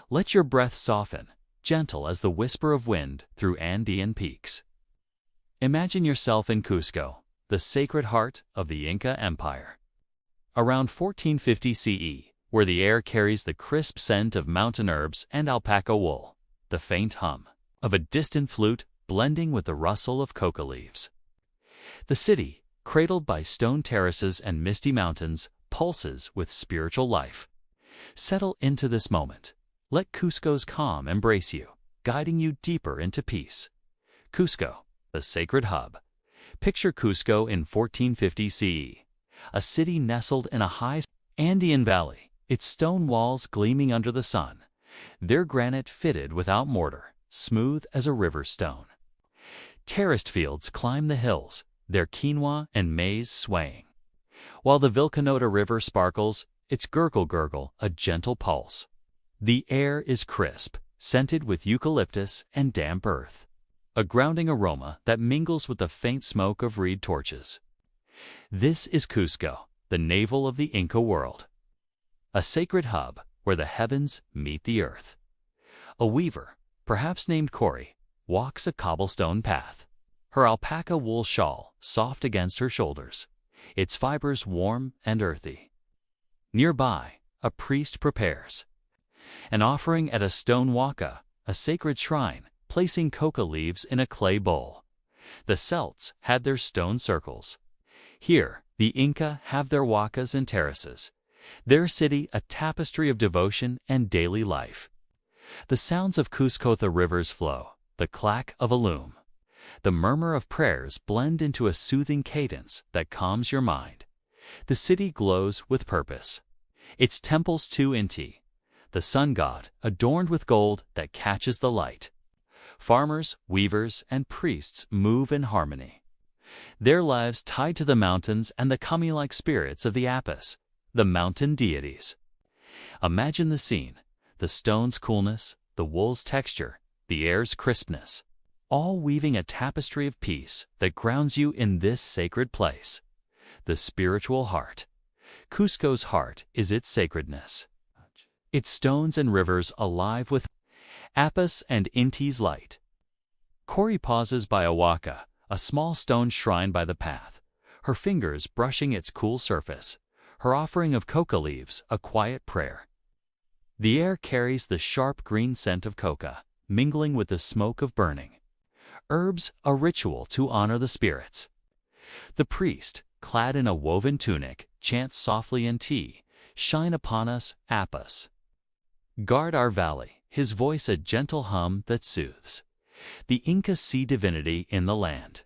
Let your breath soften, gentle as the whisper of wind through Andean peaks. Imagine yourself in Cusco, the sacred heart of the Inca Empire. Around 1450 CE, where the air carries the crisp scent of mountain herbs and alpaca wool, the faint hum of a distant flute blending with the rustle of coca leaves. The city, cradled by stone terraces and misty mountains, pulses with spiritual life. Settle into this moment. Let Cusco's calm embrace you, guiding you deeper into peace. Cusco, the sacred hub. Picture Cusco in 1450 CE, a city nestled in a high Andean valley, its stone walls gleaming under the sun, their granite fitted without mortar, smooth as a river stone. Terraced fields climb the hills, their quinoa and maize swaying, while the Vilcanota River sparkles, its gurgle a gentle pulse. The air is crisp, scented with eucalyptus and damp earth, a grounding aroma that mingles with the faint smoke of reed torches. This is Cusco, the navel of the Inca world, a sacred hub where the heavens meet the earth. A weaver, perhaps named Cori, walks a cobblestone path, her alpaca wool shawl soft against her shoulders, its fibers warm and earthy. Nearby, a priest prepares an offering at a stone waka, a sacred shrine, placing coca leaves in a clay bowl. The Celts had their stone circles. Here, the Inca have their wakas and terraces, their city a tapestry of devotion and daily life. The sounds of Cusco, the river's flow, the clack of a loom, the murmur of prayers blend into a soothing cadence that calms your mind. The city glows with purpose. Its temples to Inti, the sun god, adorned with gold that catches the light. Farmers, weavers, and priests move in harmony, their lives tied to the mountains and the kami-like spirits of the Apis, the mountain deities. Imagine the scene, the stone's coolness, the wool's texture, the air's crispness, all weaving a tapestry of peace that grounds you in this sacred place. The spiritual heart. Cusco's heart is its sacredness, its stones and rivers alive with Apis and Inti's light. Cori pauses by a waka, a small stone shrine by the path, her fingers brushing its cool surface, her offering of coca leaves a quiet prayer. The air carries the sharp green scent of coca, mingling with the smoke of burning herbs, a ritual to honor the spirits. The priest, clad in a woven tunic, chants softly in tea, "Shine upon us, Apis. Guard our valley," his voice a gentle hum that soothes. The Incas see divinity in the land,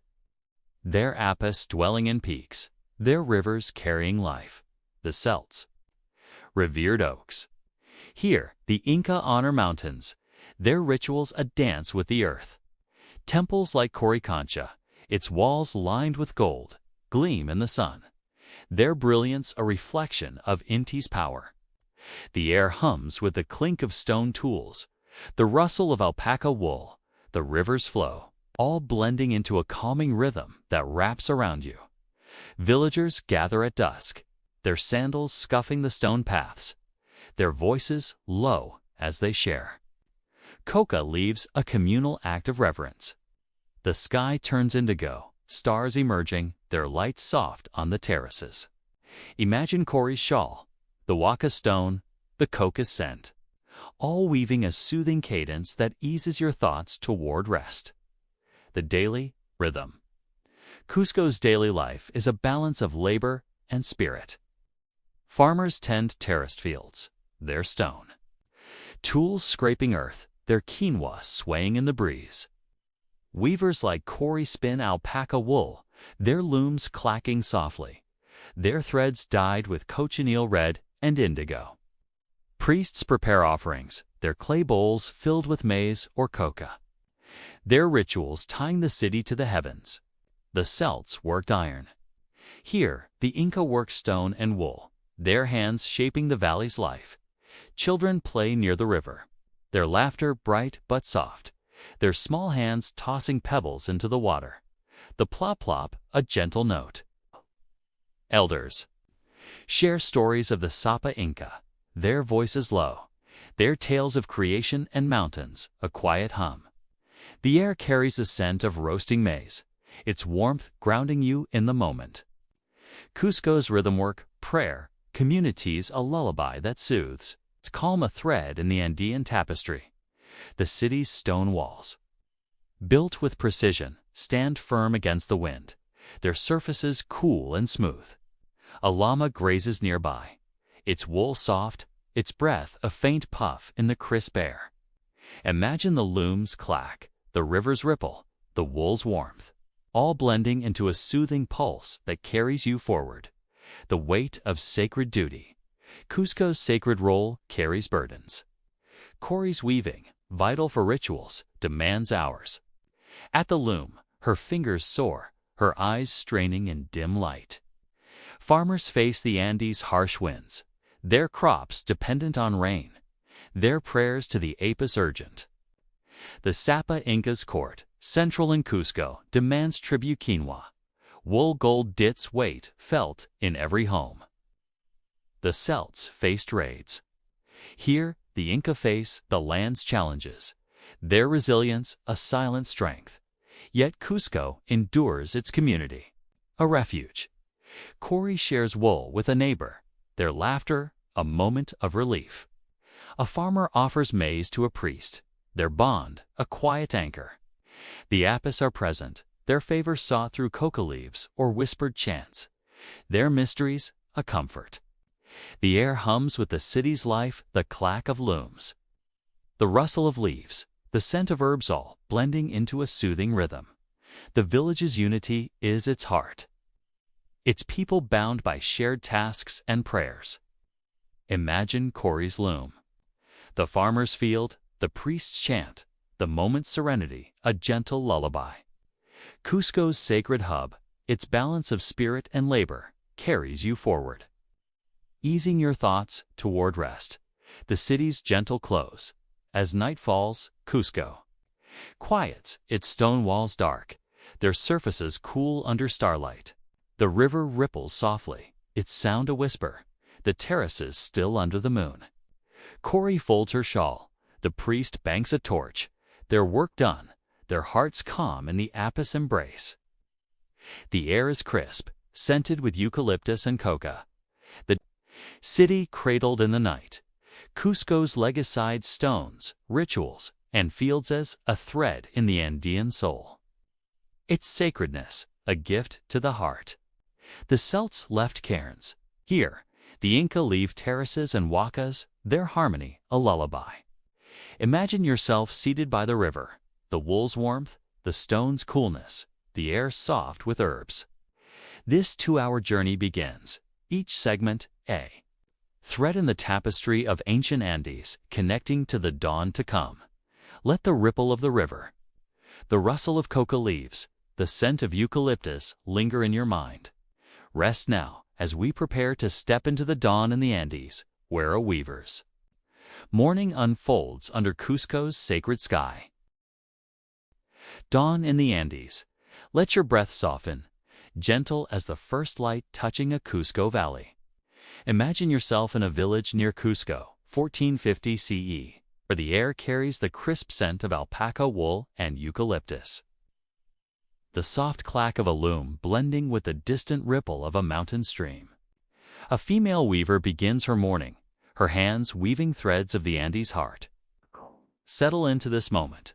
their Apis dwelling in peaks, their rivers carrying life. The Celts, revered oaks. Here, the Inca honor mountains, their rituals a dance with the earth. Temples like Coricancha, its walls lined with gold, gleam in the sun, their brilliance a reflection of Inti's power. The air hums with the clink of stone tools, the rustle of alpaca wool, the river's flow, all blending into a calming rhythm that wraps around you. Villagers gather at dusk, their sandals scuffing the stone paths, their voices low as they share. Coca leaves a communal act of reverence. The sky turns indigo, stars emerging, their lights soft on the terraces. Imagine Cori's shawl, the waka stone, the coca scent, all weaving a soothing cadence that eases your thoughts toward rest. The daily rhythm. Cusco's daily life is a balance of labor and spirit. Farmers tend terraced fields, their stone. Tools scraping earth, their quinoa swaying in the breeze. Weavers like Cori spin alpaca wool, their looms clacking softly, their threads dyed with cochineal red and indigo. Priests prepare offerings, their clay bowls filled with maize or coca, their rituals tying the city to the heavens. The Celts worked iron. Here, the Inca worked stone and wool, their hands shaping the valley's life. Children play near the river, their laughter bright but soft, their small hands tossing pebbles into the water. The plop-plop, a gentle note. Elders share stories of the Sapa Inca, their voices low, They're tales of creation and mountains, a quiet hum. The air carries the scent of roasting maize, its warmth grounding you in the moment. Cusco's rhythm work, prayer, communities a lullaby that soothes. It's calm a thread in the Andean tapestry. The city's stone walls, built with precision, stand firm against the wind, their surfaces cool and smooth. A llama grazes nearby, its wool soft, its breath a faint puff in the crisp air. Imagine the looms clack, the rivers ripple, the wool's warmth, all blending into a soothing pulse that carries you forward. The weight of sacred duty. Cusco's sacred role carries burdens. Cori's weaving, vital for rituals, demands hours. At the loom, her fingers sore, her eyes straining in dim light. Farmers face the Andes' harsh winds, their crops dependent on rain, their prayers to the Apis urgent. The Sapa Inca's court, central in Cusco, demands tribute quinoa. Wool gold dits weight felt in every home. The Celts faced raids. Here, the Inca face the land's challenges, their resilience a silent strength. Yet Cusco endures its community, a refuge. Cori shares wool with a neighbor, their laughter a moment of relief. A farmer offers maize to a priest, their bond a quiet anchor. The Apis are present, their favor sought through coca leaves or whispered chants, their mysteries a comfort. The air hums with the city's life, the clack of looms, the rustle of leaves, the scent of herbs all blending into a soothing rhythm. The village's unity is its heart, its people bound by shared tasks and prayers. Imagine Cori's loom, the farmer's field, the priest's chant, the moment's serenity, a gentle lullaby. Cusco's sacred hub, its balance of spirit and labor, carries you forward, easing your thoughts toward rest. The city's gentle close. As night falls, Cusco quiets, its stone walls dark, their surfaces cool under starlight. The river ripples softly, its sound a whisper, the terraces still under the moon. Cori folds her shawl, the priest banks a torch, their work done, their hearts calm in the Apis embrace. The air is crisp, scented with eucalyptus and coca. The city cradled in the night. Cusco's legicides stones, rituals, and fields as a thread in the Andean soul. Its sacredness, a gift to the heart. The Celts left cairns. Here, the Inca leave terraces and huacas, their harmony a lullaby. Imagine yourself seated by the river, the wool's warmth, the stone's coolness, the air soft with herbs. This 2-hour journey begins, each segment a thread in the tapestry of ancient Andes, connecting to the dawn to come. Let the ripple of the river, the rustle of coca leaves, the scent of eucalyptus linger in your mind. Rest now as we prepare to step into the dawn in the Andes, where a weaver's morning unfolds under Cusco's sacred sky. Dawn in the Andes. Let your breath soften, gentle as the first light touching a Cusco valley. Imagine yourself in a village near Cusco, 1450 CE, where the air carries the crisp scent of alpaca wool and eucalyptus. The soft clack of a loom blending with the distant ripple of a mountain stream. A female weaver begins her morning, her hands weaving threads of the Andes' heart. Settle into this moment.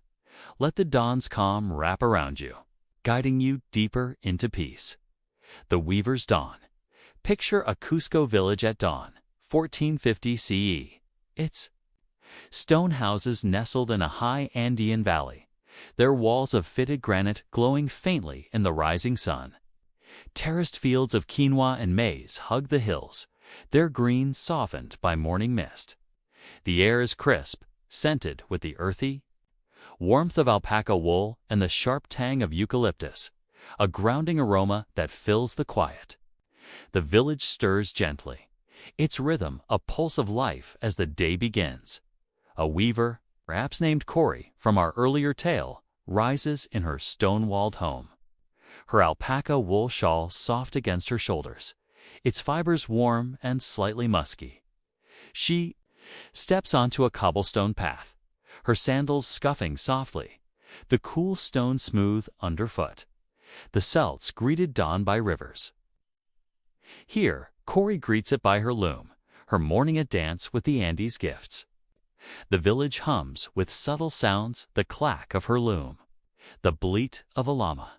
Let the dawn's calm wrap around you, guiding you deeper into peace. The weaver's dawn. Picture a Cusco village at dawn, 1450 CE. Its stone houses nestled in a high Andean valley, their walls of fitted granite glowing faintly in the rising sun. Terraced fields of quinoa and maize hug the hills, their green softened by morning mist. The air is crisp, scented with the earthy warmth of alpaca wool and the sharp tang of eucalyptus, a grounding aroma that fills the quiet. The village stirs gently, its rhythm a pulse of life as the day begins. A weaver, perhaps named Cori from our earlier tale, rises in her stone-walled home. Her alpaca wool shawl soft against her shoulders, its fibers warm and slightly musky. She steps onto a cobblestone path, her sandals scuffing softly, the cool stone smooth underfoot. The Celts greeted dawn by rivers. Here, Corey greets it by her loom, her morning a dance with the Andes gifts. The village hums with subtle sounds, the clack of her loom, the bleat of a llama,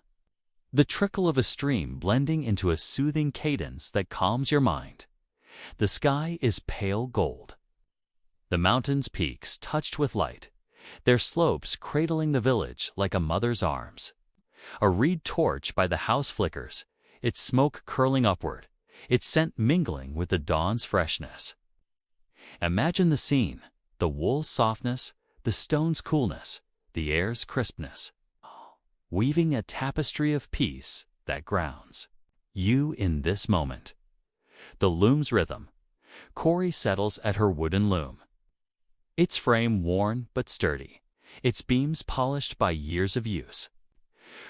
the trickle of a stream blending into a soothing cadence that calms your mind. The sky is pale gold. The mountains' peaks touched with light, their slopes cradling the village like a mother's arms. A reed torch by the house flickers, its smoke curling upward, its scent mingling with the dawn's freshness. Imagine the scene, the wool's softness, the stone's coolness, the air's crispness, weaving a tapestry of peace that grounds you in this moment. The loom's rhythm. Corey settles at her wooden loom. Its frame worn but sturdy, its beams polished by years of use.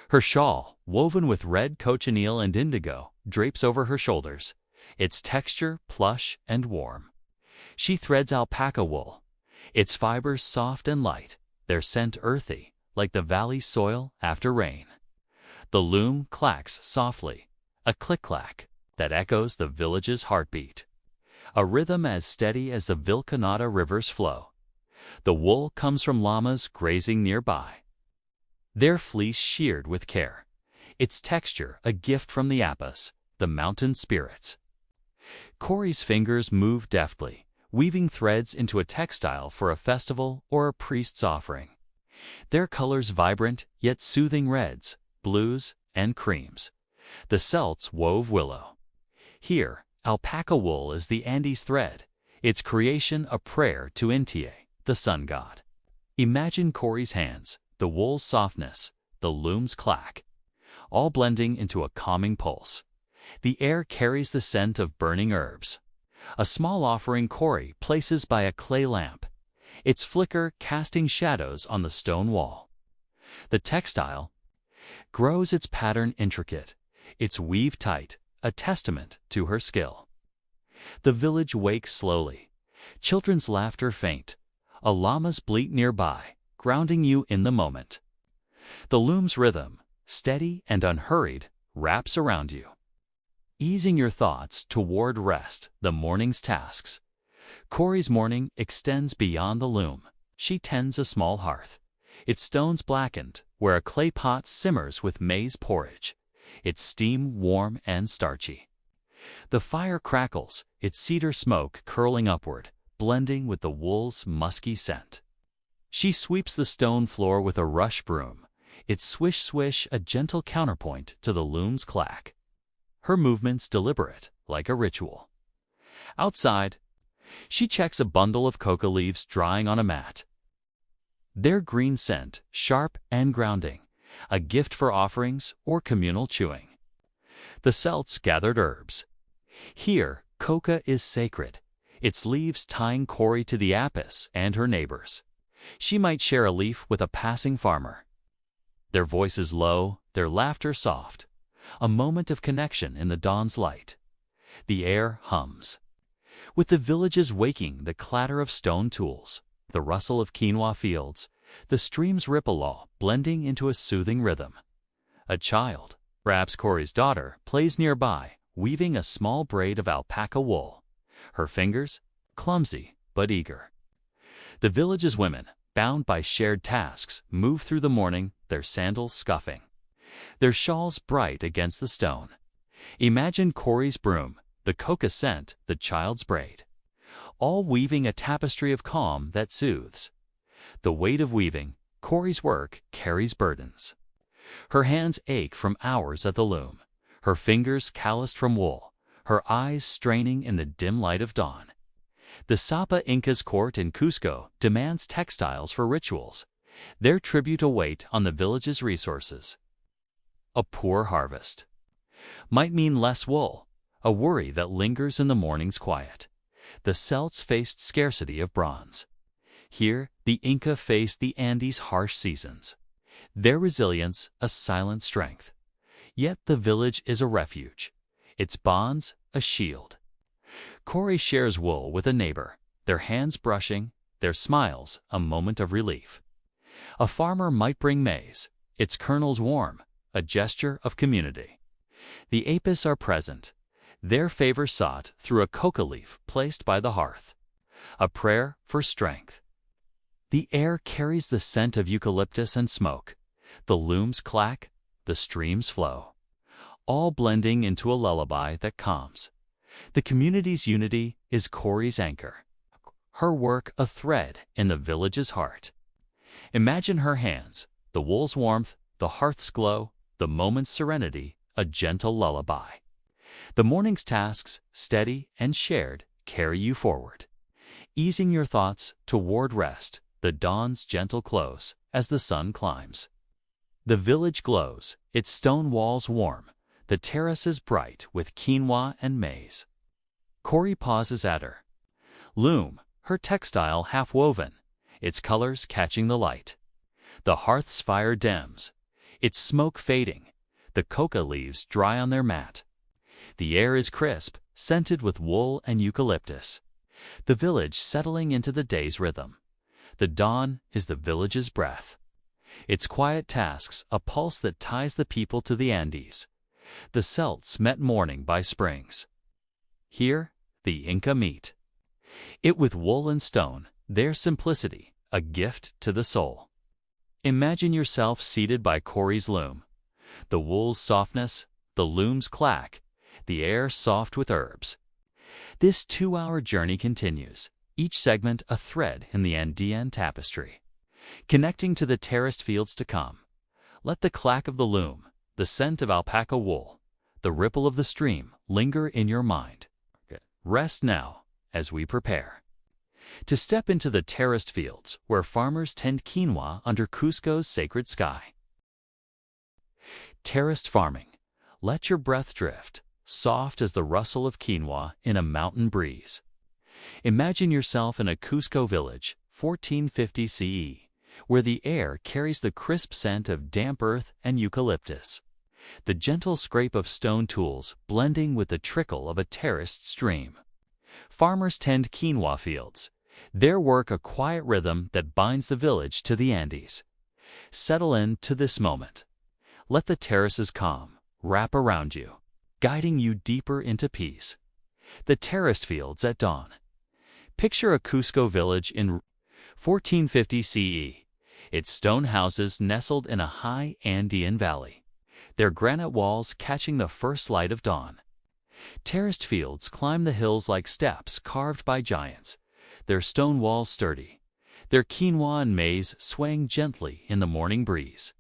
Her shawl, woven with red cochineal and indigo, drapes over her shoulders, its texture plush and warm. She threads alpaca wool, its fibers soft and light, their scent earthy, like the valley soil after rain. The loom clacks softly, a click-clack that echoes the village's heartbeat, a rhythm as steady as the Vilcanota River's flow. The wool comes from llamas grazing nearby, their fleece sheared with care, its texture a gift from the Appas, the mountain spirits. Corey's fingers move deftly, weaving threads into a textile for a festival or a priest's offering. Their colors vibrant yet soothing reds, blues, and creams. The Celts wove willow. Here, alpaca wool is the Andes thread, its creation a prayer to Inti, the sun god. Imagine Corey's hands, the wool's softness, the loom's clack, all blending into a calming pulse. The air carries the scent of burning herbs. A small offering Corey places by a clay lamp, its flicker casting shadows on the stone wall. The textile grows, its pattern intricate, its weave tight, a testament to her skill. The village wakes slowly, children's laughter faint, a llama's bleat nearby, grounding you in the moment. The loom's rhythm, steady and unhurried, wraps around you, easing your thoughts toward rest, the morning's tasks. Corey's morning extends beyond the loom. She tends a small hearth, its stones blackened, where a clay pot simmers with maize porridge, its steam warm and starchy. The fire crackles, its cedar smoke curling upward, blending with the wool's musky scent. She sweeps the stone floor with a rush broom, its swish-swish a gentle counterpoint to the loom's clack. Her movements deliberate, like a ritual. Outside, she checks a bundle of coca leaves drying on a mat. Their green scent, sharp and grounding, a gift for offerings or communal chewing. The Celts gathered herbs. Here, coca is sacred, its leaves tying Corey to the Appas and her neighbors. She might share a leaf with a passing farmer. Their voices low, their laughter soft, a moment of connection in the dawn's light. The air hums. With the villages waking, the clatter of stone tools, the rustle of quinoa fields, the stream's ripple all blending into a soothing rhythm. A child, perhaps Corey's daughter, plays nearby, weaving a small braid of alpaca wool. Her fingers, clumsy but eager. The village's women, bound by shared tasks, move through the morning, their sandals scuffing, their shawls bright against the stone. Imagine Corey's broom, the coca scent, the child's braid, all weaving a tapestry of calm that soothes. The weight of weaving, Corey's work, carries burdens. Her hands ache from hours at the loom, her fingers calloused from wool, her eyes straining in the dim light of dawn. The Sapa Inca's court in Cusco demands textiles for rituals, their tribute a weight on the village's resources. A poor harvest might mean less wool, a worry that lingers in the morning's quiet. The Celts faced scarcity of bronze. Here, the Inca faced the Andes' harsh seasons, their resilience a silent strength. Yet the village is a refuge, its bonds a shield. Corey shares wool with a neighbor, their hands brushing, their smiles a moment of relief. A farmer might bring maize, its kernels warm, a gesture of community. The apis are present, their favor sought through a coca leaf placed by the hearth, a prayer for strength. The air carries the scent of eucalyptus and smoke. The looms clack, the streams flow, all blending into a lullaby that calms. The community's unity is Corey's anchor, her work a thread in the village's heart. Imagine her hands, the wool's warmth, the hearth's glow, the moment's serenity, a gentle lullaby. The morning's tasks, steady and shared, carry you forward, easing your thoughts toward rest, the dawn's gentle close as the sun climbs. The village glows, its stone walls warm, the terraces bright with quinoa and maize. Corey pauses at her loom, her textile half-woven, its colors catching the light. The hearth's fire dims, its smoke fading, the coca leaves dry on their mat. The air is crisp, scented with wool and eucalyptus. The village settling into the day's rhythm. The dawn is the village's breath. Its quiet tasks a pulse that ties the people to the Andes. The Celts met morning by springs. Here, the Inca meet. It with wool and stone, their simplicity, a gift to the soul. Imagine yourself seated by Corey's loom. The wool's softness, the loom's clack, the air soft with herbs. This 2-hour journey continues, each segment a thread in the Andean tapestry, connecting to the terraced fields to come. Let the clack of the loom, the scent of alpaca wool, the ripple of the stream linger in your mind. Rest now as we prepare to step into the terraced fields where farmers tend quinoa under Cusco's sacred sky. Terraced farming. Let your breath drift, soft as the rustle of quinoa in a mountain breeze. Imagine yourself in a Cusco village, 1450 CE, where the air carries the crisp scent of damp earth and eucalyptus, the gentle scrape of stone tools blending with the trickle of a terraced stream. Farmers tend quinoa fields, their work a quiet rhythm that binds the village to the Andes. Settle in to this moment. Let the terraces calm, wrap around you, guiding you deeper into peace. The terraced fields at dawn. Picture a Cusco village in 1450 CE, its stone houses nestled in a high Andean valley, their granite walls catching the first light of dawn. Terraced fields climb the hills like steps carved by giants, their stone walls sturdy, their quinoa and maize swaying gently in the morning breeze.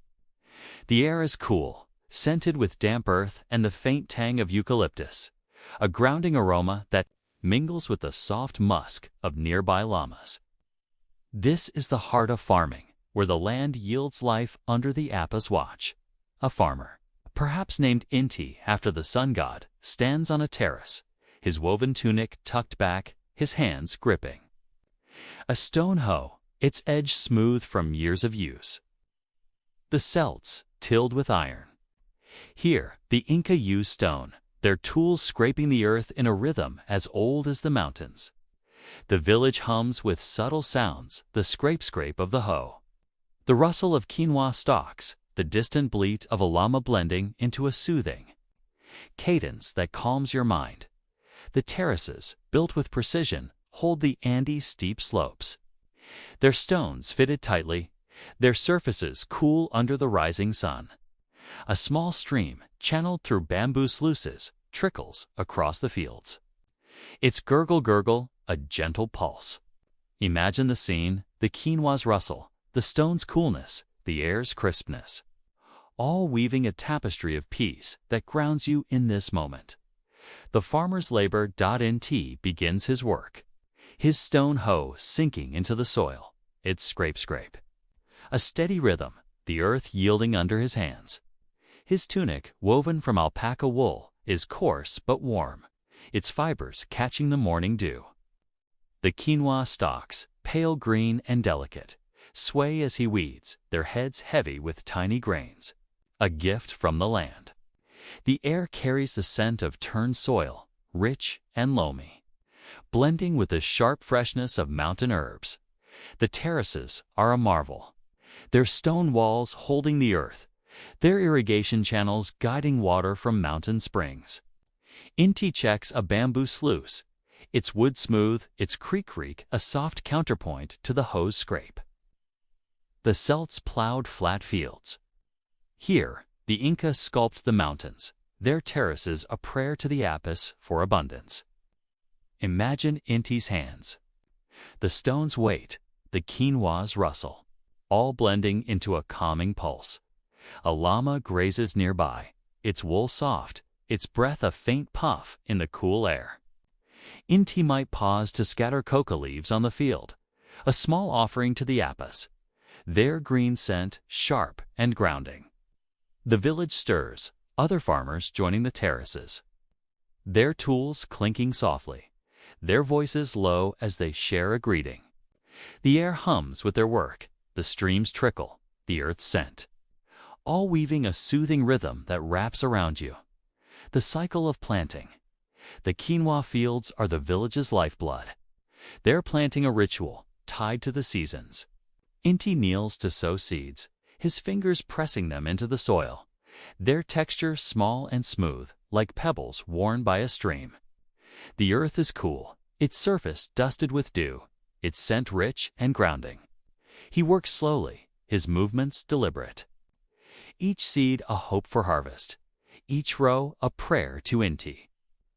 The air is cool, scented with damp earth and the faint tang of eucalyptus, a grounding aroma that mingles with the soft musk of nearby llamas. This is the heart of farming, where the land yields life under the apis watch. A farmer, perhaps named Inti after the sun god, stands on a terrace, his woven tunic tucked back, his hands gripping a stone hoe, its edge smooth from years of use. The Celts tilled with iron. Here, the Inca used stone, their tools scraping the earth in a rhythm as old as the mountains. The village hums with subtle sounds, the scrape-scrape of the hoe, the rustle of quinoa stalks, the distant bleat of a llama blending into a soothing cadence that calms your mind. The terraces, built with precision, hold the Andes steep slopes. Their stones fitted tightly, their surfaces cool under the rising sun. A small stream, channeled through bamboo sluices, trickles across the fields. Its gurgle, a gentle pulse. Imagine the scene, the quinoa's rustle, the stone's coolness, the air's crispness, all weaving a tapestry of peace that grounds you in this moment. The farmer's labor. Nt begins his work, his stone hoe sinking into the soil, its scrape. A steady rhythm, the earth yielding under his hands. His tunic, woven from alpaca wool, is coarse but warm, its fibers catching the morning dew. The quinoa stalks, pale green and delicate, sway as he weeds, their heads heavy with tiny grains, a gift from the land. The air carries the scent of turned soil, rich and loamy. blending with the sharp freshness of mountain herbs. The terraces are a marvel. Their stone walls holding the earth, their irrigation channels guiding water from mountain springs. Inti checks a bamboo sluice, its wood smooth, its creak a soft counterpoint to the hose scrape. The Celts plowed flat fields. Here, the Inca sculpt the mountains, their terraces a prayer to the Apis for abundance. Imagine Inti's hands. The stones wait, the quinoas rustle, all blending into a calming pulse. A llama grazes nearby, its wool soft, its breath a faint puff in the cool air. Inti might pause to scatter coca leaves on the field, a small offering to the Apis, their green scent sharp and grounding. The village stirs, other farmers joining the terraces, their tools clinking softly, their voices low as they share a greeting. The air hums with their work, the streams trickle, the earth's scent, all weaving a soothing rhythm that wraps around you. The cycle of planting. The quinoa fields are the village's lifeblood. They're planting a ritual tied to the seasons. Inti kneels to sow seeds, his fingers pressing them into the soil, their texture small and smooth, like pebbles worn by a stream. The earth is cool, its surface dusted with dew, its scent rich and grounding. He works slowly, his movements deliberate. Each seed a hope for harvest, each row a prayer to Inti.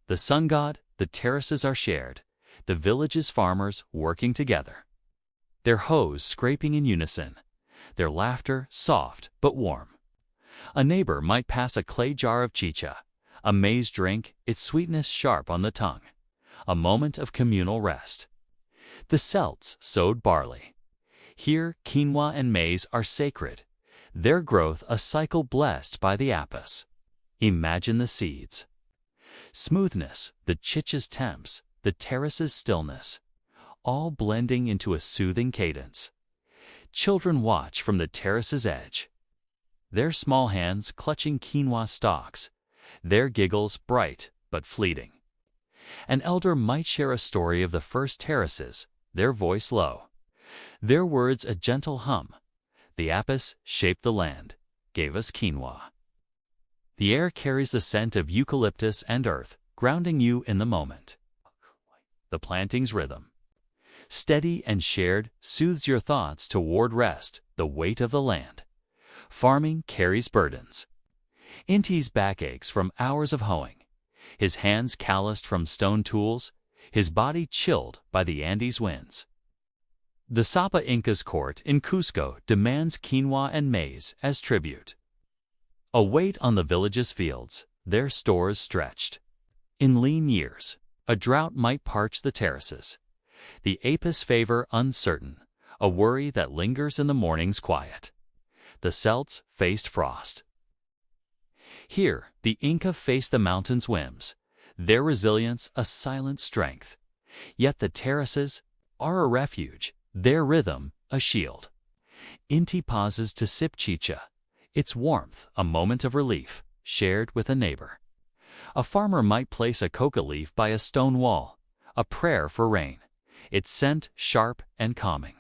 The sun god, the terraces are shared, the village's farmers working together. Their hoes scraping in unison, their laughter soft but warm. A neighbor might pass a clay jar of chicha, a maize drink, its sweetness sharp on the tongue. A moment of communal rest. The Celts sowed barley. Here quinoa and maize are sacred, their growth a cycle blessed by the Apis. Imagine the seeds. Smoothness, the chicha's temps, the terrace's stillness, all blending into a soothing cadence. Children watch from the terrace's edge, their small hands clutching quinoa stalks, their giggles bright but fleeting. An elder might share a story of the first terraces, their voice low, their words a gentle hum. The Apis shaped the land, gave us quinoa. The air carries the scent of eucalyptus and earth, grounding you in the moment. The planting's rhythm, steady and shared, soothes your thoughts toward rest, the weight of the land. Farming carries burdens. Inti's back aches from hours of hoeing, his hands calloused from stone tools, his body chilled by the Andes winds. The Sapa Inca's court in Cusco demands quinoa and maize as tribute. A weight on the village's fields, their stores stretched. In lean years, a drought might parch the terraces. The Apis favor uncertain, a worry that lingers in the morning's quiet. The Celts faced frost. Here, the Inca faced the mountain's whims, their resilience a silent strength. Yet the terraces are a refuge, their rhythm a shield. Inti pauses to sip chicha, its warmth a moment of relief, shared with a neighbor. A farmer might place a coca leaf by a stone wall, a prayer for rain, its scent sharp and calming.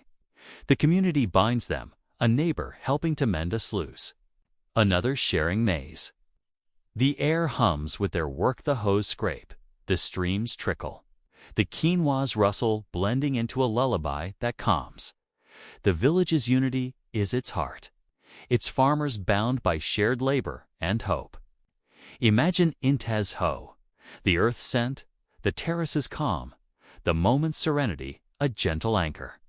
The community binds them, a neighbor helping to mend a sluice, another sharing maize. The air hums with their work, the hose scrape, the streams trickle, the quinoas rustle blending into a lullaby that calms. The village's unity is its heart, its farmers bound by shared labor and hope. Imagine Inti's hoe, the earth's scent, the terrace's calm, the moment's serenity, a gentle anchor.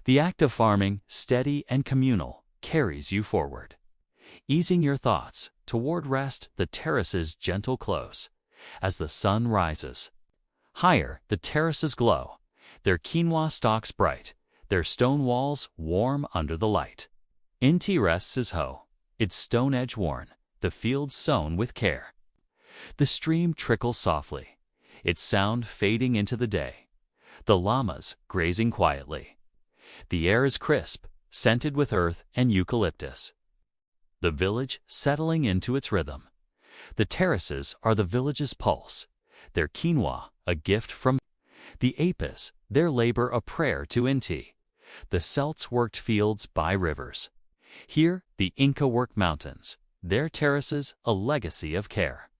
The act of farming, steady and communal, carries you forward, easing your thoughts toward rest, the terrace's gentle close. As the sun rises, higher the terraces glow, their quinoa stalks bright, their stone walls warm under the light. Inti rests his hoe, its stone edge worn, the field sown with care. The stream trickles softly, its sound fading into the day. The llamas grazing quietly. The air is crisp, scented with earth and eucalyptus. The village settling into its rhythm. The terraces are the village's pulse, their quinoa a gift from. The Apis, their labor a prayer to Inti. The Celts worked fields by rivers. Here, the Inca worked mountains, their terraces a legacy of care.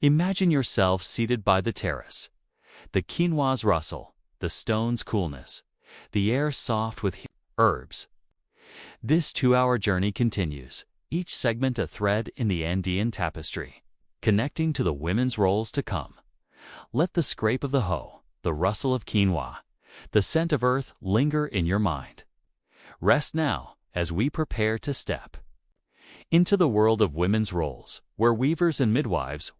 Imagine yourself seated by the terrace. The quinoa's rustle, the stone's coolness, the air soft with herbs. This 2-hour journey continues, each segment a thread in the Andean tapestry, connecting to the women's roles to come. Let the scrape of the hoe, the rustle of quinoa, the scent of earth linger in your mind. Rest now as we prepare to step into the world of women's roles, where weavers and midwives.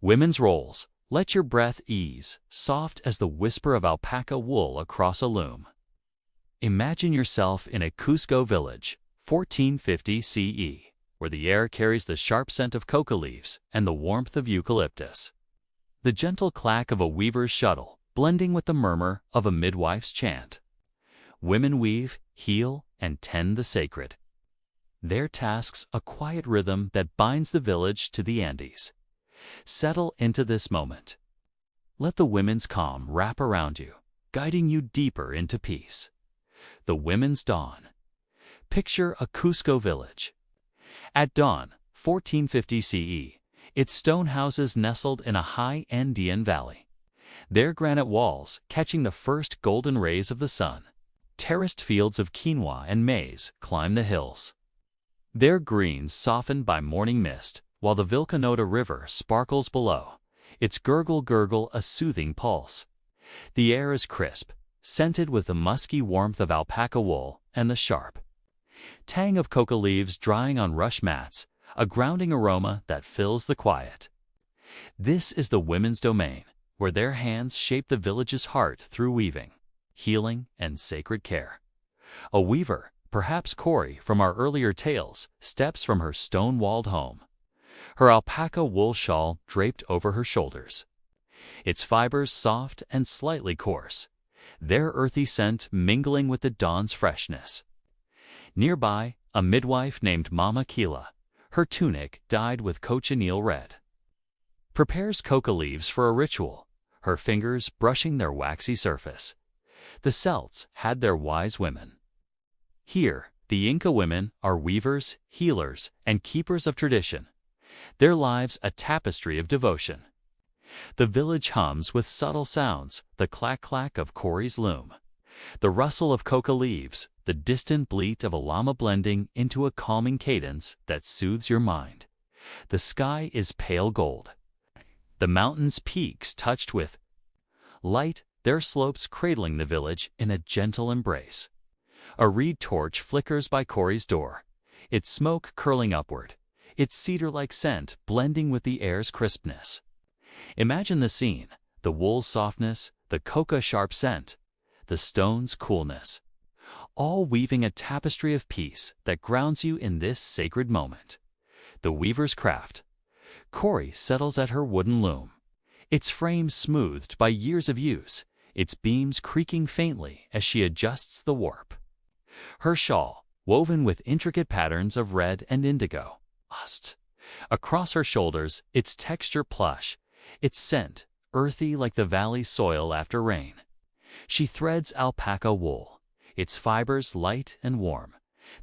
Women's roles, let your breath ease, soft as the whisper of alpaca wool across a loom. Imagine yourself in a Cusco village, 1450 CE, where the air carries the sharp scent of coca leaves and the warmth of eucalyptus. The gentle clack of a weaver's shuttle, blending with the murmur of a midwife's chant. Women weave, heal, and tend the sacred. Their tasks a quiet rhythm that binds the village to the Andes. Settle into this moment. Let the women's calm wrap around you, guiding you deeper into peace. The women's dawn. Picture a Cusco village. At dawn, 1450 CE, its stone houses nestled in a high Andean valley. Their granite walls catching the first golden rays of the sun. Terraced fields of quinoa and maize climb the hills. Their greens softened by morning mist, while the Vilcanota River sparkles below, its gurgle a soothing pulse. The air is crisp, scented with the musky warmth of alpaca wool and the sharp tang of coca leaves drying on rush mats, a grounding aroma that fills the quiet. This is the women's domain, where their hands shape the village's heart through weaving, healing, and sacred care. A weaver, perhaps Cori from our earlier tales, steps from her stone-walled home, her alpaca wool shawl draped over her shoulders, its fibers soft and slightly coarse, their earthy scent mingling with the dawn's freshness. Nearby, a midwife named Mama Kila, her tunic dyed with cochineal red, prepares coca leaves for a ritual, her fingers brushing their waxy surface. The Celts had their wise women. Here, the Inca women are weavers, healers, and keepers of tradition, their lives a tapestry of devotion. The village hums with subtle sounds, the clack-clack of Cori's loom, the rustle of coca leaves, the distant bleat of a llama blending into a calming cadence that soothes your mind. The sky is pale gold. The mountains' peaks touched with light, their slopes cradling the village in a gentle embrace. A reed torch flickers by Cori's door, its smoke curling upward, its cedar-like scent blending with the air's crispness. Imagine the scene, the wool's softness, the coca sharp scent, the stone's coolness, all weaving a tapestry of peace that grounds you in this sacred moment. The weaver's craft. Cori settles at her wooden loom, its frame smoothed by years of use, its beams creaking faintly as she adjusts the warp. Her shawl, woven with intricate patterns of red and indigo, across her shoulders, its texture plush, its scent earthy like the valley soil after rain. She threads alpaca wool, its fibers light and warm,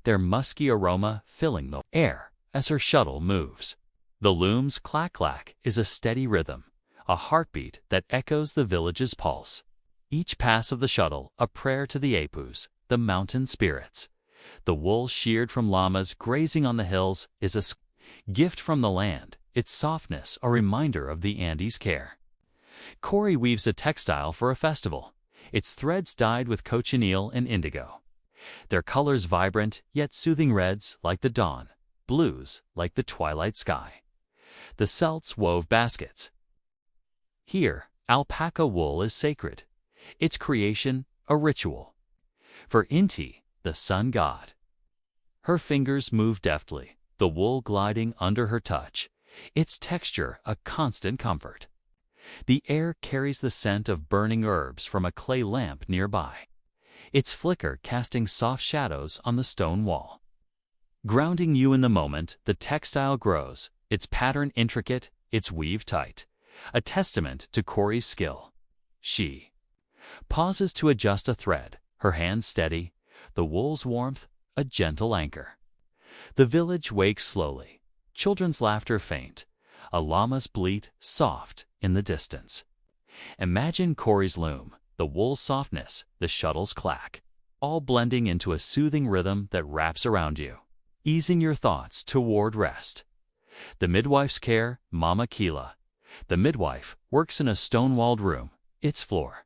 their musky aroma filling the air as her shuttle moves. The loom's clack-clack is a steady rhythm, a heartbeat that echoes the village's pulse. Each pass of the shuttle a prayer to the Apus, the mountain spirits. The wool sheared from llamas grazing on the hills is a gift from the land, its softness a reminder of the Andes' care. Cori weaves a textile for a festival, its threads dyed with cochineal and indigo. Their colors vibrant yet soothing, reds like the dawn, blues like the twilight sky. The Celts wove baskets. Here, alpaca wool is sacred, its creation a ritual. For Inti, the sun god. Her fingers move deftly, the wool gliding under her touch, its texture a constant comfort. The air carries the scent of burning herbs from a clay lamp nearby, its flicker casting soft shadows on the stone wall. Grounding you in the moment, the textile grows, its pattern intricate, its weave tight, a testament to Cori's skill. She pauses to adjust a thread, her hands steady, the wool's warmth, a gentle anchor. The village wakes slowly, children's laughter faint, a llama's bleat soft in the distance. Imagine Corey's loom, the wool's softness, the shuttle's clack, all blending into a soothing rhythm that wraps around you, easing your thoughts toward rest. The midwife's care, Mama Kila. The midwife works in a stone-walled room, its floor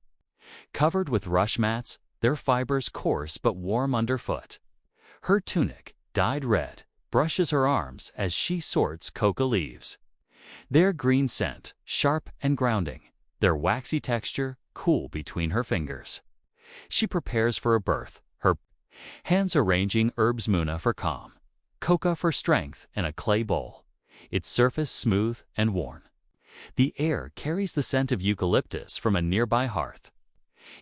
covered with rush mats, their fibers coarse but warm underfoot. Her tunic, dyed red, brushes her arms as she sorts coca leaves. Their green scent, sharp and grounding, their waxy texture, cool between her fingers. She prepares for a birth, her hands arranging herbs muna for calm, coca for strength in a clay bowl, its surface smooth and worn. The air carries the scent of eucalyptus from a nearby hearth,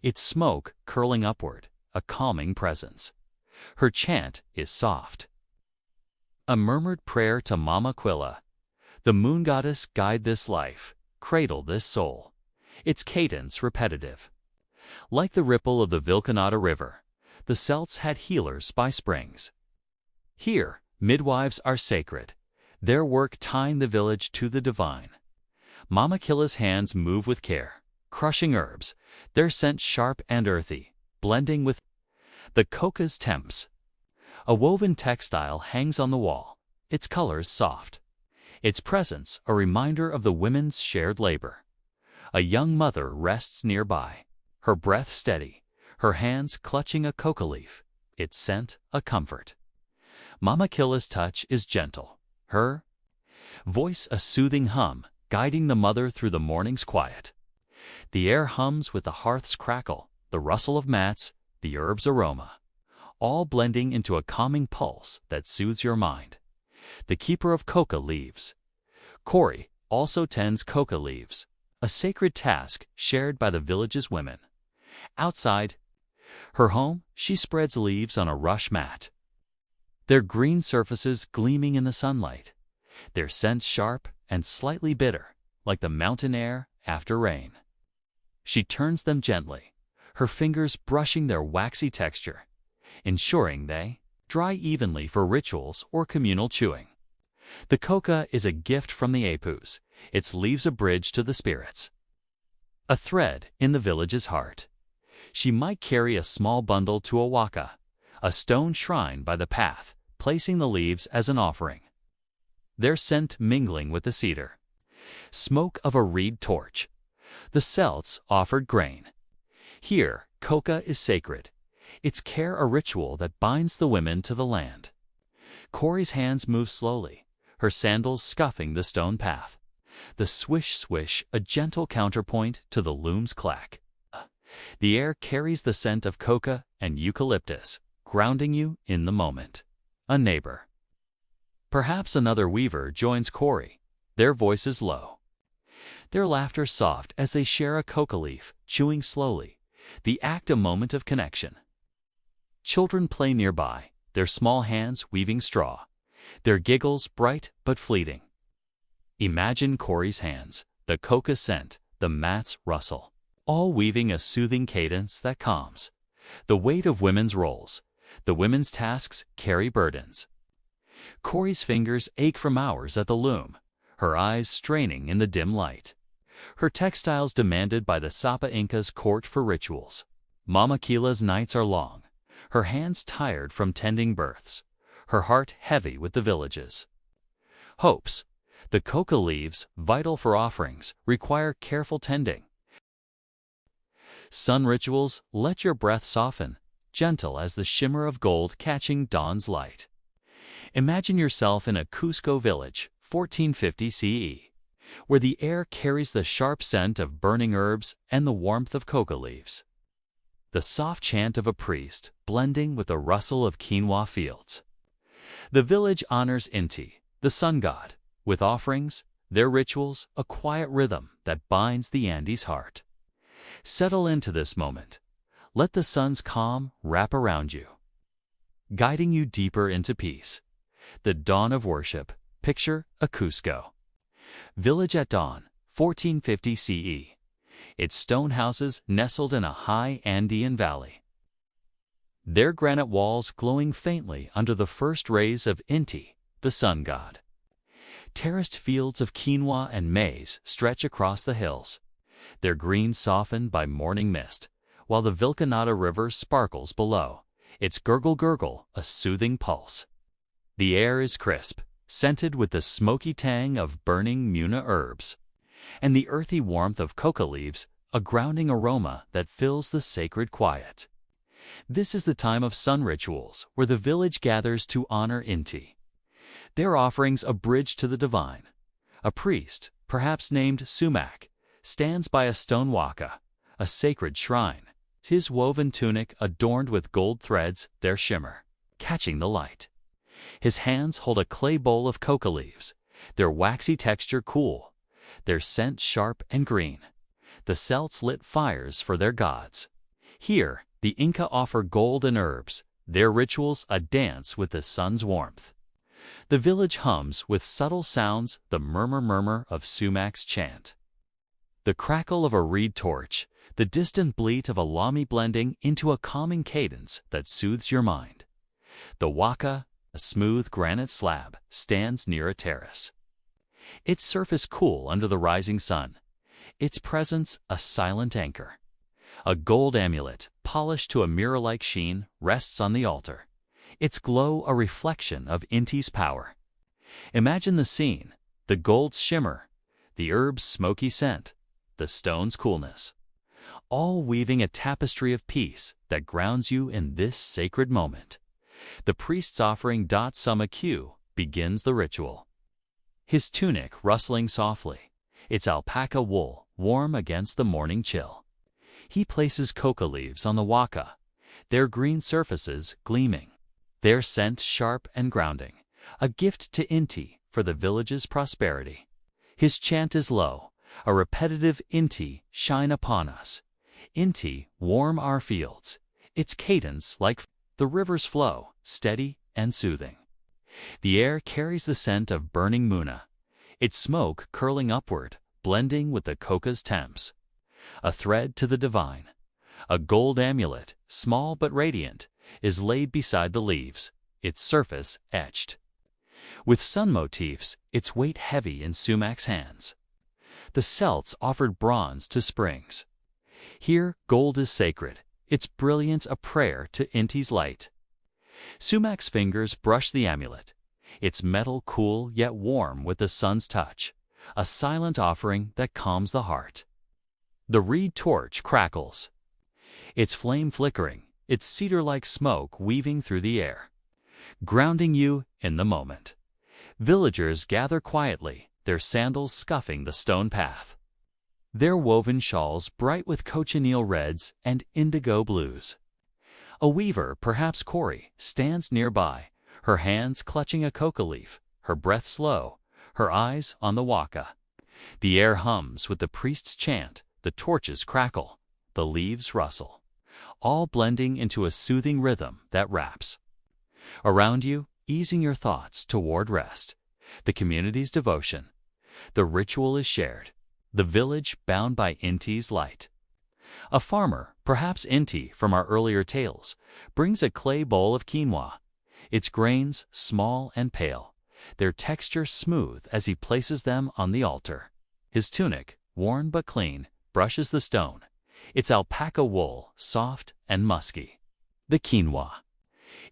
its smoke curling upward, a calming presence. Her chant is soft, a murmured prayer to Mama Quilla. The moon goddess, guide this life, cradle this soul. Its cadence repetitive. Like the ripple of the Vilcanata River, the Celts had healers by springs. Here, midwives are sacred, their work tying the village to the divine. Mama Killa's hands move with care, crushing herbs, their scent sharp and earthy, blending with the coca's temps. A woven textile hangs on the wall, its colors soft, its presence a reminder of the women's shared labor. A young mother rests nearby, her breath steady, her hands clutching a coca leaf, its scent a comfort. Mama Killa's touch is gentle, her voice a soothing hum, guiding the mother through the morning's quiet. The air hums with the hearth's crackle, the rustle of mats, the herb's aroma, all blending into a calming pulse that soothes your mind. The keeper of coca leaves. Corey also tends coca leaves, a sacred task shared by the village's women. Outside her home, she spreads leaves on a rush mat, their green surfaces gleaming in the sunlight, their scent sharp and slightly bitter, like the mountain air after rain. She turns them gently, her fingers brushing their waxy texture, ensuring they dry evenly for rituals or communal chewing. The coca is a gift from the Apus, its leaves a bridge to the spirits. A thread in the village's heart. She might carry a small bundle to a waka, a stone shrine by the path, placing the leaves as an offering, their scent mingling with the cedar. Smoke of a reed torch. The Celts offered grain. Here, coca is sacred, its care a ritual that binds the women to the land. Corey's hands move slowly, her sandals scuffing the stone path. The swish-swish, a gentle counterpoint to the loom's clack. The air carries the scent of coca and eucalyptus, grounding you in the moment. A neighbor. Perhaps another weaver joins Corey, their voices low, their laughter soft as they share a coca leaf, chewing slowly, the act a moment of connection. Children play nearby, their small hands weaving straw, their giggles bright but fleeting. Imagine Corey's hands, the coca scent, the mat's rustle, all weaving a soothing cadence that calms. The weight of women's roles, the women's tasks carry burdens. Corey's fingers ache from hours at the loom, her eyes straining in the dim light. Her textiles demanded by the Sapa Inca's court for rituals. Mama Kila's nights are long, her hands tired from tending births, her heart heavy with the villages. Hopes. The coca leaves, vital for offerings, require careful tending. Sun rituals, let your breath soften, gentle as the shimmer of gold catching dawn's light. Imagine yourself in a Cusco village, 1450 CE, where the air carries the sharp scent of burning herbs and the warmth of coca leaves. The soft chant of a priest, blending with the rustle of quinoa fields. The village honors Inti, the sun god, with offerings, their rituals, a quiet rhythm that binds the Andes' heart. Settle into this moment. Let the sun's calm wrap around you, guiding you deeper into peace. The dawn of worship. Picture a Cusco village at dawn, 1450 CE. its stone houses nestled in a high Andean valley, their granite walls glowing faintly under the first rays of Inti, the sun god. Terraced fields of quinoa and maize stretch across the hills, their green softened by morning mist, while the Vilcanata River sparkles below, its gurgle-gurgle a soothing pulse. The air is crisp, scented with the smoky tang of burning Muna herbs, and the earthy warmth of coca leaves, a grounding aroma that fills the sacred quiet. This is the time of sun rituals where the village gathers to honor Inti. Their offerings a bridge to the divine. A priest, perhaps named Sumac, stands by a stone waka, a sacred shrine, his woven tunic adorned with gold threads, their shimmer catching the light. His hands hold a clay bowl of coca leaves, their waxy texture cool, their scent sharp and green. The Celts lit fires for their gods. Here, the Inca offer gold and herbs, their rituals a dance with the sun's warmth. The village hums with subtle sounds the murmur of Sumac's chant. The crackle of a reed torch, the distant bleat of a lami blending into a calming cadence that soothes your mind. The waka, a smooth granite slab, stands near a terrace. Its surface cool under the rising sun, its presence a silent anchor. A gold amulet, polished to a mirror-like sheen, rests on the altar, its glow a reflection of Inti's power. Imagine the scene, the gold's shimmer, the herb's smoky scent, the stone's coolness, all weaving a tapestry of peace that grounds you in this sacred moment. The priest's offering Summa Q begins the ritual. His tunic rustling softly, its alpaca wool warm against the morning chill. He places coca leaves on the waka, their green surfaces gleaming, their scent sharp and grounding, a gift to Inti for the village's prosperity. His chant is low, a repetitive Inti shine upon us. Inti warm our fields, its cadence like the river's flow, steady and soothing. The air carries the scent of burning Muna, its smoke curling upward, blending with the coca's temps. A thread to the divine. A gold amulet, small but radiant, is laid beside the leaves, its surface etched with sun motifs, its weight heavy in Sumac's hands. The Celts offered bronze to springs. Here gold is sacred, its brilliance a prayer to Inti's light. Sumac's fingers brush the amulet, its metal cool yet warm with the sun's touch, a silent offering that calms the heart. The reed torch crackles, its flame flickering, its cedar-like smoke weaving through the air, grounding you in the moment. Villagers gather quietly, their sandals scuffing the stone path, their woven shawls bright with cochineal reds and indigo blues. A weaver, perhaps Corey, stands nearby, her hands clutching a coca leaf, her breath slow, her eyes on the waka. The air hums with the priest's chant, the torches crackle, the leaves rustle, all blending into a soothing rhythm that wraps around you, easing your thoughts toward rest. The community's devotion. The ritual is shared, the village bound by Inti's light. A farmer, perhaps Inti from our earlier tales, brings a clay bowl of quinoa, its grains small and pale, their texture smooth as he places them on the altar. His tunic, worn but clean, brushes the stone, its alpaca wool soft and musky. The quinoa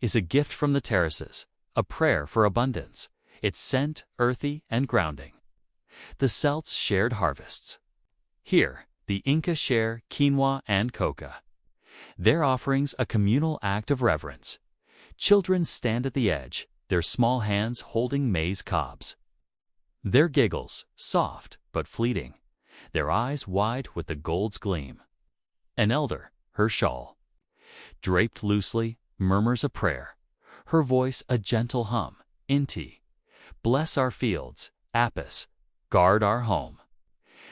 is a gift from the terraces, a prayer for abundance, its scent earthy and grounding. The Celts shared harvests. Here, the Inca share quinoa and coca, their offerings a communal act of reverence. Children stand at the edge, their small hands holding maize cobs. Their giggles, soft but fleeting, their eyes wide with the gold's gleam. An elder, her shawl draped loosely, murmurs a prayer, her voice a gentle hum. Inti, bless our fields, Apis, guard our home.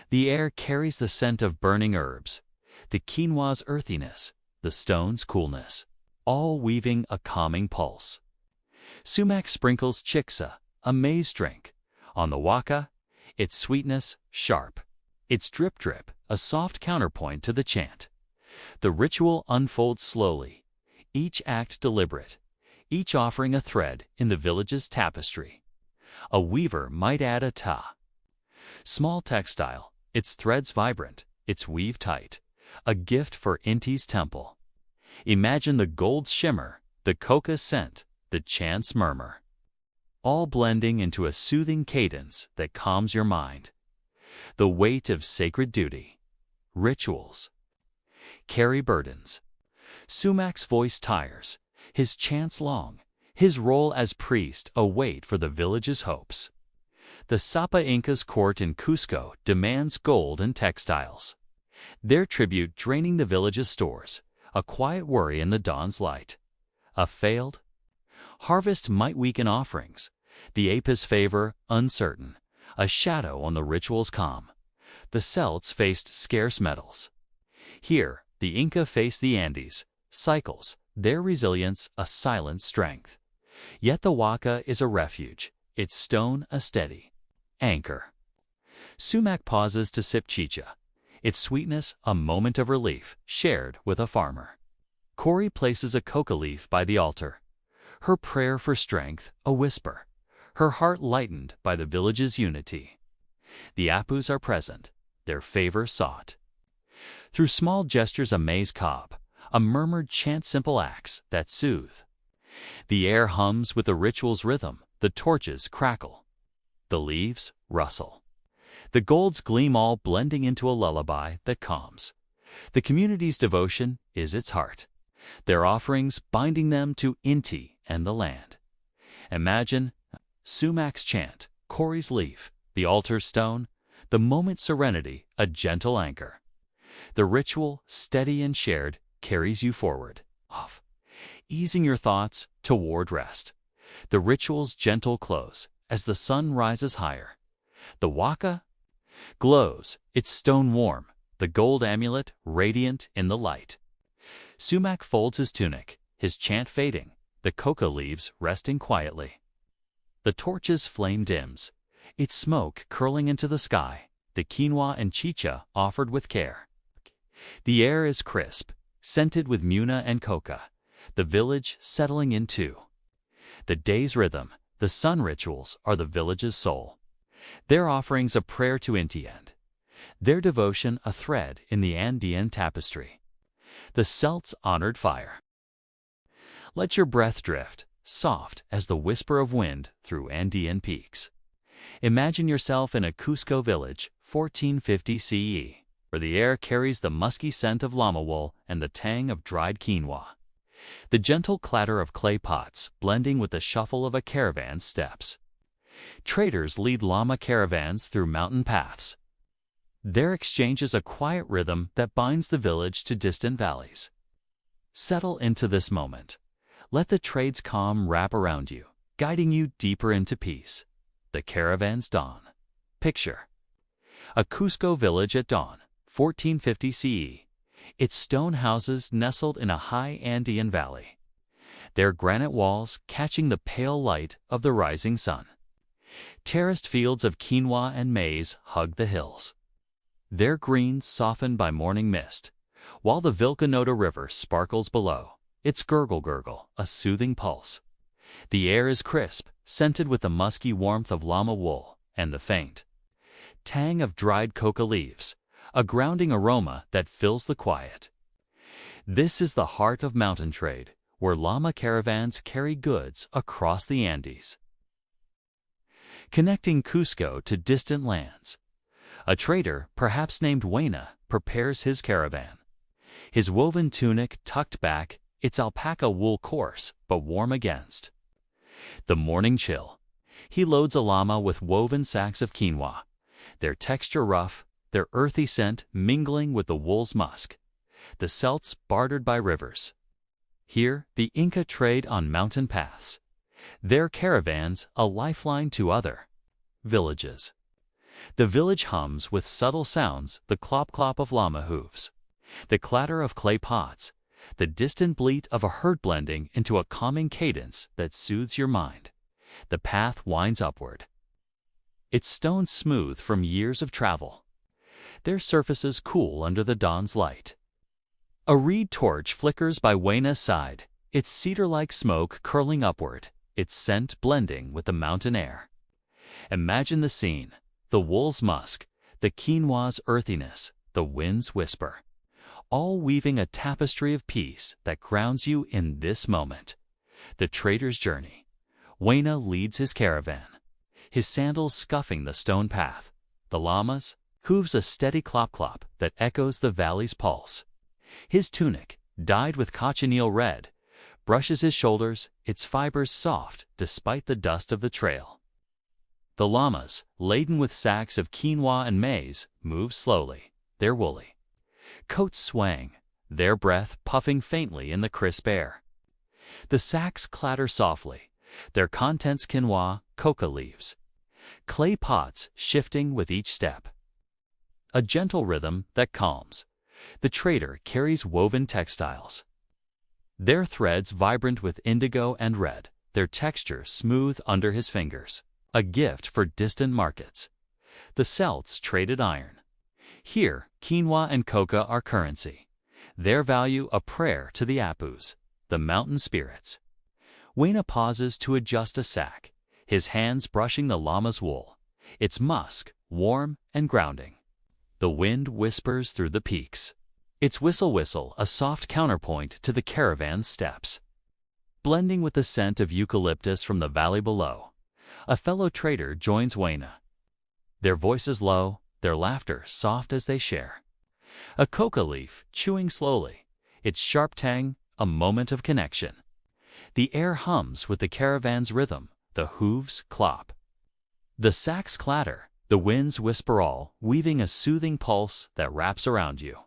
The air carries the scent of burning herbs, the quinoa's earthiness, the stone's coolness, all weaving a calming pulse. Sumac sprinkles chixa, a maize drink, on the waka, its sweetness sharp, its drip-drip a soft counterpoint to the chant. The ritual unfolds slowly, each act deliberate, each offering a thread in the village's tapestry. A weaver might add a ta. Small textile, its threads vibrant, its weave tight, a gift for Inti's temple. Imagine the gold's shimmer, the coca's scent, the chant's murmur, all blending into a soothing cadence that calms your mind. The weight of sacred duty. Rituals carry burdens. Sumak's voice tires, his chants long, his role as priest a weight for the village's hopes. The Sapa Inca's court in Cusco demands gold and textiles. Their tribute draining the village's stores, a quiet worry in the dawn's light. A failed harvest might weaken offerings, the Apis favor uncertain, a shadow on the ritual's calm. The Celts faced scarce metals. Here, the Inca faced the Andes, cycles, their resilience a silent strength. Yet the Waka is a refuge, its stone a steady anchor. Sumak pauses to sip chicha, its sweetness a moment of relief shared with a farmer. Cori places a coca leaf by the altar, her prayer for strength a whisper, her heart lightened by the village's unity. The Apus are present, their favor sought. Through small gestures a maize cob, a murmured chant simple acts that soothe. The air hums with the ritual's rhythm, the torches crackle. The leaves rustle. The golds gleam all blending into a lullaby that calms. The community's devotion is its heart, their offerings binding them to Inti and the land. Imagine Sumak's chant, Cori's leaf, the altar stone, the moment's serenity, a gentle anchor. The ritual, steady and shared, carries you forward, off, easing your thoughts toward rest. The ritual's gentle close as the sun rises higher. The Waka glows, its stone warm, the gold amulet radiant in the light. Sumak folds his tunic, his chant fading, the coca leaves resting quietly. The torch's flame dims, its smoke curling into the sky, the quinoa and chicha offered with care. The air is crisp, scented with muna and coca, the village settling in too. The day's rhythm, the sun rituals are the village's soul. Their offerings a prayer to Inti and their devotion a thread in the Andean tapestry. The Celts honored fire. Let your breath drift, soft as the whisper of wind through Andean peaks. Imagine yourself in a Cusco village, 1450 CE, where the air carries the musky scent of llama wool and the tang of dried quinoa. The gentle clatter of clay pots blending with the shuffle of a caravan's steps. Traders lead llama caravans through mountain paths. Their exchange is a quiet rhythm that binds the village to distant valleys. Settle into this moment. Let the trade's calm wrap around you, guiding you deeper into peace. The caravan's dawn. Picture a Cusco village at dawn, 1450 CE. Its stone houses nestled in a high Andean valley, their granite walls catching the pale light of the rising sun. Terraced fields of quinoa and maize hug the hills, their greens softened by morning mist, while the Vilcanota River sparkles below, its gurgle-gurgle, a soothing pulse. The air is crisp, scented with the musky warmth of llama wool and the faint tang of dried coca leaves, a grounding aroma that fills the quiet. This is the heart of mountain trade, where llama caravans carry goods across the Andes, connecting Cusco to distant lands. A trader, perhaps named Huayna, prepares his caravan. His woven tunic tucked back, its alpaca wool coarse but warm against the morning chill. He loads a llama with woven sacks of quinoa, their texture rough, their earthy scent mingling with the wool's musk. The Celts bartered by rivers. Here, the Inca trade on mountain paths, their caravans a lifeline to other villages. The village hums with subtle sounds, the clop-clop of llama hooves, the clatter of clay pots, the distant bleat of a herd blending into a calming cadence that soothes your mind. The path winds upward, its stones smooth from years of travel. their surfaces cool under the dawn's light. A reed torch flickers by Huayna's side, its cedar-like smoke curling upward, its scent blending with the mountain air. Imagine the scene: the wool's musk, the quinoa's earthiness, the wind's whisper, all weaving a tapestry of peace that grounds you in this moment. The trader's journey. Huayna leads his caravan, his sandals scuffing the stone path, the llama's hooves a steady clop-clop that echoes the valley's pulse. His tunic, dyed with cochineal red, brushes his shoulders, its fibers soft despite the dust of the trail. The llamas, laden with sacks of quinoa and maize, move slowly, their woolly coats swaying, their breath puffing faintly in the crisp air. The sacks clatter softly, their contents quinoa, coca leaves, clay pots shifting with each step. A gentle rhythm that calms. The trader carries woven textiles, their threads vibrant with indigo and red, their texture smooth under his fingers, a gift for distant markets. The Celts traded iron. Here, quinoa and coca are currency, their value a prayer to the Apus, the mountain spirits. Huayna pauses to adjust a sack, his hands brushing the llama's wool, its musk warm and grounding. The wind whispers through the peaks, its whistle a soft counterpoint to the caravan's steps. Blending with the scent of eucalyptus from the valley below, a fellow trader joins Huayna. Their voices low, their laughter soft as they share. A coca leaf chewing slowly, its sharp tang a moment of connection. The air hums with the caravan's rhythm, the hooves clop, the sacks clatter, the winds whisper, all weaving a soothing pulse that wraps around you.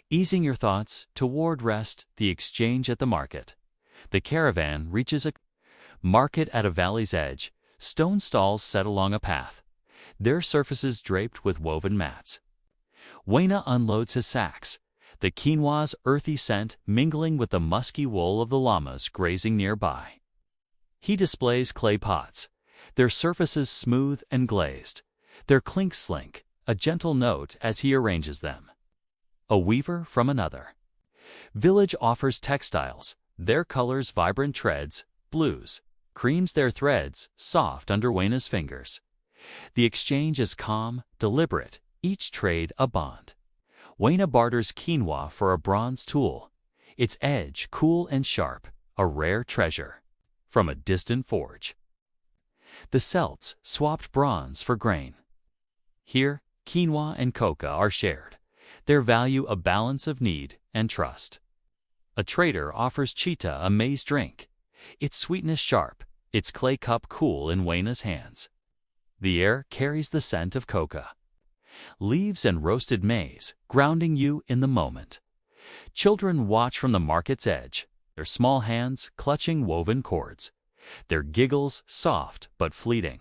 Easing your thoughts toward rest, the exchange at the market. The caravan reaches a market at a valley's edge, stone stalls set along a path, their surfaces draped with woven mats. Huayna unloads his sacks, the quinoa's earthy scent mingling with the musky wool of the llamas grazing nearby. He displays clay pots, their surfaces smooth and glazed, their clink slink, a gentle note as he arranges them. A weaver from another village offers textiles, their colors vibrant treads, blues, creams, their threads soft under Huayna's fingers. The exchange is calm, deliberate, each trade a bond. Huayna barters quinoa for a bronze tool, its edge cool and sharp, a rare treasure from a distant forge. The Celts swapped bronze for grain. Here, quinoa and coca are shared, their value a balance of need and trust. A trader offers Chita a maize drink, its sweetness sharp, its clay cup cool in Huayna's hands. The air carries the scent of coca, leaves and roasted maize, grounding you in the moment. Children watch from the market's edge, their small hands clutching woven cords, their giggles soft but fleeting.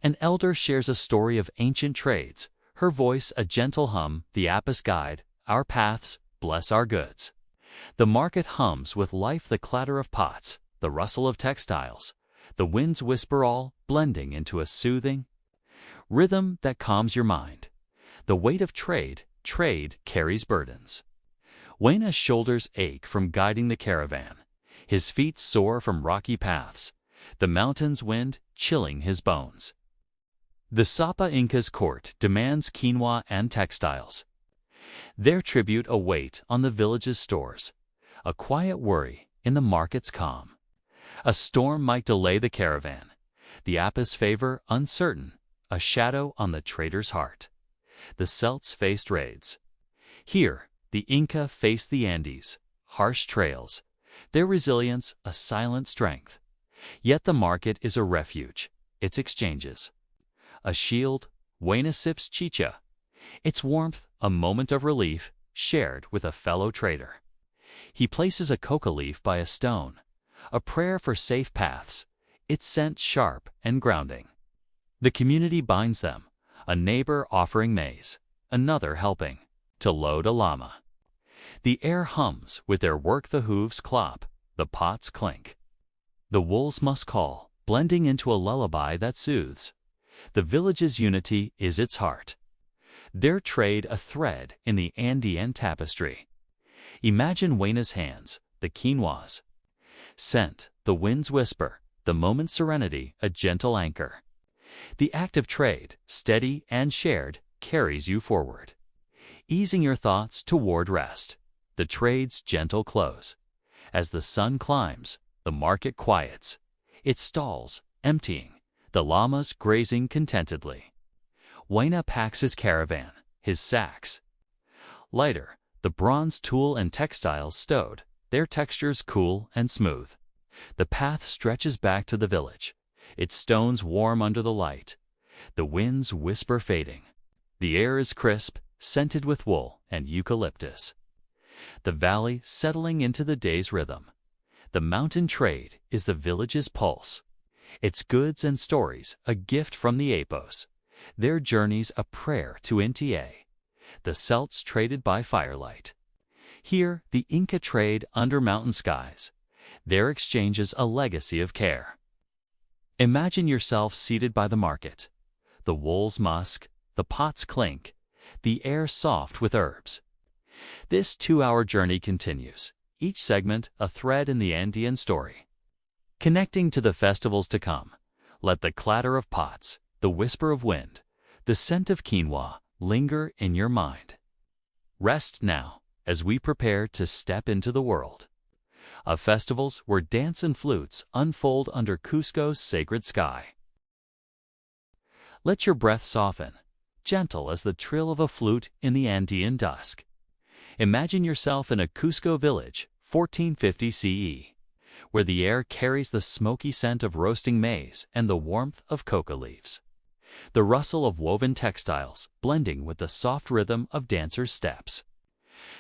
An elder shares a story of ancient trades, her voice a gentle hum, the Apus guide, our paths, bless our goods. The market hums with life, the clatter of pots, the rustle of textiles, the wind's whisper, all blending into a soothing rhythm that calms your mind. The weight of trade carries burdens. Huayna's shoulders ache from guiding the caravan, his feet sore from rocky paths, the mountain's wind chilling his bones. The Sapa Inca's court demands quinoa and textiles, their tribute a weight on the village's stores, a quiet worry in the market's calm. A storm might delay the caravan, the Apus favor uncertain, a shadow on the trader's heart. The Celts faced raids. Here, the Inca faced the Andes, harsh trails, their resilience a silent strength. Yet the market is a refuge, its exchanges a shield. Huayna sips chicha, its warmth a moment of relief shared with a fellow trader. He places a coca leaf by a stone, a prayer for safe paths, its scent sharp and grounding. The community binds them, a neighbor offering maize, another helping to load a llama. The air hums with their work, the hooves clop, the pots clink. The wolves must call, blending into a lullaby that soothes. The village's unity is its heart. their trade a thread in the Andean tapestry. Imagine Huayna's hands, the quinoa's scent, the wind's whisper, the moment's serenity, a gentle anchor. The act of trade, steady and shared, carries you forward, easing your thoughts toward rest. The trade's gentle close. As the sun climbs, the market quiets. It stalls, emptying, the llamas grazing contentedly. Huayna packs his caravan, his sacks. Lighter, the bronze tool and textiles stowed, their textures cool and smooth. The path stretches back to the village, its stones warm under the light. The winds whisper fading. The air is crisp, scented with wool and eucalyptus. The valley settling into the day's rhythm. The mountain trade is the village's pulse. Its goods and stories a gift from the Apos. Their journeys a prayer to Inta. The Celts traded by firelight. Here the Inca trade under mountain skies. Their exchanges a legacy of care. Imagine yourself seated by the market. The wool's musk, the pots clink, the air soft with herbs. This 2-hour journey continues, each segment a thread in the Andean story. Connecting to the festivals to come, let the clatter of pots, the whisper of wind, the scent of quinoa linger in your mind. Rest now as we prepare to step into the world of festivals where dance and flutes unfold under Cusco's sacred sky. Let your breath soften, gentle as the trill of a flute in the Andean dusk. Imagine yourself in a Cusco village, 1450 CE, where the air carries the smoky scent of roasting maize and the warmth of coca leaves. The rustle of woven textiles blending with the soft rhythm of dancers' steps.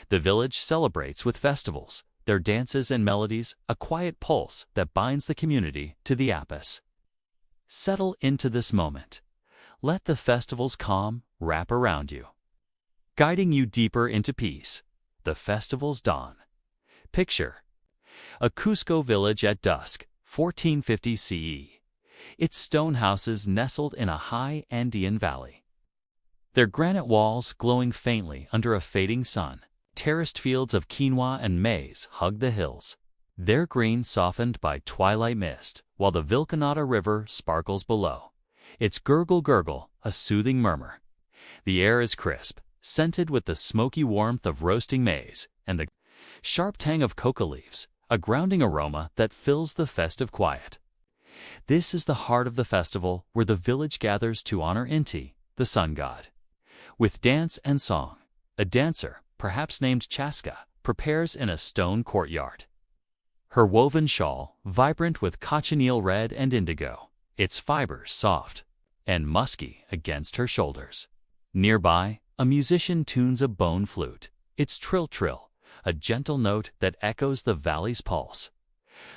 The village celebrates with festivals, their dances and melodies, a quiet pulse that binds the community to the Apis. Settle into this moment. Let the festival's calm wrap around you, guiding you deeper into peace. The festival's dawn. Picture a Cusco village at dusk, 1450 CE. Its stone houses nestled in a high Andean valley. Their granite walls glowing faintly under a fading sun. Terraced fields of quinoa and maize hug the hills, their green softened by twilight mist, while the Vilcanota River sparkles below. Its gurgle, a soothing murmur. The air is crisp, scented with the smoky warmth of roasting maize and the sharp tang of coca leaves, a grounding aroma that fills the festive quiet. This is the heart of the festival where the village gathers to honor Inti, the sun god. With dance and song, a dancer, perhaps named Chaska, prepares in a stone courtyard. Her woven shawl, vibrant with cochineal red and indigo, its fibers soft and musky against her shoulders. Nearby, a musician tunes a bone flute, its trill, a gentle note that echoes the valley's pulse.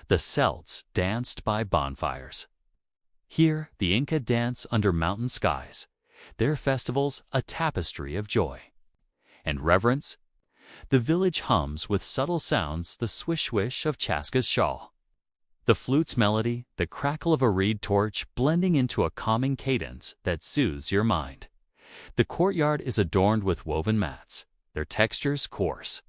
The Celts danced by bonfires. Here, the Inca dance under mountain skies, their festivals a tapestry of joy and reverence. The village hums with subtle sounds the swish-swish of Chaska's shawl. The flute's melody, the crackle of a reed torch blending into a calming cadence that soothes your mind. The courtyard is adorned with woven mats, their textures coarse,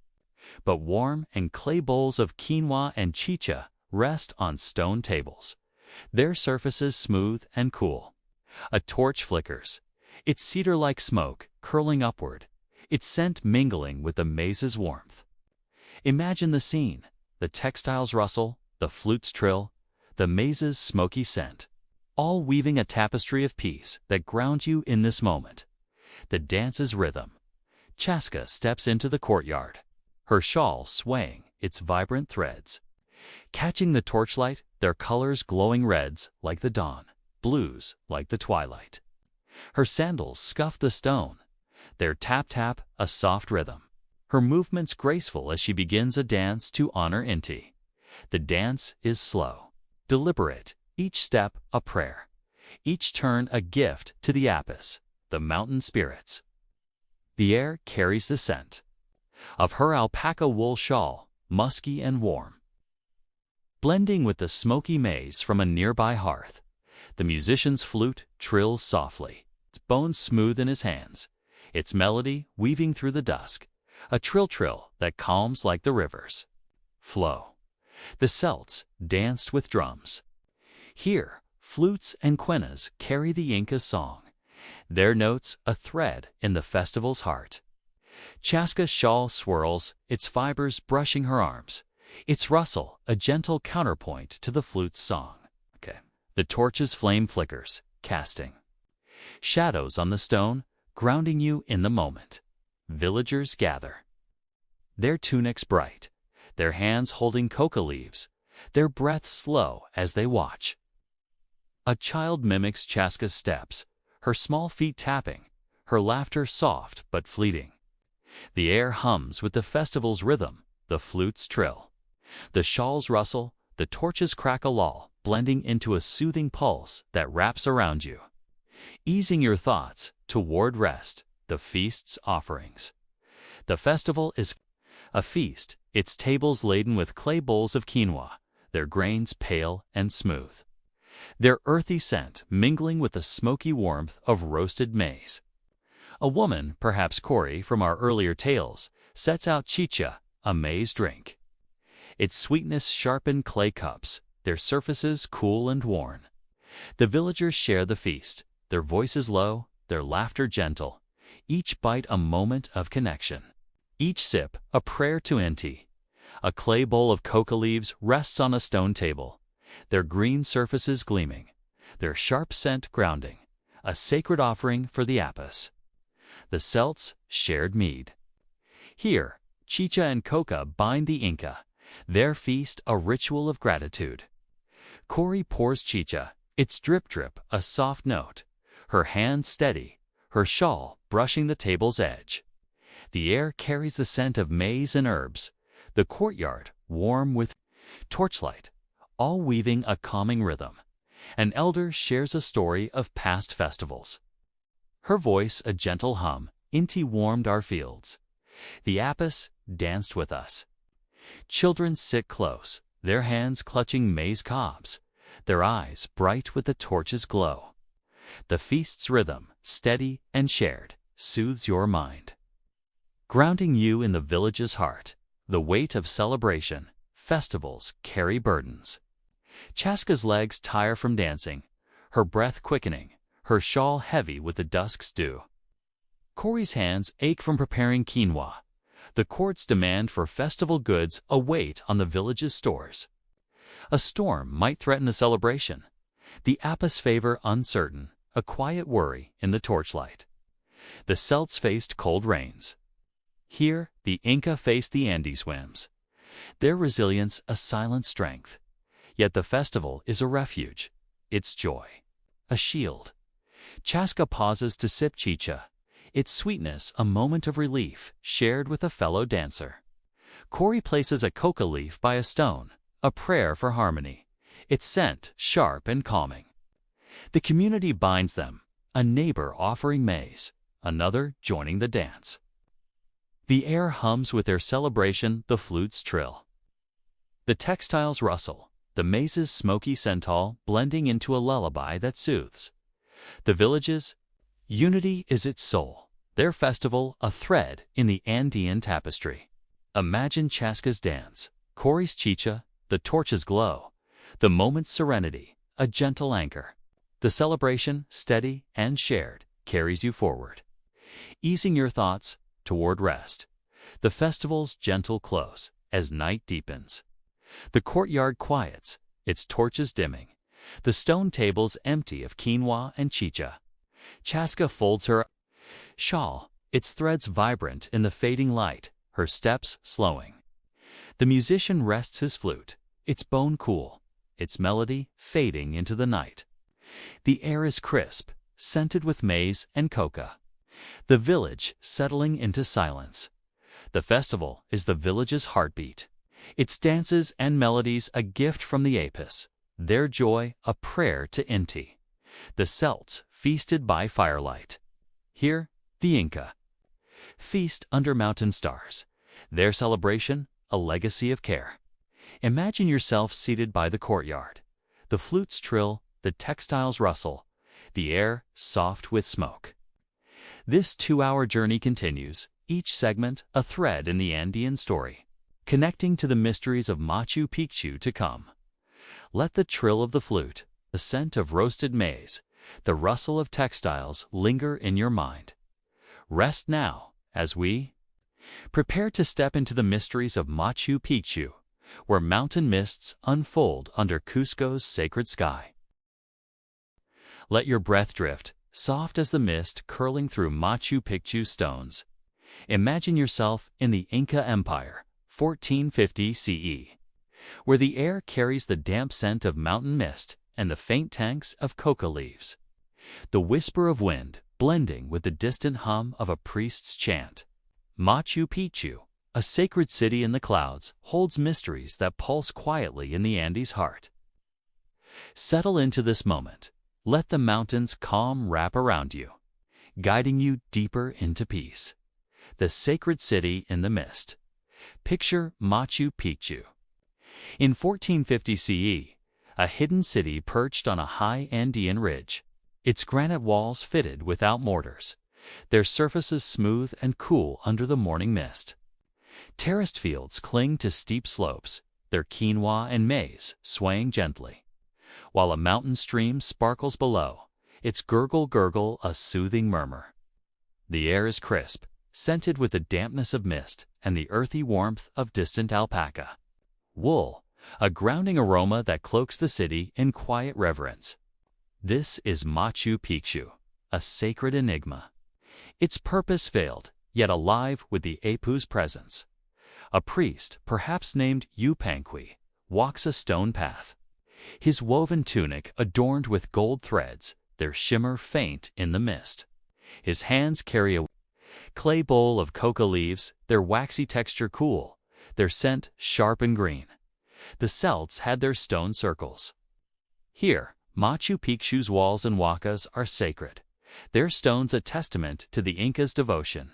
but warm, and clay bowls of quinoa and chicha rest on stone tables, their surfaces smooth and cool. A torch flickers, its cedar-like smoke curling upward, its scent mingling with the maize's warmth. Imagine the scene, the textiles rustle, the flute's trill, the maize's smoky scent, all weaving a tapestry of peace that grounds you in this moment. The dance's rhythm. Chaska steps into the courtyard, her shawl swaying its vibrant threads. Catching the torchlight, their colors glowing reds like the dawn, blues like the twilight. Her sandals scuff the stone, their tap-tap a soft rhythm. Her movements graceful as she begins a dance to honor Inti. The dance is slow, deliberate, each step a prayer, each turn a gift to the Apis, the mountain spirits. The air carries the scent of her alpaca wool shawl, musky and warm. Blending with the smoky maize from a nearby hearth, the musician's flute trills softly, its bones smooth in his hands, its melody weaving through the dusk, a trill-trill that calms like the rivers flow. The Celts danced with drums. Here, flutes and quenas carry the Inca's song, their notes a thread in the festival's heart. Chaska's shawl swirls, its fibers brushing her arms, its rustle a gentle counterpoint to the flute's song. The torch's flame flickers, casting shadows on the stone, grounding you in the moment. Villagers gather, their tunics bright, their hands holding coca leaves, their breath slow as they watch. A child mimics Chaska's steps, her small feet tapping, her laughter soft but fleeting. The air hums with the festival's rhythm, the flute's trill. The shawls rustle, the torches crack a lull, blending into a soothing pulse that wraps around you. Easing your thoughts toward rest, the feast's offerings. The festival is a feast, its tables laden with clay bowls of quinoa, their grains pale and smooth, their earthy scent mingling with the smoky warmth of roasted maize. A woman, perhaps Cory from our earlier tales, sets out chicha, a maize drink. Its sweetness sharpened clay cups, their surfaces cool and worn. The villagers share the feast, their voices low, their laughter gentle, each bite a moment of connection. Each sip a prayer to Inti. A clay bowl of coca leaves rests on a stone table, their green surfaces gleaming, their sharp scent grounding, a sacred offering for the Apis. The Celts shared mead. Here, chicha and coca bind the Inca, their feast a ritual of gratitude. Cory pours chicha, its drip-drip a soft note, her hand steady, her shawl brushing the table's edge. The air carries the scent of maize and herbs, the courtyard warm with torchlight, all weaving a calming rhythm. An elder shares a story of past festivals. Her voice a gentle hum, Inti warmed our fields. The Apis danced with us. Children sit close, their hands clutching maize cobs, their eyes bright with the torch's glow. The feast's rhythm, steady and shared, soothes your mind, grounding you in the village's heart. The weight of celebration, festivals carry burdens. Chaska's legs tire from dancing, her breath quickening, her shawl heavy with the dusk's dew. Cory's hands ache from preparing quinoa. The court's demand for festival goods await on the village's stores. A storm might threaten the celebration. The Apis favor uncertain, a quiet worry in the torchlight. The Celts faced cold rains. Here, the Inca faced the Andes whims. Their resilience a silent strength. Yet the festival is a refuge, its joy, a shield. Chaska pauses to sip chicha, its sweetness a moment of relief shared with a fellow dancer. Cory places a coca leaf by a stone, a prayer for harmony, its scent sharp and calming. The community binds them, a neighbor offering maize, another joining the dance. The air hums with their celebration, the flute's trill. The textiles rustle, the maize's smoky sental blending into a lullaby that soothes. The village's unity is its soul, their festival a thread in the Andean tapestry. Imagine Chaska's dance, Cory's chicha, the torch's glow, the moment's serenity, a gentle anchor. The celebration, steady and shared, carries you forward, easing your thoughts toward rest. The festival's gentle close as night deepens. The courtyard quiets, its torches dimming. The stone tables empty of quinoa and chicha. Chaska folds her shawl, its threads vibrant in the fading light, her steps slowing. The musician rests his flute, its bone cool, its melody fading into the night. The air is crisp, scented with maize and coca. The village settling into silence. The festival is the village's heartbeat, its dances and melodies a gift from the Apis, their joy a prayer to Inti. The Celts feasted by firelight. Here, the Inca feast under mountain stars, their celebration a legacy of care. Imagine yourself seated by the courtyard, the flute's trill, the textiles rustle, the air soft with smoke. This 2-hour journey continues, each segment a thread in the Andean story, connecting to the mysteries of Machu Picchu to come. Let the trill of the flute, the scent of roasted maize, the rustle of textiles linger in your mind. Rest now as we prepare to step into the mysteries of Machu Picchu, where mountain mists unfold under Cusco's sacred sky. Let your breath drift, soft as the mist curling through Machu Picchu stones. Imagine yourself in the Inca Empire, 1450 CE, where the air carries the damp scent of mountain mist and the faint tanks of coca leaves. The whisper of wind blending with the distant hum of a priest's chant. Machu Picchu, a sacred city in the clouds, holds mysteries that pulse quietly in the Andes' heart. Settle into this moment. Let the mountains' calm wrap around you, guiding you deeper into peace. The sacred city in the mist. Picture Machu Picchu. In 1450 CE, a hidden city perched on a high Andean ridge, its granite walls fitted without mortars, their surfaces smooth and cool under the morning mist. Terraced fields cling to steep slopes, their quinoa and maize swaying gently, while a mountain stream sparkles below, its gurgle a soothing murmur. The air is crisp, scented with the dampness of mist and the earthy warmth of distant alpaca wool, a grounding aroma that cloaks the city in quiet reverence. This is Machu Picchu, a sacred enigma. Its purpose veiled, yet alive with the Apu's presence. A priest, perhaps named Yupanqui, walks a stone path. His woven tunic adorned with gold threads, their shimmer faint in the mist. His hands carry a clay bowl of coca leaves, their waxy texture cool, their scent sharp and green. The Celts had their stone circles. Here, Machu Picchu's walls and huacas are sacred, their stones a testament to the Incas' devotion.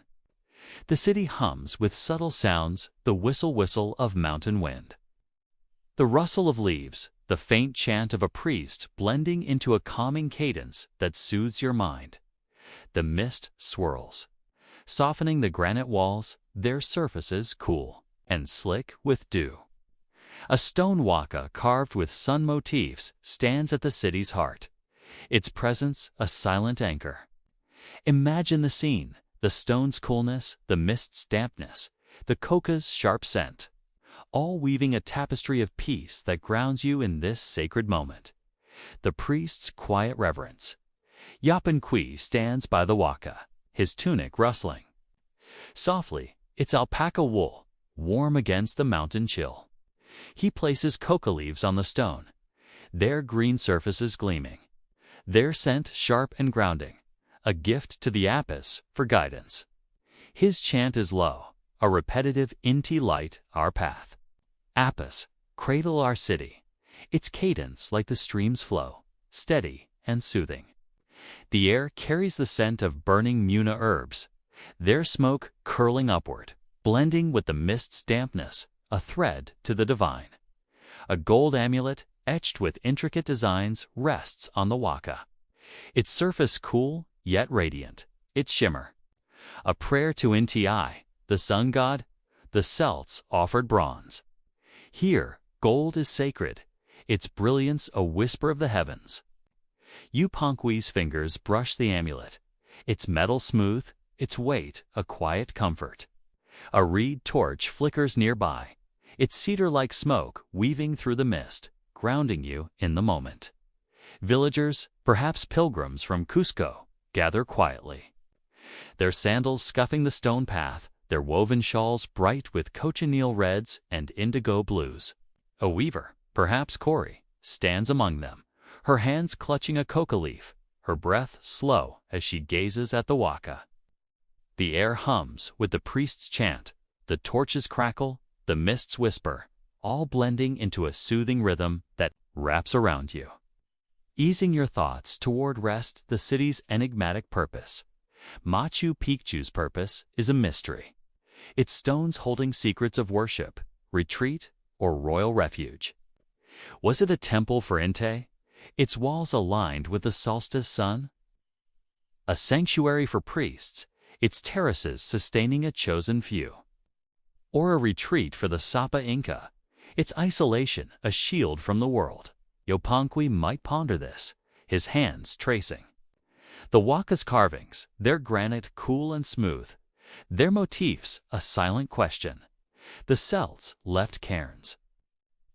The city hums with subtle sounds, the whistle of mountain wind. The rustle of leaves, the faint chant of a priest blending into a calming cadence that soothes your mind. The mist swirls, softening the granite walls, their surfaces cool and slick with dew. A stone huaca carved with sun motifs stands at the city's heart, its presence a silent anchor. Imagine the scene, the stone's coolness, the mist's dampness, the coca's sharp scent, all weaving a tapestry of peace that grounds you in this sacred moment. The priest's quiet reverence. Yupanqui stands by the huaca, his tunic rustling softly, its alpaca wool warm against the mountain chill. He places coca leaves on the stone, their green surfaces gleaming, their scent sharp and grounding, a gift to the Apis for guidance. His chant is low, a repetitive Inti light our path. Apis, cradle our city, its cadence like the stream's flow, steady and soothing. The air carries the scent of burning muna herbs, their smoke curling upward, blending with the mist's dampness, a thread to the divine. A gold amulet, etched with intricate designs, rests on the huaca, its surface cool yet radiant, its shimmer. A prayer to Inti, the sun god. The Celts offered bronze. Here, gold is sacred, its brilliance a whisper of the heavens. Yupanqui's fingers brush the amulet, its metal smooth, its weight a quiet comfort. A reed torch flickers nearby, its cedar-like smoke weaving through the mist, grounding you in the moment. Villagers, perhaps pilgrims from Cusco, gather quietly, their sandals scuffing the stone path, their woven shawls bright with cochineal reds and indigo blues. A weaver, perhaps Cori, stands among them, her hands clutching a coca leaf, her breath slow as she gazes at the huaca. The air hums with the priest's chant, the torches crackle, the mists whisper, all blending into a soothing rhythm that wraps around you. Easing your thoughts toward rest, the city's enigmatic purpose. Machu Picchu's purpose is a mystery, its stones holding secrets of worship, retreat, or royal refuge. Was it a temple for Inti, its walls aligned with the solstice sun? A sanctuary for priests, its terraces sustaining a chosen few. Or a retreat for the Sapa Inca, its isolation a shield from the world. Yupanqui might ponder this, his hands tracing. The Waka's carvings, their granite cool and smooth, their motifs a silent question. The Celts left cairns.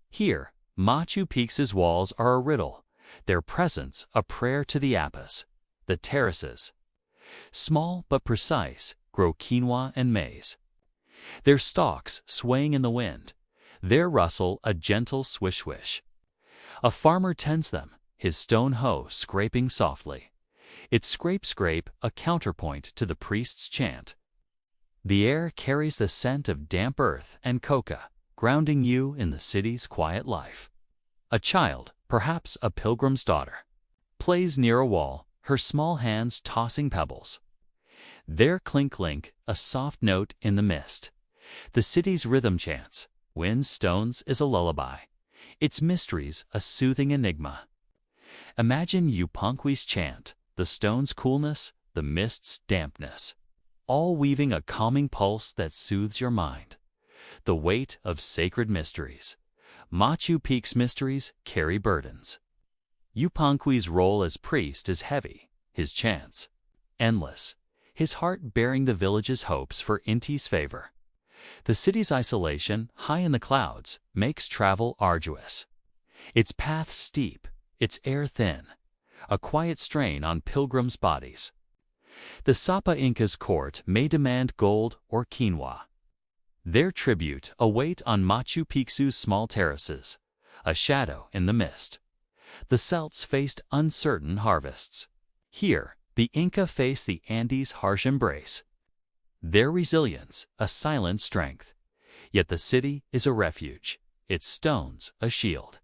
Here, Machu Picchu's walls are a riddle, their presence a prayer to the Apis. The terraces, small but precise, grow quinoa and maize. Their stalks swaying in the wind, their rustle a gentle swish-swish. A farmer tends them, his stone hoe scraping softly. Its scrape-scrape a counterpoint to the priest's chant. The air carries the scent of damp earth and coca, grounding you in the city's quiet life. A child, perhaps a pilgrim's daughter, plays near a wall, her small hands tossing pebbles. Their clink-clink, a soft note in the mist. The city's rhythm chants, wind stones is a lullaby, its mysteries a soothing enigma. Imagine Yupanqui's chant, the stone's coolness, the mist's dampness, all weaving a calming pulse that soothes your mind. The weight of sacred mysteries. Machu Picchu's mysteries carry burdens. Yupanqui's role as priest is heavy, his chants endless, his heart bearing the village's hopes for Inti's favor. The city's isolation, high in the clouds, makes travel arduous. Its paths steep, its air thin, a quiet strain on pilgrims' bodies. The Sapa Inca's court may demand gold or quinoa. Their tribute await on Machu Picchu's small terraces, a shadow in the mist. The Celts faced uncertain harvests. Here, the Inca faced the Andes' harsh embrace. Their resilience, a silent strength. Yet the city is a refuge, its stones a shield.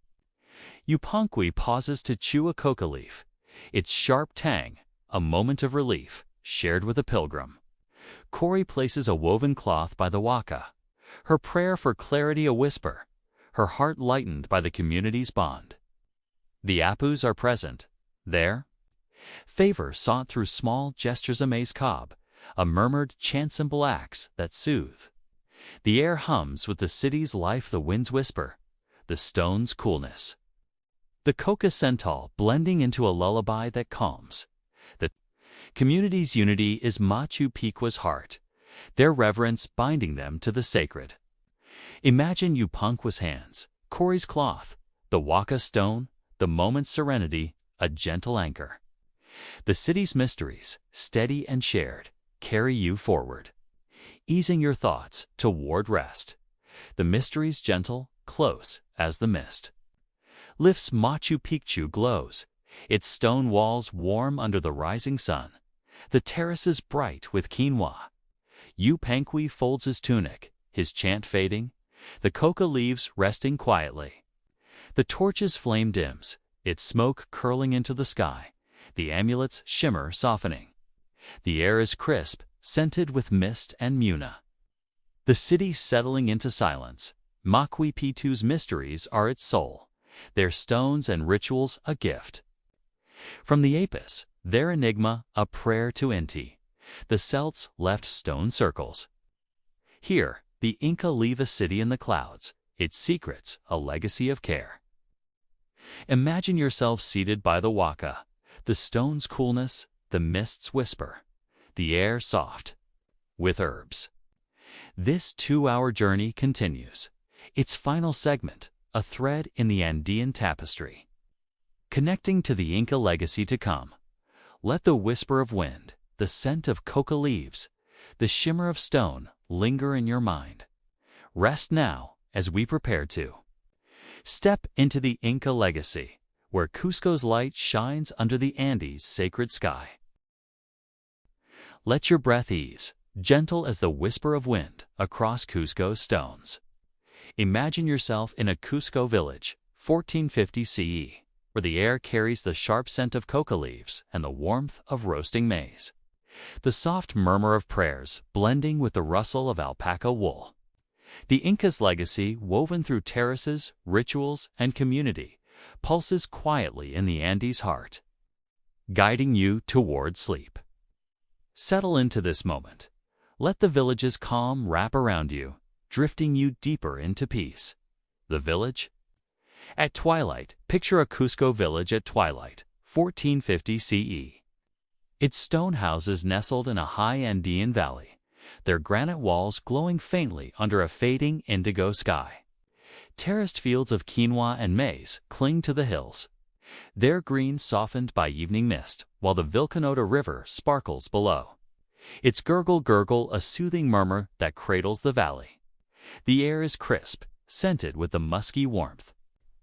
Yupanqui pauses to chew a coca leaf, its sharp tang, a moment of relief, shared with a pilgrim. Cori places a woven cloth by the Waka, her prayer for clarity a whisper, her heart lightened by the community's bond. The Apus are present, there. Favor sought through small gestures a maize cob, a murmured chant-symbol acts that soothe. The air hums with the city's life, the wind's whisper, the stone's coolness. The coca cental blending into a lullaby that calms. The community's unity is Machu Picchu's heart, their reverence binding them to the sacred. Imagine Yupanqui's hands, Cori's cloth, the Waka stone, the moment's serenity, a gentle anchor. The city's mysteries, steady and shared, carry you forward, easing your thoughts toward rest. The mysteries gentle, close as the mist. Lifts Machu Picchu glows, its stone walls warm under the rising sun, the terraces bright with quinoa. Yupanqui folds his tunic, his chant fading, the coca leaves resting quietly. The torch's flame dims, its smoke curling into the sky, the amulet's shimmer softening. The air is crisp, scented with mist and muna. The city settling into silence. Machu Picchu's mysteries are its soul, their stones and rituals a gift. From the Apis, their enigma a prayer to Inti. The Celts left stone circles. Here, the Inca leave a city in the clouds, its secrets a legacy of care. Imagine yourself seated by the Waka, the stone's coolness, the mist's whisper, the air soft with herbs. This 2-hour journey continues, its final segment, a thread in the Andean tapestry. Connecting to the Inca legacy to come. Let the whisper of wind, the scent of coca leaves, the shimmer of stone linger in your mind. Rest now as we prepare to step into the Inca legacy, where Cusco's light shines under the Andes' sacred sky. Let your breath ease, gentle as the whisper of wind across Cusco's stones. Imagine yourself in a Cusco village, 1450 CE, where the air carries the sharp scent of coca leaves and the warmth of roasting maize. The soft murmur of prayers blending with the rustle of alpaca wool. The Inca's legacy, woven through terraces, rituals, and community, pulses quietly in the Andes' heart, guiding you toward sleep. Settle into this moment. Let the village's calm wrap around you, drifting you deeper into peace. The village? At twilight, picture a Cusco village at twilight, 1450 CE. Its stone houses nestled in a high Andean valley, their granite walls glowing faintly under a fading indigo sky. Terraced fields of quinoa and maize cling to the hills, their green softened by evening mist, while the Vilcanota River sparkles below. Its gurgle a soothing murmur that cradles the valley. The air is crisp, scented with the musky warmth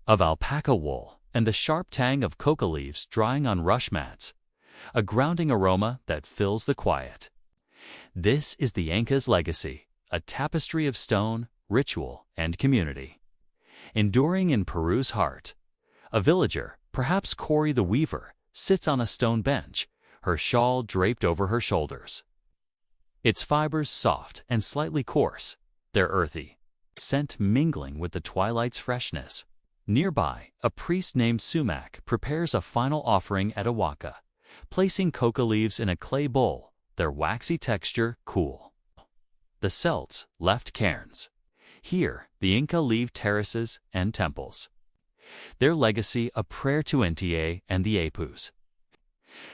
of alpaca wool and the sharp tang of coca leaves drying on rush mats, a grounding aroma that fills the quiet. This is the Inca's legacy, a tapestry of stone, ritual, and community. Enduring in Peru's heart, a villager, perhaps Cory the Weaver, sits on a stone bench, her shawl draped over her shoulders. Its fibers soft and slightly coarse, their earthy scent mingling with the twilight's freshness. Nearby, a priest named Sumac prepares a final offering at a waka, placing coca leaves in a clay bowl, their waxy texture cool. The Celts left cairns. Here, the Inca leave terraces and temples. Their legacy a prayer to Inti and the Apus.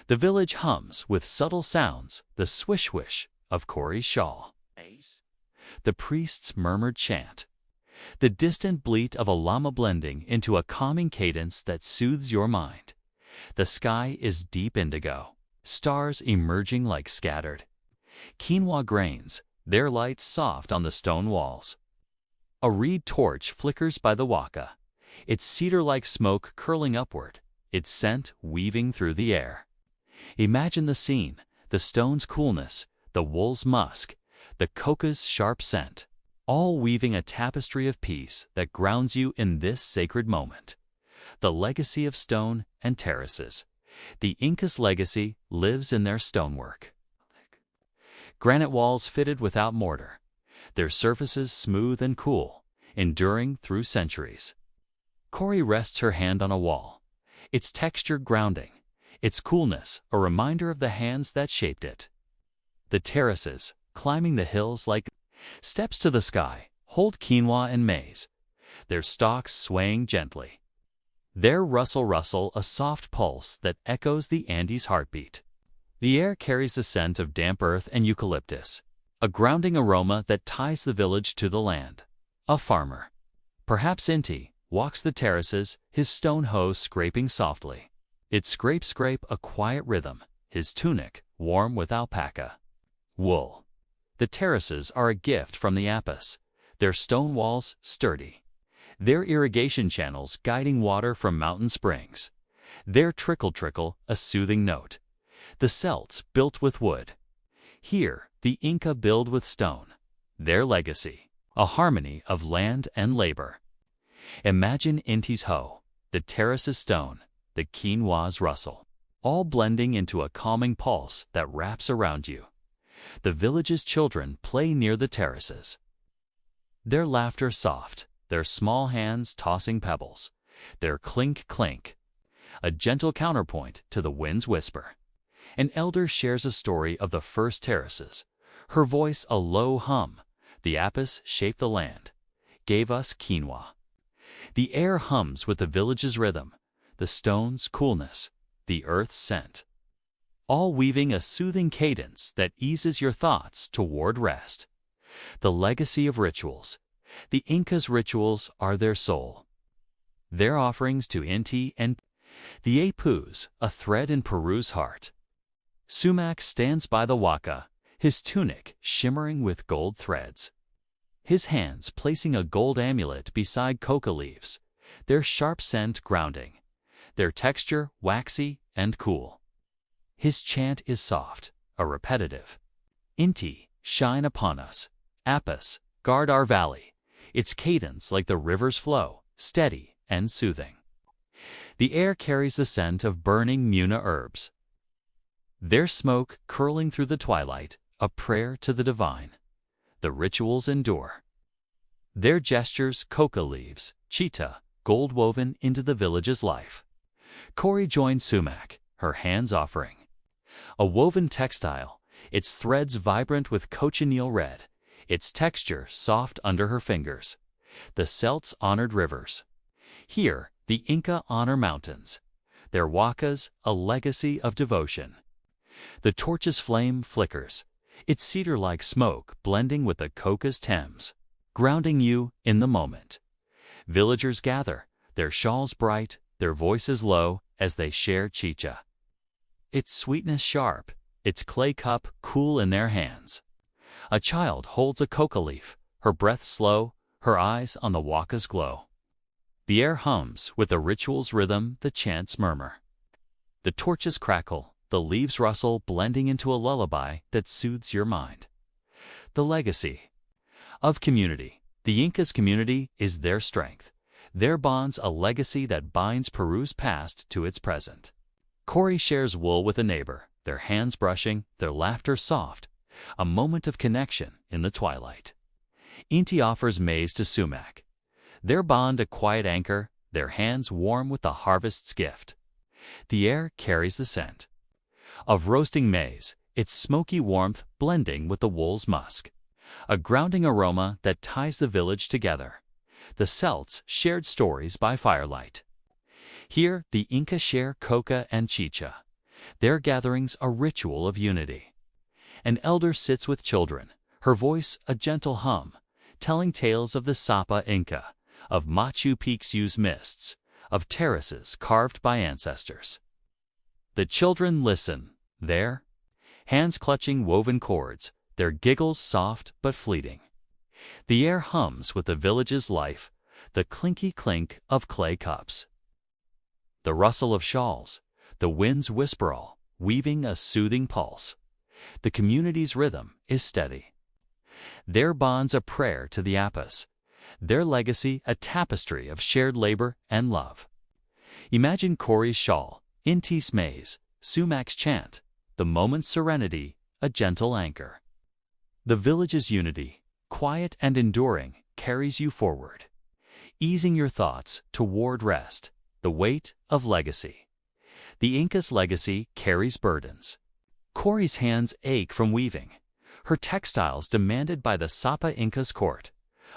The village hums with subtle sounds, the swish-swish of Cory's shawl, the priest's murmured chant, the distant bleat of a llama blending into a calming cadence that soothes your mind. The sky is deep indigo, stars emerging like scattered quinoa grains, their light soft on the stone walls. A reed torch flickers by the waka, its cedar-like smoke curling upward, its scent weaving through the air. Imagine the scene, the stone's coolness, the wool's musk, the coca's sharp scent, all weaving a tapestry of peace that grounds you in this sacred moment. The legacy of stone and terraces. The Inca's legacy lives in their stonework. Granite walls fitted without mortar, their surfaces smooth and cool, enduring through centuries. Cory rests her hand on a wall, its texture grounding, its coolness a reminder of the hands that shaped it. The terraces, climbing the hills like steps to the sky, hold quinoa and maize, their stalks swaying gently. Their rustle a soft pulse that echoes the Andes' heartbeat. The air carries the scent of damp earth and eucalyptus, a grounding aroma that ties the village to the land. A farmer, perhaps Inti, walks the terraces, his stone hoe scraping softly. It scrape a quiet rhythm, his tunic warm with alpaca wool. The terraces are a gift from the Apus, their stone walls sturdy, their irrigation channels guiding water from mountain springs, their trickle a soothing note. The Celts built with wood. Here, the Inca build with stone. Their legacy, a harmony of land and labor. Imagine Inti's hoe, the terrace's stone, the quinoa's rustle, all blending into a calming pulse that wraps around you. The village's children play near the terraces, their laughter soft, their small hands tossing pebbles, their clink, a gentle counterpoint to the wind's whisper. An elder shares a story of the first terraces, her voice a low hum. The Apus shaped the land, gave us quinoa. The air hums with the village's rhythm, the stone's coolness, the earth's scent, all weaving a soothing cadence that eases your thoughts toward rest. The legacy of rituals. The Inca's rituals are their soul. Their offerings to Inti and the Apus, a thread in Peru's heart. Sumac stands by the waka, his tunic shimmering with gold threads, his hands placing a gold amulet beside coca leaves, their sharp scent grounding, their texture waxy and cool. His chant is soft, a repetitive. Inti, shine upon us. Apus, guard our valley. Its cadence like the river's flow, steady and soothing. The air carries the scent of burning Muna herbs, their smoke curling through the twilight, a prayer to the divine. The rituals endure. Their gestures coca leaves, chita, gold woven into the village's life. Cory joined Sumac, her hands offering a woven textile, its threads vibrant with cochineal red, its texture soft under her fingers. The Celts honored rivers. Here, the Inca honor mountains. Their huacas, a legacy of devotion. The torch's flame flickers, its cedar-like smoke blending with the coca's Thames, grounding you in the moment. Villagers gather, their shawls bright, their voices low as they share chicha. Its sweetness sharp, its clay cup cool in their hands. A child holds a coca leaf, her breath slow, her eyes on the huaca's glow. The air hums with the ritual's rhythm, the chants murmur. The torches crackle, the leaves rustle, blending into a lullaby that soothes your mind. The legacy of community. The Inca's community is their strength. Their bonds a legacy that binds Peru's past to its present. Cory shares wool with a neighbor, their hands brushing, their laughter soft, a moment of connection in the twilight. Inti offers maize to Sumac. Their bond a quiet anchor, their hands warm with the harvest's gift. The air carries the scent of roasting maize, its smoky warmth blending with the wool's musk. A grounding aroma that ties the village together. The Celts shared stories by firelight. Here, the Inca share coca and chicha. Their gatherings a ritual of unity. An elder sits with children, her voice a gentle hum, telling tales of the Sapa Inca, of Machu Picchu's mists, of terraces carved by ancestors. The children listen, their hands clutching woven cords, their giggles soft but fleeting. The air hums with the village's life, the clinky clink of clay cups. The rustle of shawls, the wind's whisperall, weaving a soothing pulse. The community's rhythm is steady. Their bonds a prayer to the Appas, their legacy a tapestry of shared labor and love. Imagine Cory's shawl, Inti's maize, Sumac's chant, the moment's serenity, a gentle anchor. The village's unity, quiet and enduring, carries you forward, easing your thoughts toward rest, the weight of legacy. The Inca's legacy carries burdens. Cory's hands ache from weaving, her textiles demanded by the Sapa Inca's court,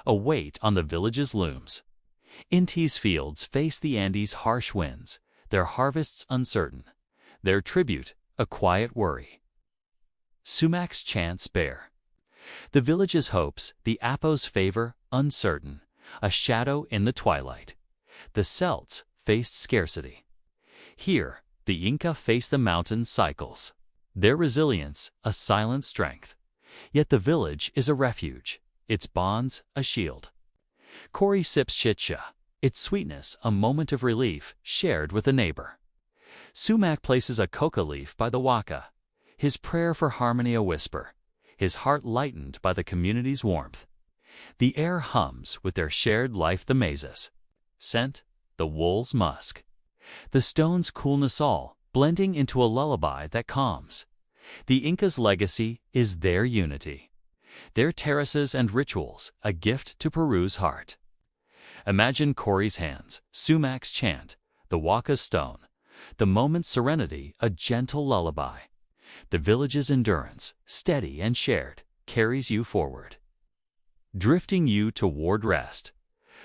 a weight on the village's looms. Inti's fields face the Andes' harsh winds, their harvests uncertain, their tribute a quiet worry. Sumac's chants bear the village's hopes, the Apos' favor uncertain, a shadow in the twilight. The Celts faced scarcity. Here, the Inca faced the mountain cycles. Their resilience, a silent strength. Yet the village is a refuge, its bonds a shield. Cory sips chicha, its sweetness a moment of relief shared with a neighbor. Sumac places a coca leaf by the huaca, his prayer for harmony a whisper, his heart lightened by the community's warmth. The air hums with their shared life the mazes. Scent, the wool's musk. The stone's coolness all, blending into a lullaby that calms. The Inca's legacy is their unity. Their terraces and rituals, a gift to Peru's heart. Imagine Cory's hands, Sumac's chant, the huaca's stone, the moment's serenity, a gentle lullaby. The village's endurance, steady and shared, carries you forward, drifting you toward rest.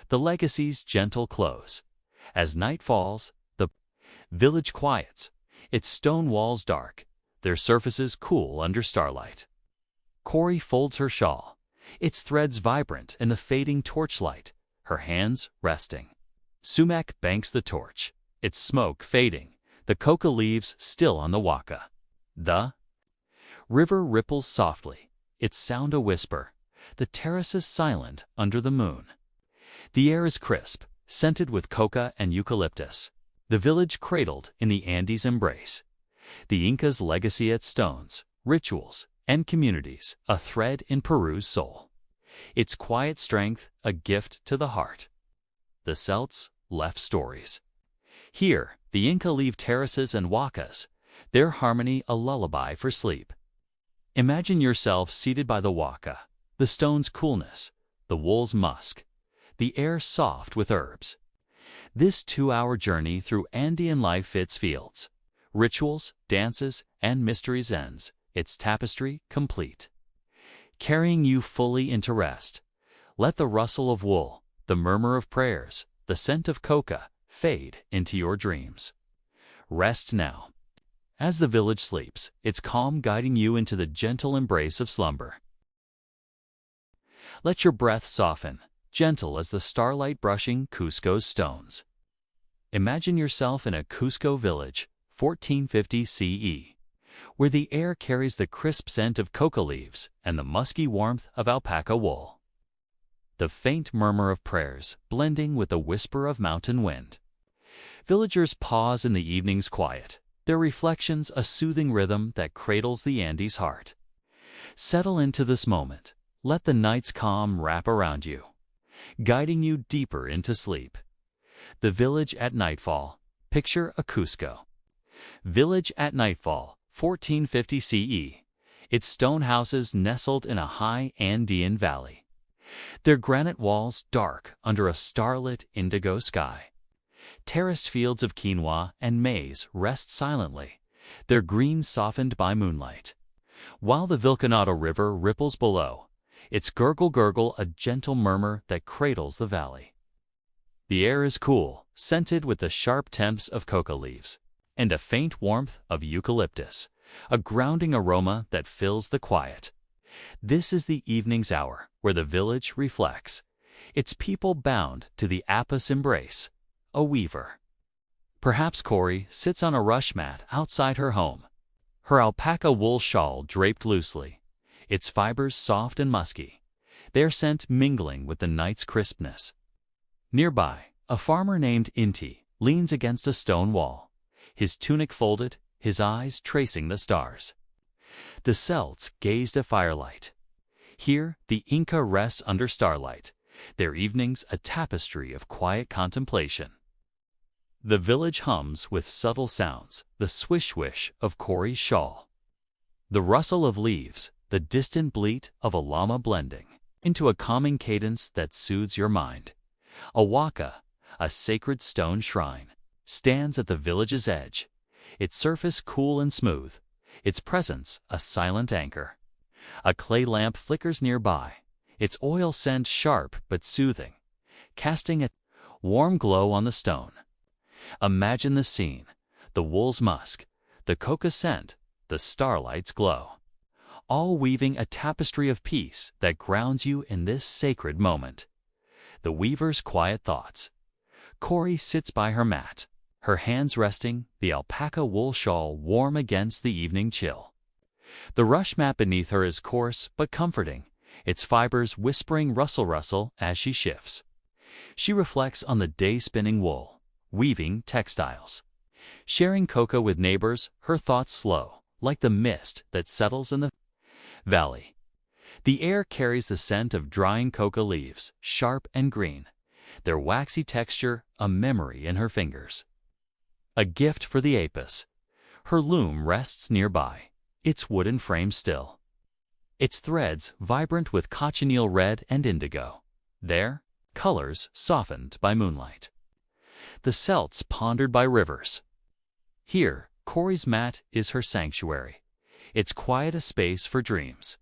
The legacy's gentle close. As night falls, the village quiets, its stone walls dark, their surfaces cool under starlight. Cory folds her shawl, its threads vibrant in the fading torchlight, her hands resting. Sumac banks the torch, its smoke fading, the coca leaves still on the huaca. The river ripples softly, its sound a whisper, the terraces silent under the moon. The air is crisp, scented with coca and eucalyptus, the village cradled in the Andes' embrace. The Inca's legacy at stones, rituals, and communities, a thread in Peru's soul. Its quiet strength, a gift to the heart. The Celts left stories. Here, the Inca leave terraces and huacas, their harmony a lullaby for sleep. Imagine yourself seated by the huaca, the stone's coolness, the wool's musk, the air soft with herbs. This 2-hour journey through Andean life its fields, rituals, dances, and mysteries ends its tapestry complete. Carrying you fully into rest. Let the rustle of wool, the murmur of prayers, the scent of coca fade into your dreams. Rest now. As the village sleeps, its calm guiding you into the gentle embrace of slumber. Let your breath soften, gentle as the starlight brushing Cusco's stones. Imagine yourself in a Cusco village, 1450 CE, where the air carries the crisp scent of coca leaves and the musky warmth of alpaca wool. The faint murmur of prayers blending with the whisper of mountain wind. Villagers pause in the evening's quiet, their reflections a soothing rhythm that cradles the Andes' heart. Settle into this moment. Let the night's calm wrap around you, guiding you deeper into sleep. The village at nightfall. Picture a Cusco. Village at nightfall, 1450 CE. Its stone houses nestled in a high Andean valley. Their granite walls dark under a starlit indigo sky. Terraced fields of quinoa and maize rest silently, their green softened by moonlight. While the Vilcanado River ripples below, its gurgle a gentle murmur that cradles the valley. The air is cool, scented with the sharp temps of coca leaves, and a faint warmth of eucalyptus, a grounding aroma that fills the quiet. This is the evening's hour where the village reflects, its people bound to the Apis embrace, a weaver. Perhaps Corey sits on a rush mat outside her home, her alpaca wool shawl draped loosely, its fibers soft and musky, their scent mingling with the night's crispness. Nearby, a farmer named Inti leans against a stone wall, his tunic folded, his eyes tracing the stars. The Celts gazed at firelight. Here, the Inca rests under starlight, their evenings a tapestry of quiet contemplation. The village hums with subtle sounds, the swish-swish of Corey's shawl, the rustle of leaves, the distant bleat of a llama blending into a calming cadence that soothes your mind. A waka, a sacred stone shrine, stands at the village's edge, its surface cool and smooth, its presence a silent anchor. A clay lamp flickers nearby, its oil scent sharp but soothing, casting a warm glow on the stone. Imagine the scene, the wool's musk, the coca scent, the starlight's glow, all weaving a tapestry of peace that grounds you in this sacred moment. The weaver's quiet thoughts. Corey sits by her mat, her hands resting, the alpaca wool shawl warm against the evening chill. The rush mat beneath her is coarse but comforting, its fibers whispering rustle as she shifts. She reflects on the day spinning wool, weaving textiles. Sharing coca with neighbors, her thoughts slow, like the mist that settles in the valley. The air carries the scent of drying coca leaves, sharp and green, their waxy texture a memory in her fingers. A gift for the Apis. Her loom rests nearby, its wooden frame still, its threads vibrant with cochineal red and indigo, their colors softened by moonlight. The Celts pondered by rivers. Here, Corey's mat is her sanctuary, its quiet a space for dreams.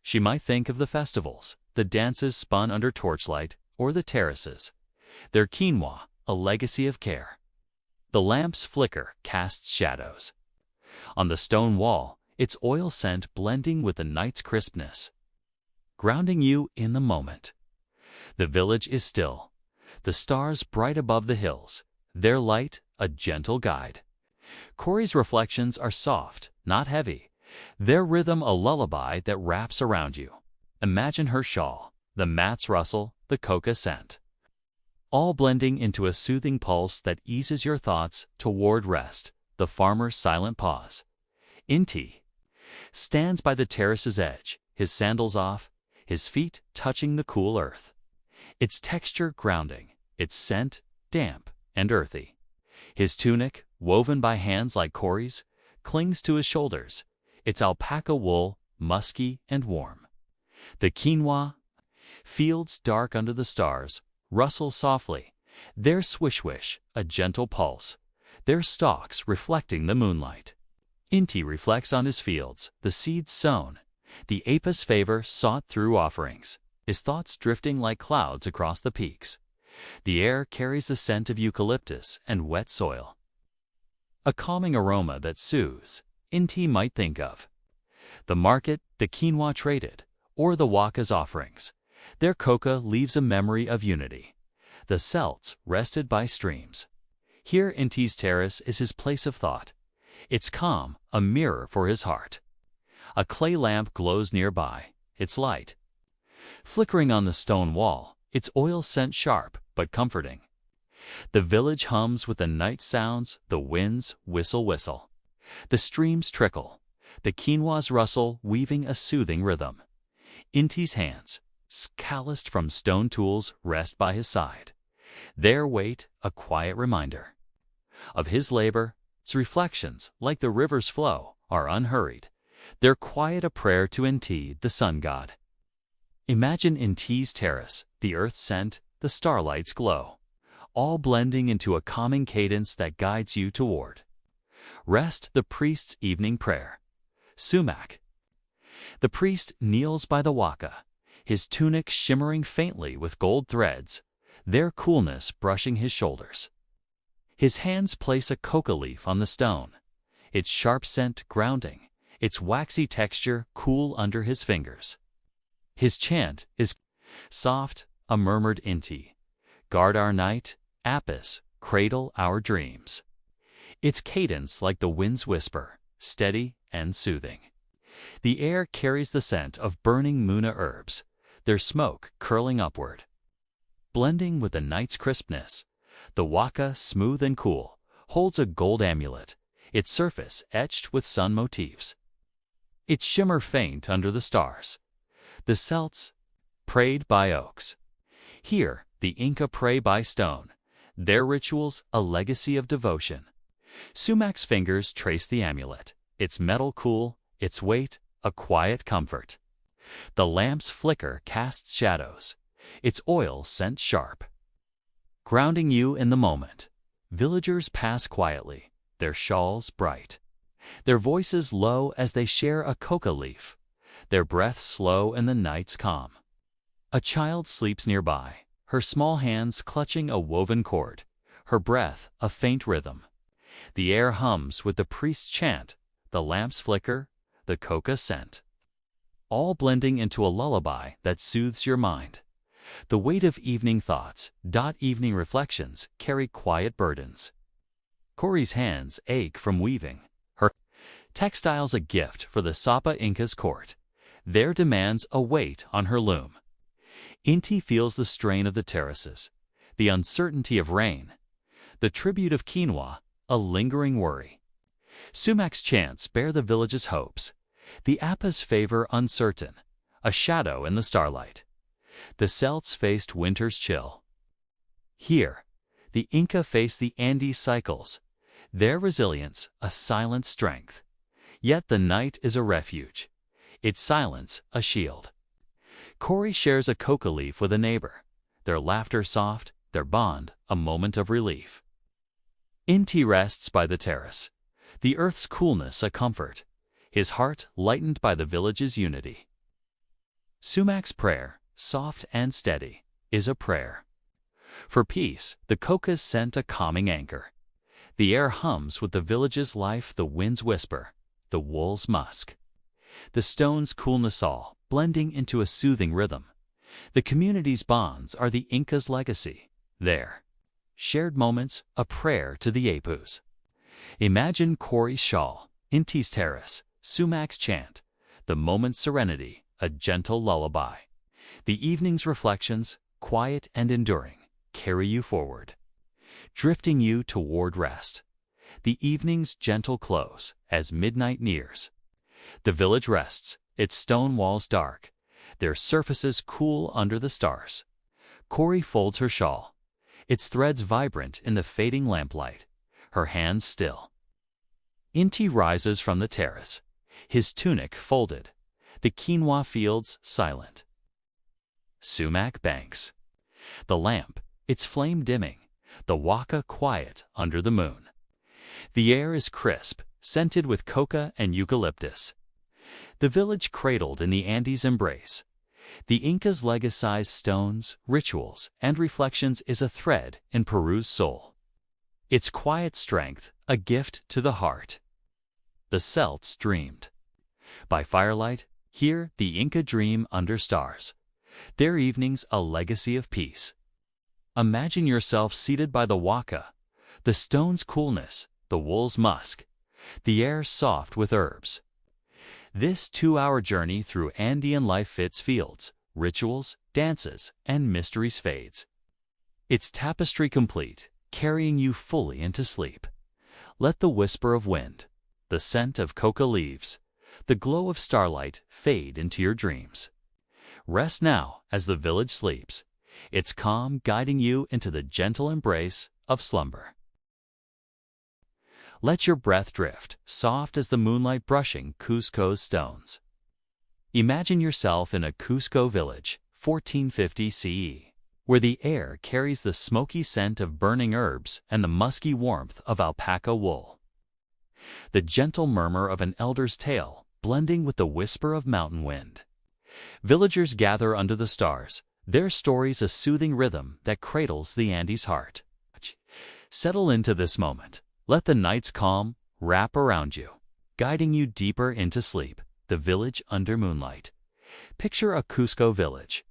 She might think of the festivals, the dances spun under torchlight, or the terraces, their quinoa, a legacy of care. The lamp's flicker casts shadows. On the stone wall, its oil scent blending with the night's crispness, grounding you in the moment. The village is still, the stars bright above the hills, their light a gentle guide. Corey's reflections are soft, not heavy, their rhythm a lullaby that wraps around you. Imagine her shawl, the mat's rustle, the coca scent, all blending into a soothing pulse that eases your thoughts toward rest. The farmer's silent pause. Inti stands by the terrace's edge, his sandals off, his feet touching the cool earth, its texture grounding, its scent damp and earthy. His tunic, woven by hands like Corey's, clings to his shoulders, its alpaca wool musky and warm. The quinoa fields dark under the stars rustle softly, their swish-wish a gentle pulse, their stalks reflecting the moonlight. Inti reflects on his fields, the seeds sown, the Apa's favor sought through offerings, his thoughts drifting like clouds across the peaks. The air carries the scent of eucalyptus and wet soil. A calming aroma that soothes, Inti might think of the market, the quinoa traded, or the waka's offerings. Their coca leaves a memory of unity. The celts rested by streams. Here Inti's terrace is his place of thought. Its calm, a mirror for his heart. A clay lamp glows nearby, its light flickering on the stone wall, its oil scent sharp but comforting. The village hums with the night sounds, the winds whistle. The streams trickle, the quinoas rustle, weaving a soothing rhythm. Inti's hands, calloused from stone tools, rest by his side. Their weight, a quiet reminder of his labor. Its reflections, like the river's flow, are unhurried. They're quiet, a prayer to Inti, the sun god. Imagine Inti's terrace, the earth's scent, the starlight's glow, all blending into a calming cadence that guides you toward rest. The priest's evening prayer. Sumac. The priest kneels by the waka, his tunic shimmering faintly with gold threads, their coolness brushing his shoulders. His hands place a coca leaf on the stone, its sharp scent grounding, its waxy texture cool under his fingers. His chant is soft, a murmured Inti. Guard our night, Apis, cradle our dreams. Its cadence like the wind's whisper, steady and soothing. The air carries the scent of burning muna herbs, their smoke curling upward. Blending with the night's crispness, the waka, smooth and cool, holds a gold amulet, its surface etched with sun motifs. Its shimmer faint under the stars. The Celts prayed by oaks. Here, the Inca pray by stone, their rituals a legacy of devotion. Sumac's fingers trace the amulet, its metal cool, its weight a quiet comfort. The lamp's flicker casts shadows, its oil scent sharp, grounding you in the moment. Villagers pass quietly, their shawls bright, their voices low as they share a coca leaf, their breath slow in the night's calm. A child sleeps nearby, her small hands clutching a woven cord, her breath a faint rhythm. The air hums with the priest's chant, the lamp's flicker, the coca scent, all blending into a lullaby that soothes your mind. The weight of evening thoughts, evening reflections, carry quiet burdens. Corey's hands ache from weaving, her textiles a gift for the Sapa Inca's court. Their demands a weight on her loom. Inti feels the strain of the terraces, the uncertainty of rain, the tribute of quinoa, a lingering worry. Sumac's chants bear the village's hopes, the Apa's favor uncertain, a shadow in the starlight. The Celts faced winter's chill. Here, the Inca faced the Andes cycles, their resilience a silent strength. Yet the night is a refuge, its silence a shield. Corey shares a coca leaf with a neighbor, their laughter soft, their bond a moment of relief. Inti rests by the terrace, the earth's coolness a comfort, his heart lightened by the village's unity. Sumac's prayer, soft and steady, is a prayer. For peace, the coca's scent a calming anchor. The air hums with the village's life, the wind's whisper, the wool's musk. The stone's coolness all, blending into a soothing rhythm. The community's bonds are the Inca's legacy, their shared moments a prayer to the Apus. Imagine Corey's shawl, Inti's terrace, Sumac's chant, the moment's serenity, a gentle lullaby. The evening's reflections, quiet and enduring, carry you forward, drifting you toward rest. The evening's gentle close as midnight nears. The village rests, its stone walls dark, their surfaces cool under the stars. Corey folds her shawl, its threads vibrant in the fading lamplight, her hands still. Inti rises from the terrace, his tunic folded, the quinoa fields silent. Sumac banks. The lamp, its flame dimming, the waka quiet under the moon. The air is crisp, scented with coca and eucalyptus. The village cradled in the Andes embrace. The Incas' legacized stones, rituals, and reflections is a thread in Peru's soul. Its quiet strength, a gift to the heart. The Celts dreamed. By firelight, here the Inca dream under stars. Their evenings a legacy of peace. Imagine yourself seated by the waka, the stone's coolness, the wool's musk, the air soft with herbs. This 2-hour journey through Andean life fits fields, rituals, dances, and mysteries fades. Its tapestry complete, carrying you fully into sleep. Let the whisper of wind, the scent of coca leaves, the glow of starlight fade into your dreams. Rest now as the village sleeps, its calm guiding you into the gentle embrace of slumber. Let your breath drift, soft as the moonlight brushing Cusco's stones. Imagine yourself in a Cusco village, 1450 CE, where the air carries the smoky scent of burning herbs and the musky warmth of alpaca wool. The gentle murmur of an elder's tale, blending with the whisper of mountain wind. Villagers gather under the stars, their stories a soothing rhythm that cradles the Andes' heart. Settle into this moment. Let the night's calm wrap around you, guiding you deeper into sleep, the village under moonlight. Picture a Cusco village.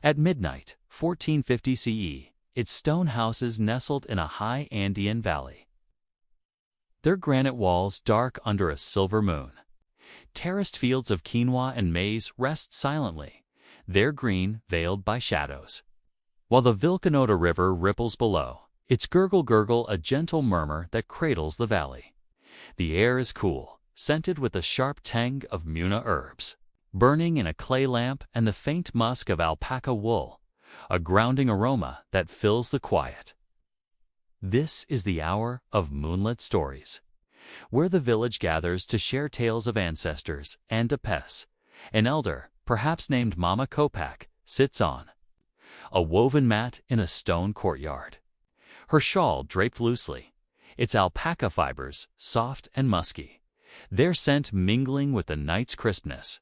At midnight, 1450 CE, its stone houses nestled in a high Andean valley. Their granite walls dark under a silver moon. Terraced fields of quinoa and maize rest silently, their green veiled by shadows. While the Vilcanota River ripples below, its gurgle a gentle murmur that cradles the valley. The air is cool, scented with the sharp tang of Muna herbs, burning in a clay lamp and the faint musk of alpaca wool, a grounding aroma that fills the quiet. This is the hour of moonlit stories, where the village gathers to share tales of ancestors and Apes. An elder, perhaps named Mama Copac, sits on a woven mat in a stone courtyard. Her shawl draped loosely, its alpaca fibers soft and musky, their scent mingling with the night's crispness.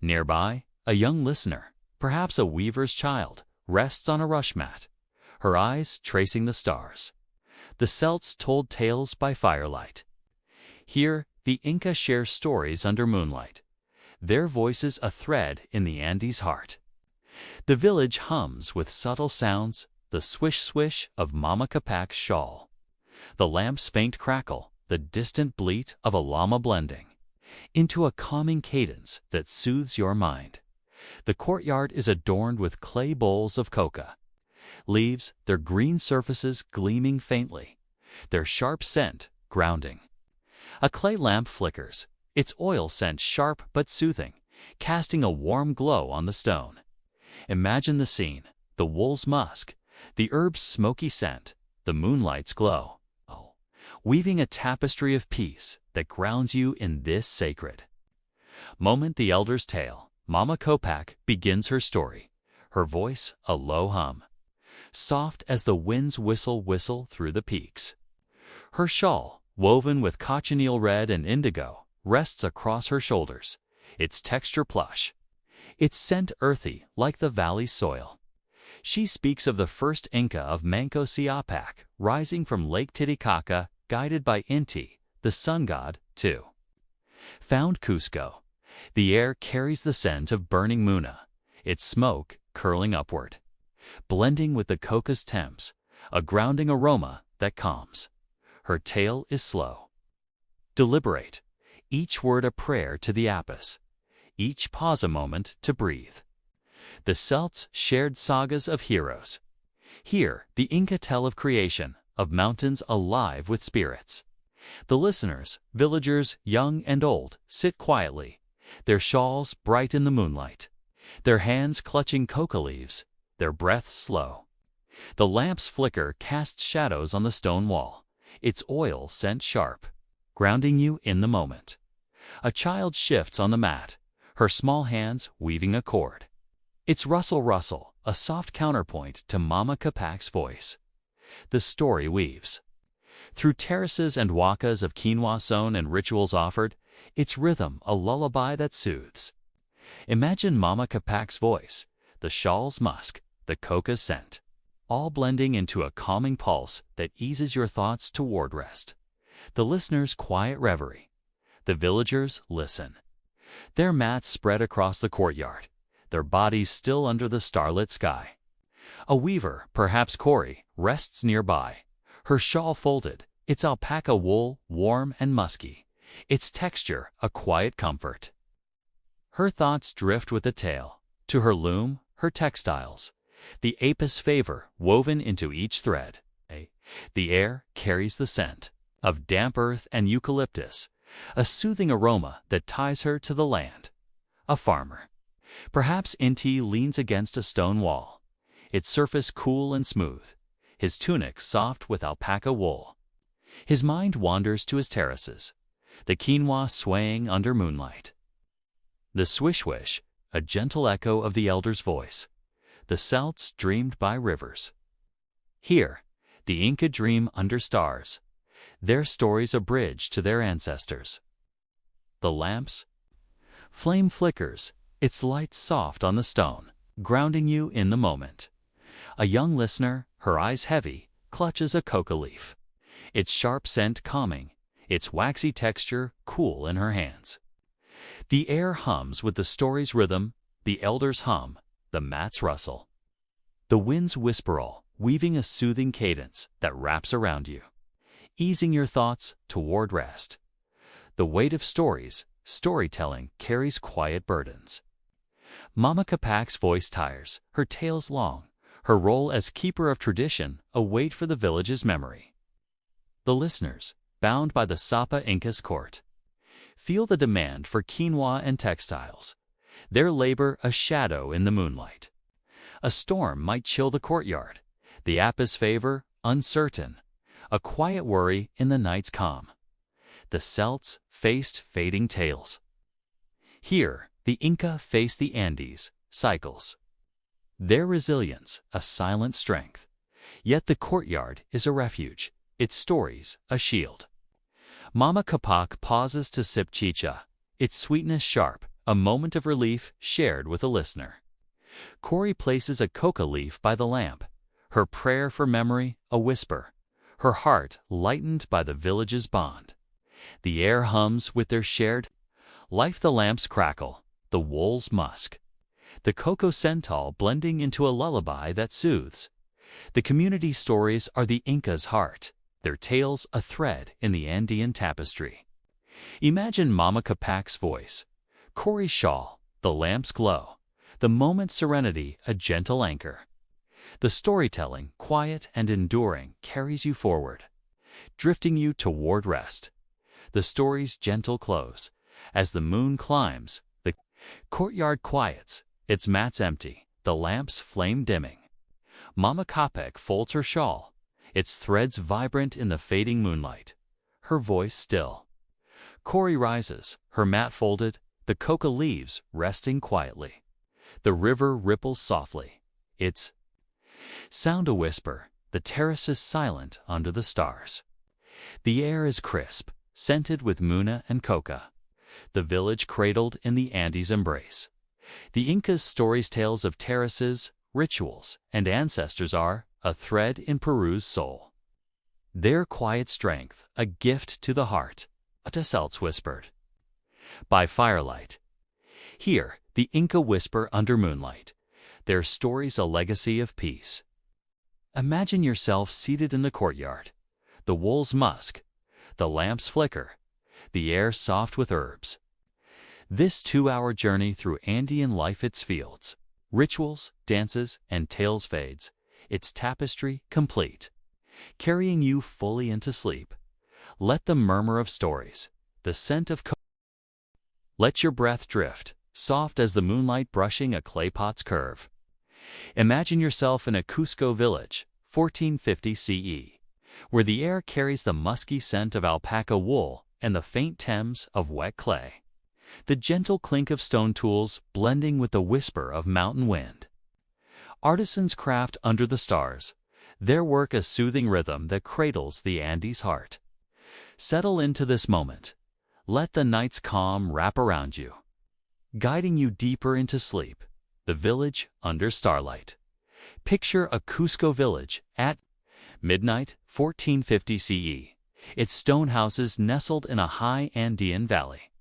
Nearby, a young listener, perhaps a weaver's child, rests on a rush mat, her eyes tracing the stars. The Celts told tales by firelight. Here, the Inca share stories under moonlight, their voices a thread in the Andes' heart. The village hums with subtle sounds, the swish-swish of Mama Capac's shawl, the lamp's faint crackle, the distant bleat of a llama blending into a calming cadence that soothes your mind. The courtyard is adorned with clay bowls of coca, leaves, their green surfaces gleaming faintly, their sharp scent grounding. A clay lamp flickers, its oil scent sharp but soothing, casting a warm glow on the stone. Imagine the scene, the wool's musk, the herb's smoky scent, the moonlight's glow, weaving a tapestry of peace that grounds you in this sacred moment. The elder's tale, Mama Copac begins her story, her voice a low hum, soft as the wind's whistle through the peaks. Her shawl, woven with cochineal red and indigo, rests across her shoulders, its texture plush, its scent earthy like the valley's soil. She speaks of the first Inca of Manco Capac, rising from Lake Titicaca, guided by Inti, the sun god, too. Found Cusco. The air carries the scent of burning Muna, its smoke curling upward, blending with the coca's temps, a grounding aroma that calms. Her tale is slow, deliberate, each word a prayer to the Apis, each pause a moment to breathe. The Celts shared sagas of heroes. Here, the Inca tell of creation, of mountains alive with spirits. The listeners, villagers young and old, sit quietly, their shawls bright in the moonlight, their hands clutching coca leaves, their breath slow. The lamp's flicker casts shadows on the stone wall, its oil scent sharp, grounding you in the moment. A child shifts on the mat, her small hands weaving a cord. Its rustle, a soft counterpoint to Mama Capac's voice. The story weaves Through terraces and huacas of quinoa sown and rituals offered, its rhythm a lullaby that soothes. Imagine Mama Capac's voice, the shawl's musk, the coca's scent, all blending into a calming pulse that eases your thoughts toward rest. The listener's quiet reverie. The villagers listen. Their mats spread across the courtyard, their bodies still under the starlit sky. A weaver, perhaps Corey, rests nearby, her shawl folded, its alpaca wool warm and musky, its texture a quiet comfort. Her thoughts drift with the tale, to her loom, her textiles, the apis favor woven into each thread. The air carries the scent of damp earth and eucalyptus, a soothing aroma that ties her to the land. A farmer. Perhaps Inti leans against a stone wall, its surface cool and smooth, his tunic soft with alpaca wool. His mind wanders to his terraces, the quinoa swaying under moonlight. The swish-wish, a gentle echo of the elder's voice. The Celts dreamed by rivers. Here, the Inca dream under stars, their stories a bridge to their ancestors. The lamps. Flame flickers, its light soft on the stone, grounding you in the moment. A young listener, her eyes heavy, clutches a coca leaf, its sharp scent calming, its waxy texture cool in her hands. The air hums with the story's rhythm, the elders hum, the mats rustle. The winds whisper all, weaving a soothing cadence that wraps around you, easing your thoughts toward rest. The weight of storytelling carries quiet burdens. Mama Capac's voice tires, her tales long, her role as keeper of tradition a weight for the village's memory. The listeners, bound by the Sapa Inca's court, feel the demand for quinoa and textiles, their labor a shadow in the moonlight. A storm might chill the courtyard, the apis favor uncertain, a quiet worry in the night's calm. The Celts faced fading tales. Here, the Inca faced the Andes, cycles. Their resilience, a silent strength. Yet the courtyard is a refuge, its stories a shield. Mama Capac pauses to sip chicha, its sweetness sharp, a moment of relief shared with a listener. Corey places a coca leaf by the lamp, her prayer for memory a whisper, her heart lightened by the village's bond. The air hums with their shared life. The lamps crackle, the wool's musk, the cocoa sental blending into a lullaby that soothes. The community stories are the Inca's heart, their tales a thread in the Andean tapestry. Imagine Mama Capac's voice, Corey's shawl, the lamp's glow, the moment's serenity a gentle anchor. The storytelling, quiet and enduring, carries you forward, drifting you toward rest. The story's gentle close. As the moon climbs, the courtyard quiets, its mats empty, the lamp's flame dimming. Mama Capac folds her shawl, its threads vibrant in the fading moonlight, her voice still. Corey rises, her mat folded, the coca leaves resting quietly. The river ripples softly, its sound a whisper, the terrace is silent under the stars. The air is crisp, scented with muna and coca. The village cradled in the Andes embrace. The Inca's stories tales of terraces, rituals, and ancestors are a thread in Peru's soul. Their quiet strength, a gift to the heart, the Celts whispered. By firelight. Here, the Inca whisper under moonlight, their stories a legacy of peace. Imagine yourself seated in the courtyard, the wool's musk, the lamps flicker, the air soft with herbs. This 2-hour journey through Andean life, its fields, rituals, dances, and tales fades, its tapestry complete, carrying you fully into sleep. Let the murmur of stories, the scent of let your breath drift, soft as the moonlight brushing a clay pot's curve. Imagine yourself in a Cusco village, 1450 CE, where the air carries the musky scent of alpaca wool and the faint Thames of wet clay. The gentle clink of stone tools blending with the whisper of mountain wind. Artisans craft under the stars, Their work a soothing rhythm that cradles the Andes heart. Settle into this moment. Let the night's calm wrap around you, guiding you deeper into sleep. The village under starlight. Picture a Cusco village at midnight, 1450 CE. Its stone houses nestled in a high Andean valley.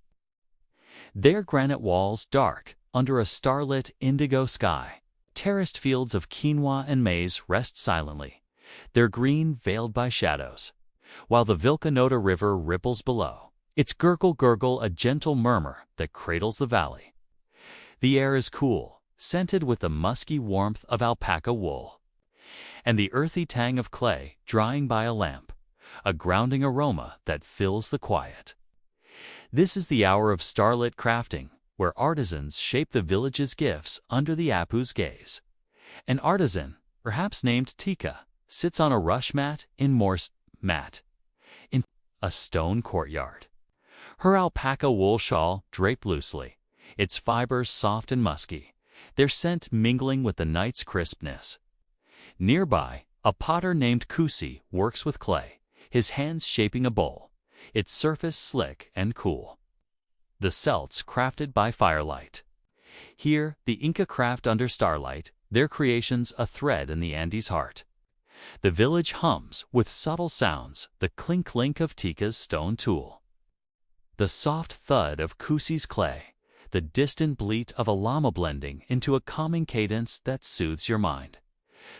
Their granite walls dark under a starlit indigo sky. Terraced fields of quinoa and maize rest silently, their green veiled by shadows, while the Vilcanota River ripples below. Its gurgle a gentle murmur that cradles the valley. The air is cool, scented with the musky warmth of alpaca wool, and the earthy tang of clay drying by a lamp, a grounding aroma that fills the quiet. This is the hour of starlit crafting, where artisans shape the village's gifts under the Apu's gaze. An artisan, perhaps named Tika, sits on a rush mat in a stone courtyard. Her alpaca wool shawl draped loosely, its fibers soft and musky, their scent mingling with the night's crispness. Nearby, a potter named Kusi works with clay, his hands shaping a bowl, its surface slick and cool. The celts crafted by firelight. Here, the Inca craft under starlight, their creations a thread in the Andes heart. The village hums with subtle sounds, the clink-clink of Tika's stone tool, the soft thud of Kusi's clay, the distant bleat of a llama blending into a calming cadence that soothes your mind.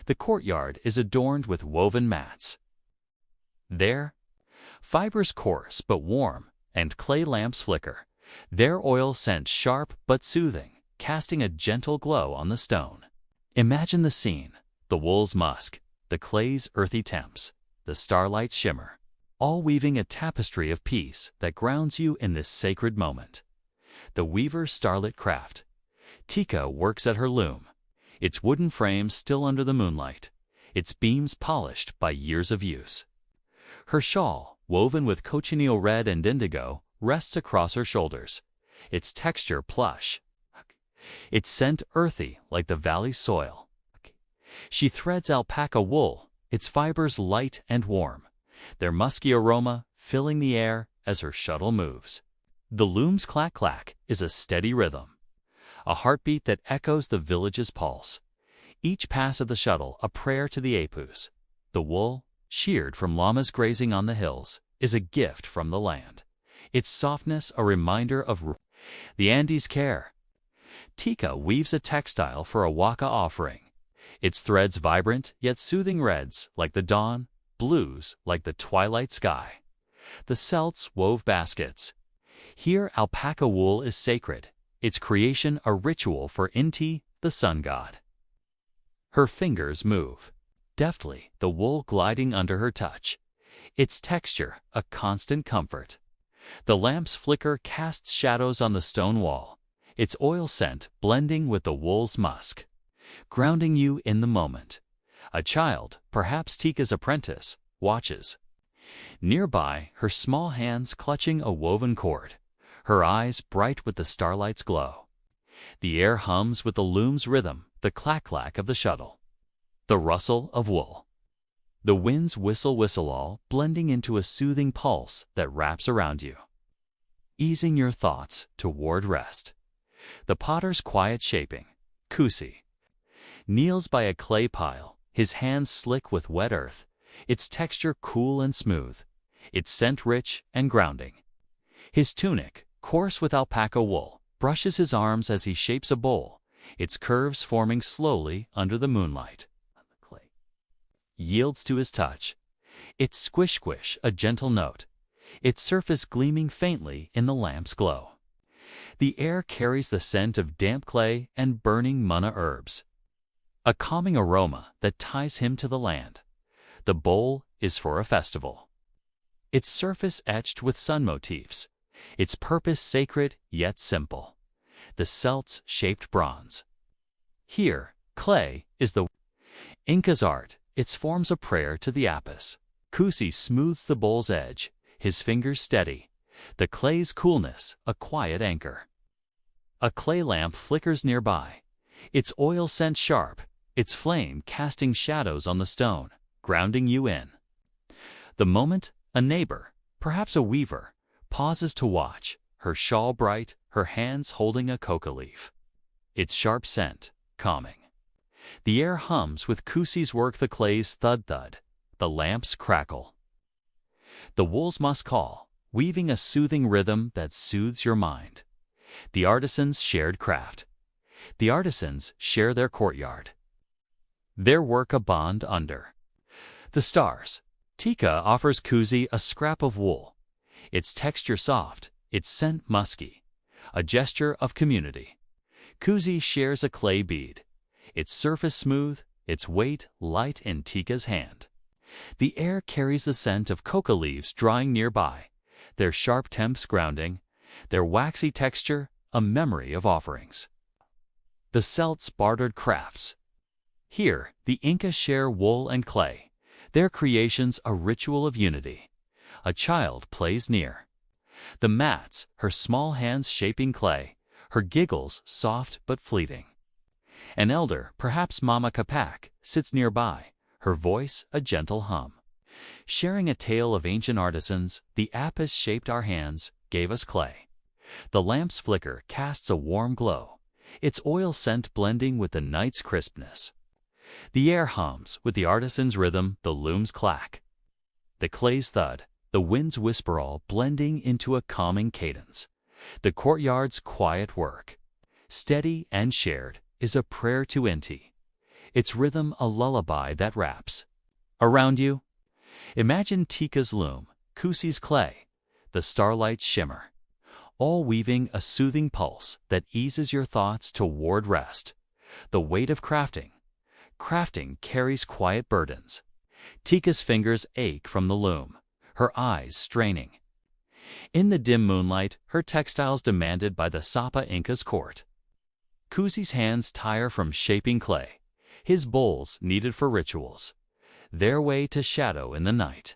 The courtyard is adorned with woven mats. There, fibers coarse but warm, and clay lamps flicker, their oil scent sharp but soothing, casting a gentle glow on the stone. Imagine the scene, the wool's musk, the clay's earthy temps, the starlight's shimmer, all weaving a tapestry of peace that grounds you in this sacred moment. The weaver's starlit craft. Tika works at her loom, its wooden frame still under the moonlight, its beams polished by years of use. Her shawl, woven with cochineal red and indigo, rests across her shoulders, its texture plush, its scent earthy like the valley's soil. She threads alpaca wool, its fibers light and warm, their musky aroma filling the air as her shuttle moves. The loom's clack-clack is a steady rhythm, a heartbeat that echoes the village's pulse. Each pass of the shuttle a prayer to the Apus. The wool, sheared from llamas grazing on the hills, is a gift from the land, its softness a reminder of the Andes' care. Tika weaves a textile for a waka offering, its threads vibrant yet soothing reds like the dawn, blues like the twilight sky. The celts wove baskets. Here alpaca wool is sacred, its creation a ritual for Inti, the sun god. Her fingers move, deftly, the wool gliding under her touch, its texture a constant comfort. The lamp's flicker casts shadows on the stone wall, its oil scent blending with the wool's musk, grounding you in the moment. A child, perhaps Tika's apprentice, watches. Nearby, her small hands clutching a woven cord, her eyes bright with the starlight's glow. The air hums with the loom's rhythm, the clack-clack of the shuttle, the rustle of wool. The wind's whistle all blending into a soothing pulse that wraps around you, easing your thoughts toward rest. The potter's quiet shaping, Kusi, kneels by a clay pile, his hands slick with wet earth, its texture cool and smooth, its scent rich and grounding. His tunic, coarse with alpaca wool, brushes his arms as he shapes a bowl, its curves forming slowly under the moonlight. Yields to his touch, its squish-squish a gentle note, its surface gleaming faintly in the lamp's glow. The air carries the scent of damp clay and burning manna herbs, a calming aroma that ties him to the land. The bowl is for a festival, its surface etched with sun motifs, its purpose sacred yet simple, the celts shaped bronze. Here, clay is the Inca's art, its forms a prayer to the Apus. Kusi smooths the bowl's edge, his fingers steady, the clay's coolness a quiet anchor. A clay lamp flickers nearby, its oil scent sharp, its flame casting shadows on the stone. grounding you in. The moment a neighbor, perhaps a weaver, pauses to watch, her shawl bright, her hands holding a coca leaf. Its sharp scent, calming. The air hums with Cusi's work, the clay's thud-thud, the lamps crackle. The wool's musk call, weaving a soothing rhythm that soothes your mind. The artisan's shared craft. The artisans share their courtyard. Their work a bond under the stars. Tika offers Cusi a scrap of wool, its texture soft, its scent musky, a gesture of community. Cusi shares a clay bead, its surface smooth, its weight light in Tika's hand. The air carries the scent of coca leaves drying nearby, their sharp temps grounding, their waxy texture a memory of offerings. The Celts bartered crafts. Here, the Inca share wool and clay, their creations a ritual of unity. A child plays near. The mats, her small hands shaping clay, her giggles soft but fleeting. An elder, perhaps Mama Capac, sits nearby, her voice a gentle hum. Sharing a tale of ancient artisans, the apis shaped our hands, gave us clay. The lamp's flicker casts a warm glow, its oil scent blending with the night's crispness. The air hums with the artisan's rhythm, the looms clack. The clay's thud, the wind's whisper, all blending into a calming cadence. The courtyard's quiet work, steady and shared, is a prayer to Inti. Its rhythm a lullaby that wraps around you. Imagine Tika's loom, Cusi's clay, the starlight's shimmer, all weaving a soothing pulse that eases your thoughts toward rest. The weight of crafting. Crafting carries quiet burdens. Tika's fingers ache from the loom, her eyes straining. In the dim moonlight, her textiles demanded by the Sapa Inca's court. Cusi's hands tire from shaping clay, his bowls needed for rituals, their way to shadow in the night.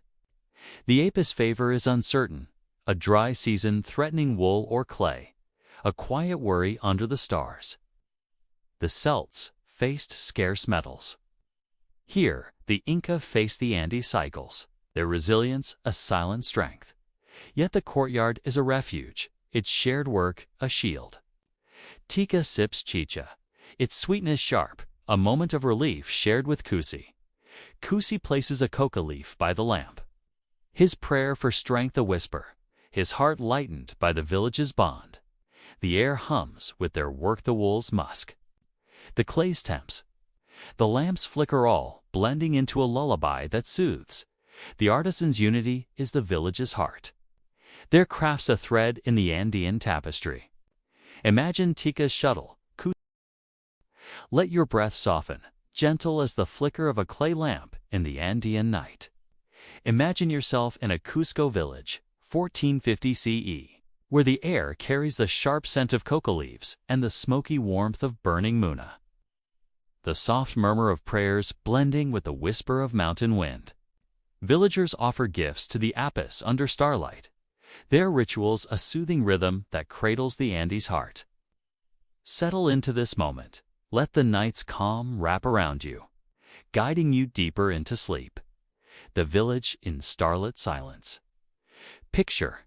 The apis' favor is uncertain, a dry season threatening wool or clay, a quiet worry under the stars. The Celts faced scarce metals. Here, the Inca faced the Andes cycles, their resilience a silent strength. Yet the courtyard is a refuge, its shared work a shield. Tika sips chicha, its sweetness sharp, a moment of relief shared with Cusi. Cusi places a coca leaf by the lamp. His prayer for strength a whisper, his heart lightened by the village's bond. The air hums with their work, the wool's musk. The clay's temps. The lamps flicker, all blending into a lullaby that soothes. The artisan's unity is the village's heart. Their crafts a thread in the Andean tapestry. Imagine Tika's shuttle. Let your breath soften, gentle as the flicker of a clay lamp in the Andean night. Imagine yourself in a Cusco village, 1450 CE, where the air carries the sharp scent of coca leaves and the smoky warmth of burning muna. The soft murmur of prayers blending with the whisper of mountain wind. Villagers offer gifts to the apis under starlight, their rituals a soothing rhythm that cradles the Andes' heart. Settle into this moment. Let the night's calm wrap around you, guiding you deeper into sleep. The village in starlit silence. Picture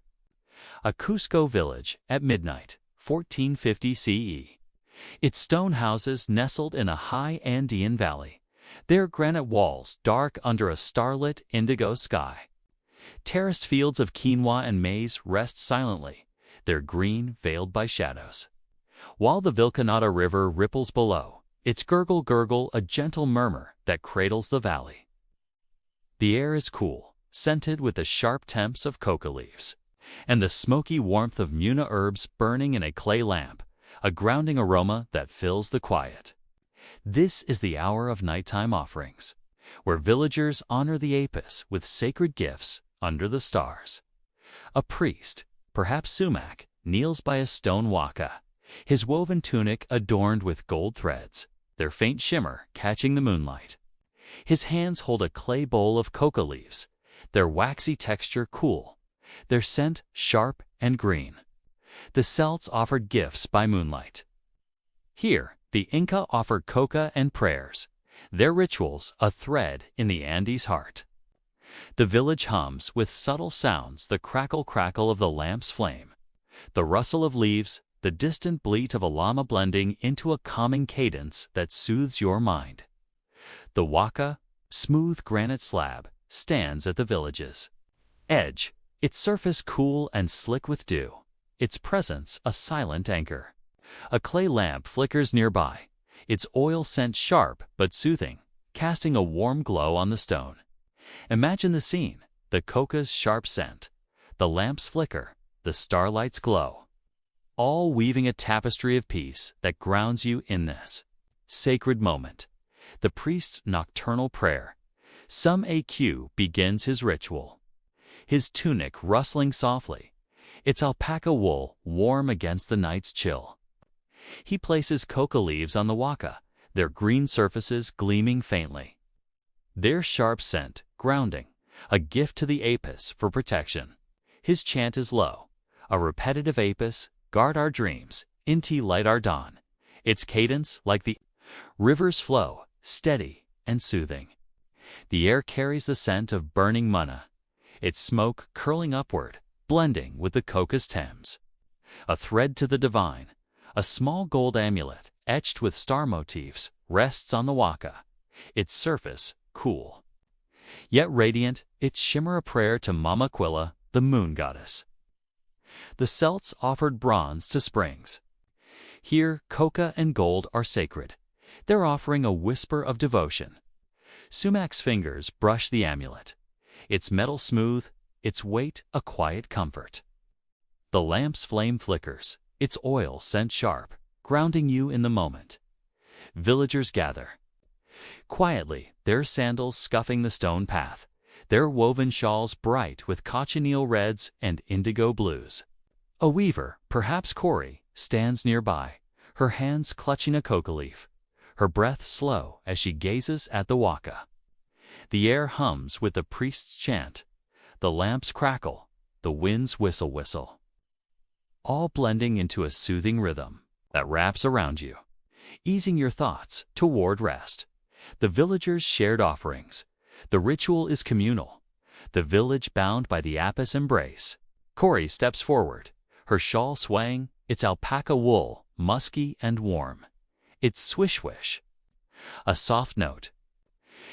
a Cusco village at midnight, 1450 CE. Its stone houses nestled in a high Andean valley, their granite walls dark under a starlit indigo sky. Terraced fields of quinoa and maize rest silently, their green veiled by shadows. While the Vilcanata River ripples below, its gurgle a gentle murmur that cradles the valley. The air is cool, scented with the sharp temps of coca leaves, and the smoky warmth of muna herbs burning in a clay lamp, a grounding aroma that fills the quiet. This is the hour of nighttime offerings, where villagers honor the apis with sacred gifts under the stars. A priest, perhaps sumac, kneels by a stone waka, his woven tunic adorned with gold threads, their faint shimmer catching the moonlight. His hands hold a clay bowl of coca leaves, their waxy texture cool, their scent sharp and green. The Celts offered gifts by moonlight. Here, the Inca offered coca and prayers, Their rituals a thread in the Andes' heart. The village hums with subtle sounds, the crackle of the lamp's flame, the rustle of leaves, the distant bleat of a llama blending into a calming cadence that soothes your mind. The waka, smooth granite slab, stands at the village's edge, its surface cool and slick with dew, its presence a silent anchor. A clay lamp flickers nearby, its oil scent sharp but soothing, casting a warm glow on the stone. Imagine the scene, the coca's sharp scent, the lamp's flicker, the starlight's glow, all weaving a tapestry of peace that grounds you in this sacred moment. The priest's nocturnal prayer. Some AQ begins his ritual. His tunic rustling softly, its alpaca wool warm against the night's chill. He places coca leaves on the waka, their green surfaces gleaming faintly. Their sharp scent, grounding, a gift to the apis for protection. His chant is low, a repetitive apis, guard our dreams, Inti light our dawn. Its cadence like the river's flow, steady and soothing. The air carries the scent of burning manna, its smoke curling upward, blending with the coca's Thames. A thread to the divine, a small gold amulet etched with star motifs rests on the waka, its surface cool, yet radiant, its shimmer a prayer to Mama Quilla, the moon goddess. The Celts offered bronze to springs. Here, coca and gold are sacred, their offering a whisper of devotion. Sumak's fingers brush the amulet, its metal smooth, its weight a quiet comfort. The lamp's flame flickers, its oil scent sharp, grounding you in the moment. Villagers gather. Quietly, their sandals scuffing the stone path, their woven shawls bright with cochineal reds and indigo blues. A weaver, perhaps Corey, stands nearby, her hands clutching a coca leaf, her breath slow as she gazes at the waka. The air hums with the priest's chant, the lamps crackle, the winds whistle, all blending into a soothing rhythm that wraps around you, easing your thoughts toward rest. The villagers' shared offerings. The ritual is communal, the village bound by the apis embrace. Corey steps forward, her shawl swaying, its alpaca wool musky and warm, its swish-wish a soft note.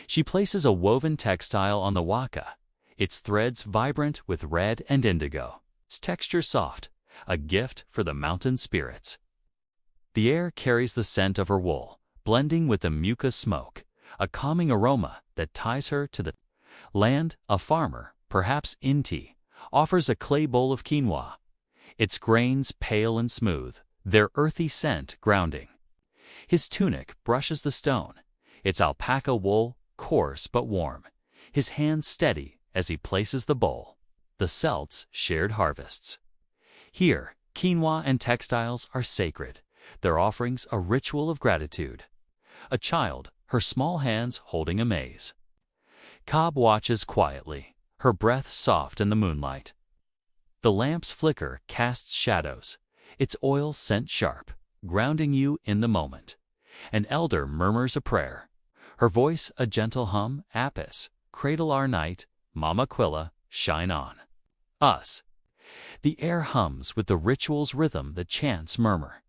She places a woven textile on the waka, its threads vibrant with red and indigo, its texture soft, a gift for the mountain spirits. The air carries the scent of her wool, blending with the mucus smoke, a calming aroma that ties her to the land. A farmer, perhaps Inti, offers a clay bowl of quinoa, its grains pale and smooth, their earthy scent grounding. His tunic brushes the stone, its alpaca wool coarse but warm, his hands steady as he places the bowl. The Celts shared harvests. Here, quinoa and textiles are sacred, their offerings a ritual of gratitude. A child, her small hands holding a maize. Cobb watches quietly, her breath soft in the moonlight. The lamp's flicker casts shadows, its oil scent sharp, grounding you in the moment. An elder murmurs a prayer, her voice a gentle hum. Apis, cradle our night, Mama Quilla, shine on us. The air hums with the ritual's rhythm, the chants murmur.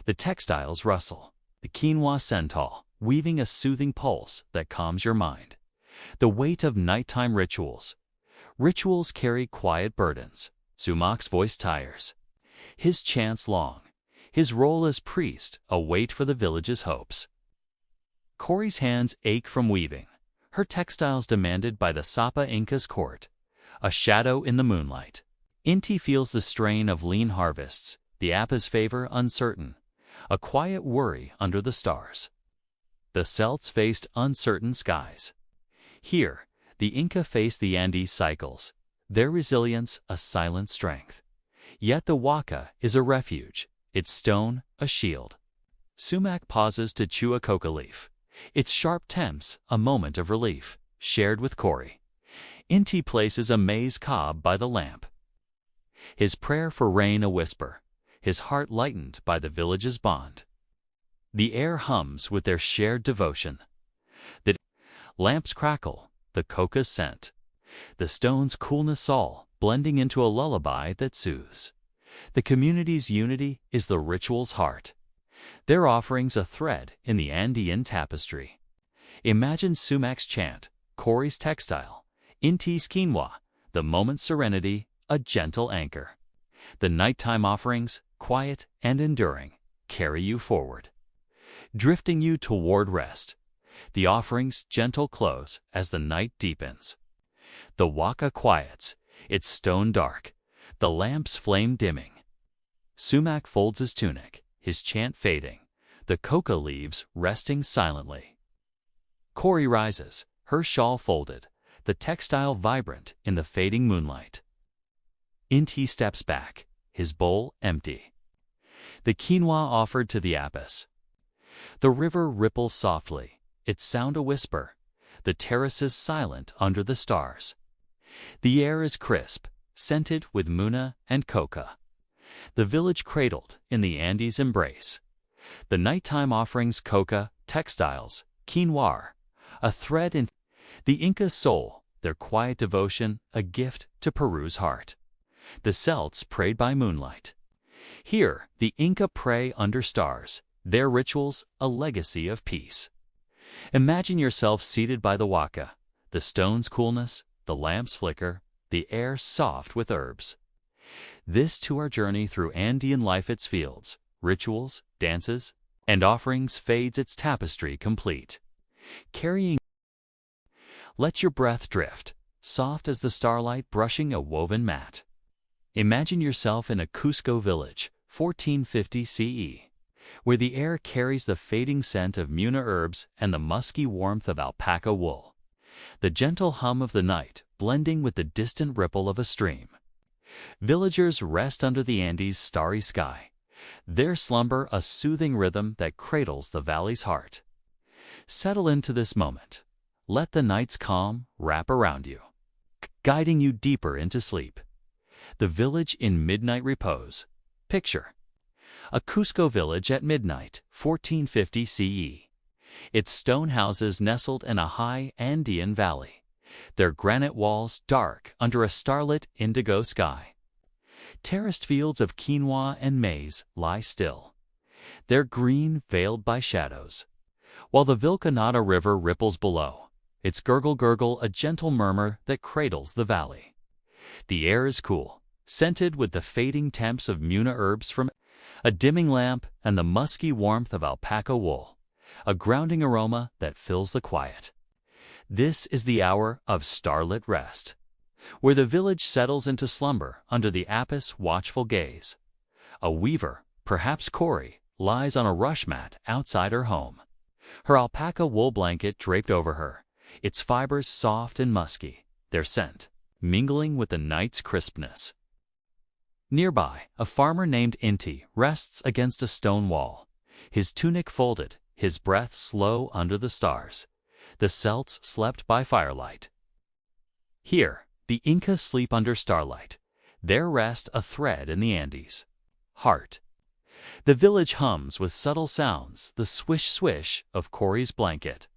The textiles rustle, the quinoa cental, weaving a soothing pulse that calms your mind. The weight of nighttime rituals. Rituals carry quiet burdens. Sumak's voice tires, his chants long, his role as priest a weight for the village's hopes. Corey's hands ache from weaving, her textiles demanded by the Sapa Inca's court, a shadow in the moonlight. Inti feels the strain of lean harvests, the apis favor uncertain, a quiet worry under the stars. The Celts faced uncertain skies. Here, the Inca faced the Andes cycles, their resilience a silent strength. Yet the waka is a refuge, its stone a shield. Sumak pauses to chew a coca leaf, its sharp temps a moment of relief, shared with Corey. Inti places a maize cob by the lamp, his prayer for rain a whisper, his heart lightened by the village's bond. The air hums with their shared devotion. The lamps crackle, the coca's scent, the stone's coolness all blending into a lullaby that soothes. The community's unity is the ritual's heart. Their offerings a thread in the Andean tapestry. Imagine Sumac's chant, Cory's textile, Inti's quinoa, the moment's serenity, a gentle anchor. The nighttime offerings, quiet and enduring, carry you forward, drifting you toward rest. The offerings' gentle close as the night deepens. The waka quiets, its stone dark, the lamp's flame dimming. Sumac folds his tunic, his chant fading, the coca leaves resting silently. Cory rises, her shawl folded, the textile vibrant in the fading moonlight. Inti steps back, his bowl empty. The quinoa offered to the abyss. The river ripples softly, its sound a whisper, the terraces silent under the stars. The air is crisp, scented with muna and coca. The village cradled in the Andes' embrace. The nighttime offerings coca, textiles, quinoa, a thread in the Inca's soul, their quiet devotion, a gift to Peru's heart. The Celts prayed by moonlight. Here, the Inca pray under stars, their rituals a legacy of peace. Imagine yourself seated by the waka, the stone's coolness, the lamp's flicker, the air soft with herbs. This to our journey through Andean life, its fields, rituals, dances, and offerings fades its tapestry complete. Carrying, let your breath drift, soft as the starlight brushing a woven mat. Imagine yourself in a Cusco village, 1450 CE, where the air carries the fading scent of muna herbs and the musky warmth of alpaca wool. The gentle hum of the night blending with the distant ripple of a stream. Villagers rest under the Andes' starry sky, their slumber a soothing rhythm that cradles the valley's heart. Settle into this moment. Let the night's calm wrap around you, guiding you deeper into sleep. The village in midnight repose. Picture a Cusco village at midnight, 1450 CE. Its stone houses nestled in a high Andean valley, their granite walls dark under a starlit indigo sky. Terraced fields of quinoa and maize lie still, their green veiled by shadows, while the Vilcanata River ripples below, its gurgle a gentle murmur that cradles the valley. The air is cool, scented with the fading temps of muna herbs from a dimming lamp and the musky warmth of alpaca wool, a grounding aroma that fills the quiet. This is the hour of starlit rest, where the village settles into slumber under the abyss' watchful gaze. A weaver, perhaps Cory, lies on a rush mat outside her home, her alpaca wool blanket draped over her, its fibers soft and musky, their scent mingling with the night's crispness. Nearby, a farmer named Inti rests against a stone wall, his tunic folded, his breath slow under the stars. The Celts slept by firelight. Here, the Incas sleep under starlight, their rest a thread in the Andes' heart. The village hums with subtle sounds, the swish-swish of Cory's blanket,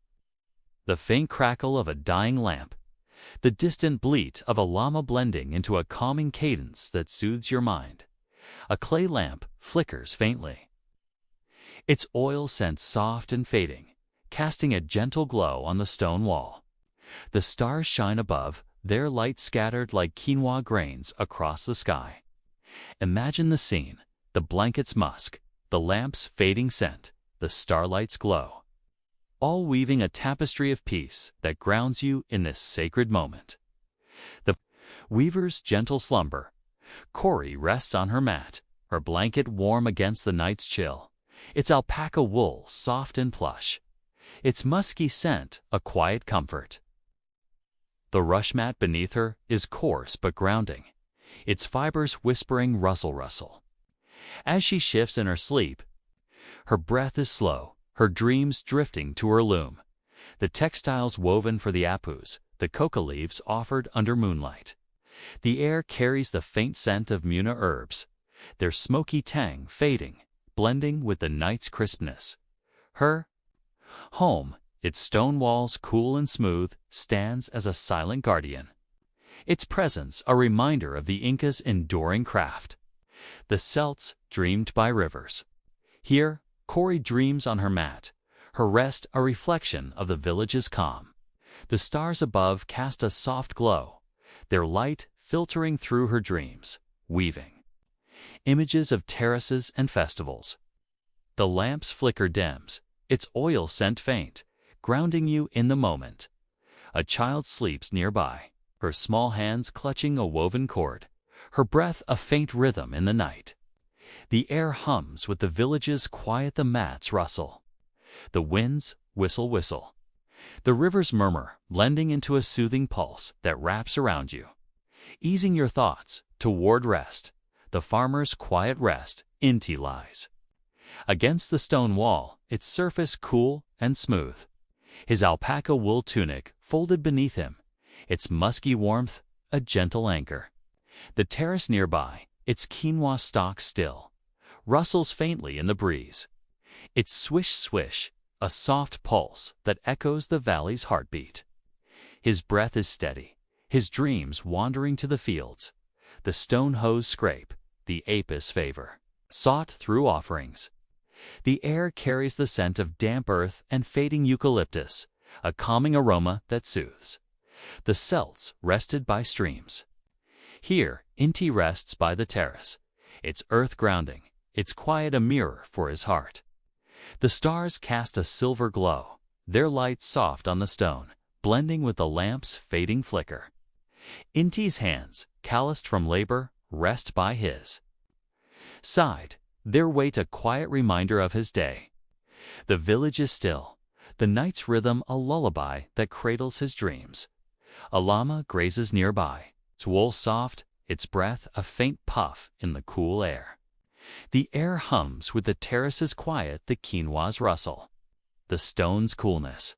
the faint crackle of a dying lamp, the distant bleat of a llama blending into a calming cadence that soothes your mind. A clay lamp flickers faintly, its oil scent soft and fading, casting a gentle glow on the stone wall. The stars shine above, their light scattered like quinoa grains across the sky. Imagine the scene, the blanket's musk, the lamp's fading scent, the starlight's glow, all weaving a tapestry of peace that grounds you in this sacred moment. The weaver's gentle slumber. Cory rests on her mat, her blanket warm against the night's chill, its alpaca wool soft and plush, its musky scent a quiet comfort. The rush mat beneath her is coarse but grounding, its fibers whispering rustle. As she shifts in her sleep, her breath is slow, her dreams drifting to her loom. The textiles woven for the apus, the coca leaves offered under moonlight. The air carries the faint scent of muna herbs, their smoky tang fading, blending with the night's crispness. Her home Its stone walls, cool and smooth, stands as a silent guardian. Its presence a reminder of the Incas' enduring craft. The Celts dreamed by rivers. Here, Cori dreams on her mat, her rest a reflection of the village's calm. The stars above cast a soft glow, their light filtering through her dreams, weaving images of terraces and festivals. The lamp's flicker dims, its oil scent faint, grounding you in the moment. A child sleeps nearby, her small hands clutching a woven cord, her breath a faint rhythm in the night. The air hums with the village's quiet, the mats rustle. The winds whistle. The rivers murmur, blending into a soothing pulse that wraps around you. Easing your thoughts toward rest, the farmer's quiet rest, Inti lies. Against the stone wall, its surface cool and smooth. His alpaca wool tunic folded beneath him, its musky warmth a gentle anchor. The terrace nearby, its quinoa stalk still, rustles faintly in the breeze. Its swish, a soft pulse that echoes the valley's heartbeat. His breath is steady, his dreams wandering to the fields. The stone hoes scrape, the apis favor, sought through offerings. The air carries the scent of damp earth and fading eucalyptus, a calming aroma that soothes. The Celts rested by streams. Here, Inti rests by the terrace, its earth grounding, its quiet a mirror for his heart. The stars cast a silver glow, their light soft on the stone, blending with the lamp's fading flicker. Inti's hands, calloused from labor, rest by his side, their weight a quiet reminder of his day. The village is still, the night's rhythm a lullaby that cradles his dreams. A llama grazes nearby, its wool soft, its breath a faint puff in the cool air. The air hums with the terrace's quiet, the quinoa's rustle, the stone's coolness.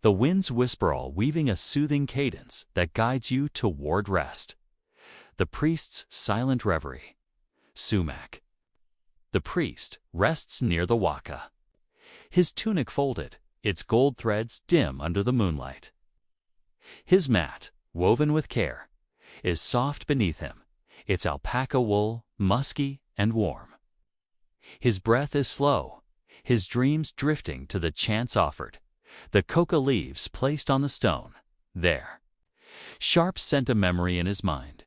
The winds whisper, all weaving a soothing cadence that guides you toward rest. The priest's silent reverie. Sumac. The priest rests near the waka. His tunic folded, its gold threads dim under the moonlight. His mat, woven with care, is soft beneath him, its alpaca wool musky and warm. His breath is slow, his dreams drifting to the chants offered, the coca leaves placed on the stone, there. Sharp scent a memory in his mind.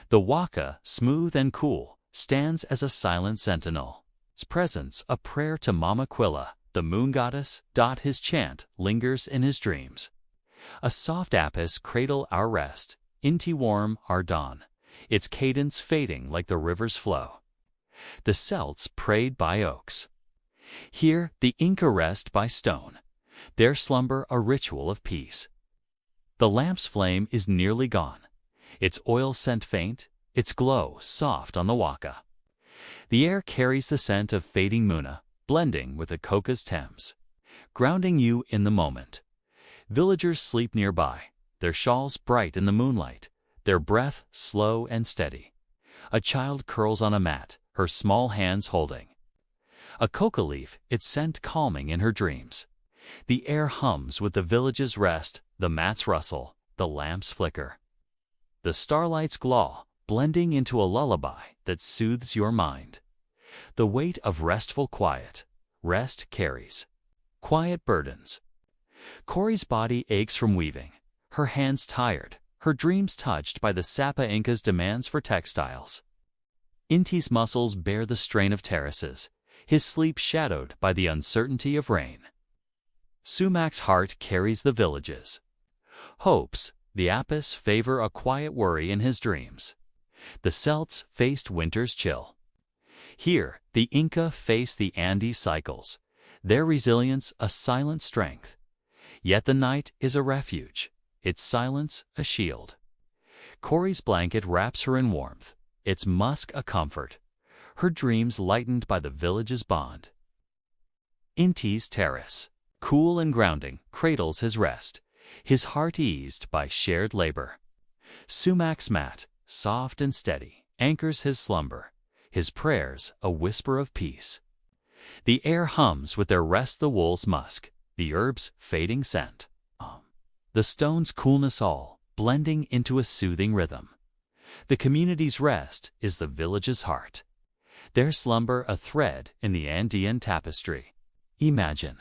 The waka, smooth and cool, stands as a silent sentinel, its presence a prayer to Mama Quilla, the moon goddess. His chant lingers in his dreams. A soft apis cradle our rest, Inti warm our dawn, its cadence fading like the river's flow. The Celts prayed by oaks. Here the Inca rest by stone, their slumber a ritual of peace. The lamp's flame is nearly gone, its oil scent faint, its glow soft on the waka. The air carries the scent of fading muna, blending with the coca's Thames, grounding you in the moment. Villagers sleep nearby, their shawls bright in the moonlight, their breath slow and steady. A child curls on a mat, her small hands holding a coca leaf, its scent calming in her dreams. The air hums with the village's rest, the mats rustle, the lamps flicker. The starlight's glow, blending into a lullaby that soothes your mind. The weight of restful quiet, rest carries quiet burdens. Cori's body aches from weaving, her hands tired, her dreams touched by the Sapa Inca's demands for textiles. Inti's muscles bear the strain of terraces, his sleep shadowed by the uncertainty of rain. Sumac's heart carries the villages. Hopes, the apis favor a quiet worry in his dreams. The Celts faced winter's chill. Here, the Inca face the Andes cycles, their resilience a silent strength. Yet the night is a refuge, its silence a shield. Cori's blanket wraps her in warmth, its musk a comfort, her dreams lightened by the village's bond. Inti's terrace, cool and grounding, cradles his rest, his heart eased by shared labor. Sumac's mat, soft and steady, anchors his slumber, his prayers a whisper of peace. The air hums with their rest, the wool's musk, the herbs' fading scent, the stone's coolness all blending into a soothing rhythm. The community's rest is the village's heart. Their slumber a thread in the Andean tapestry. Imagine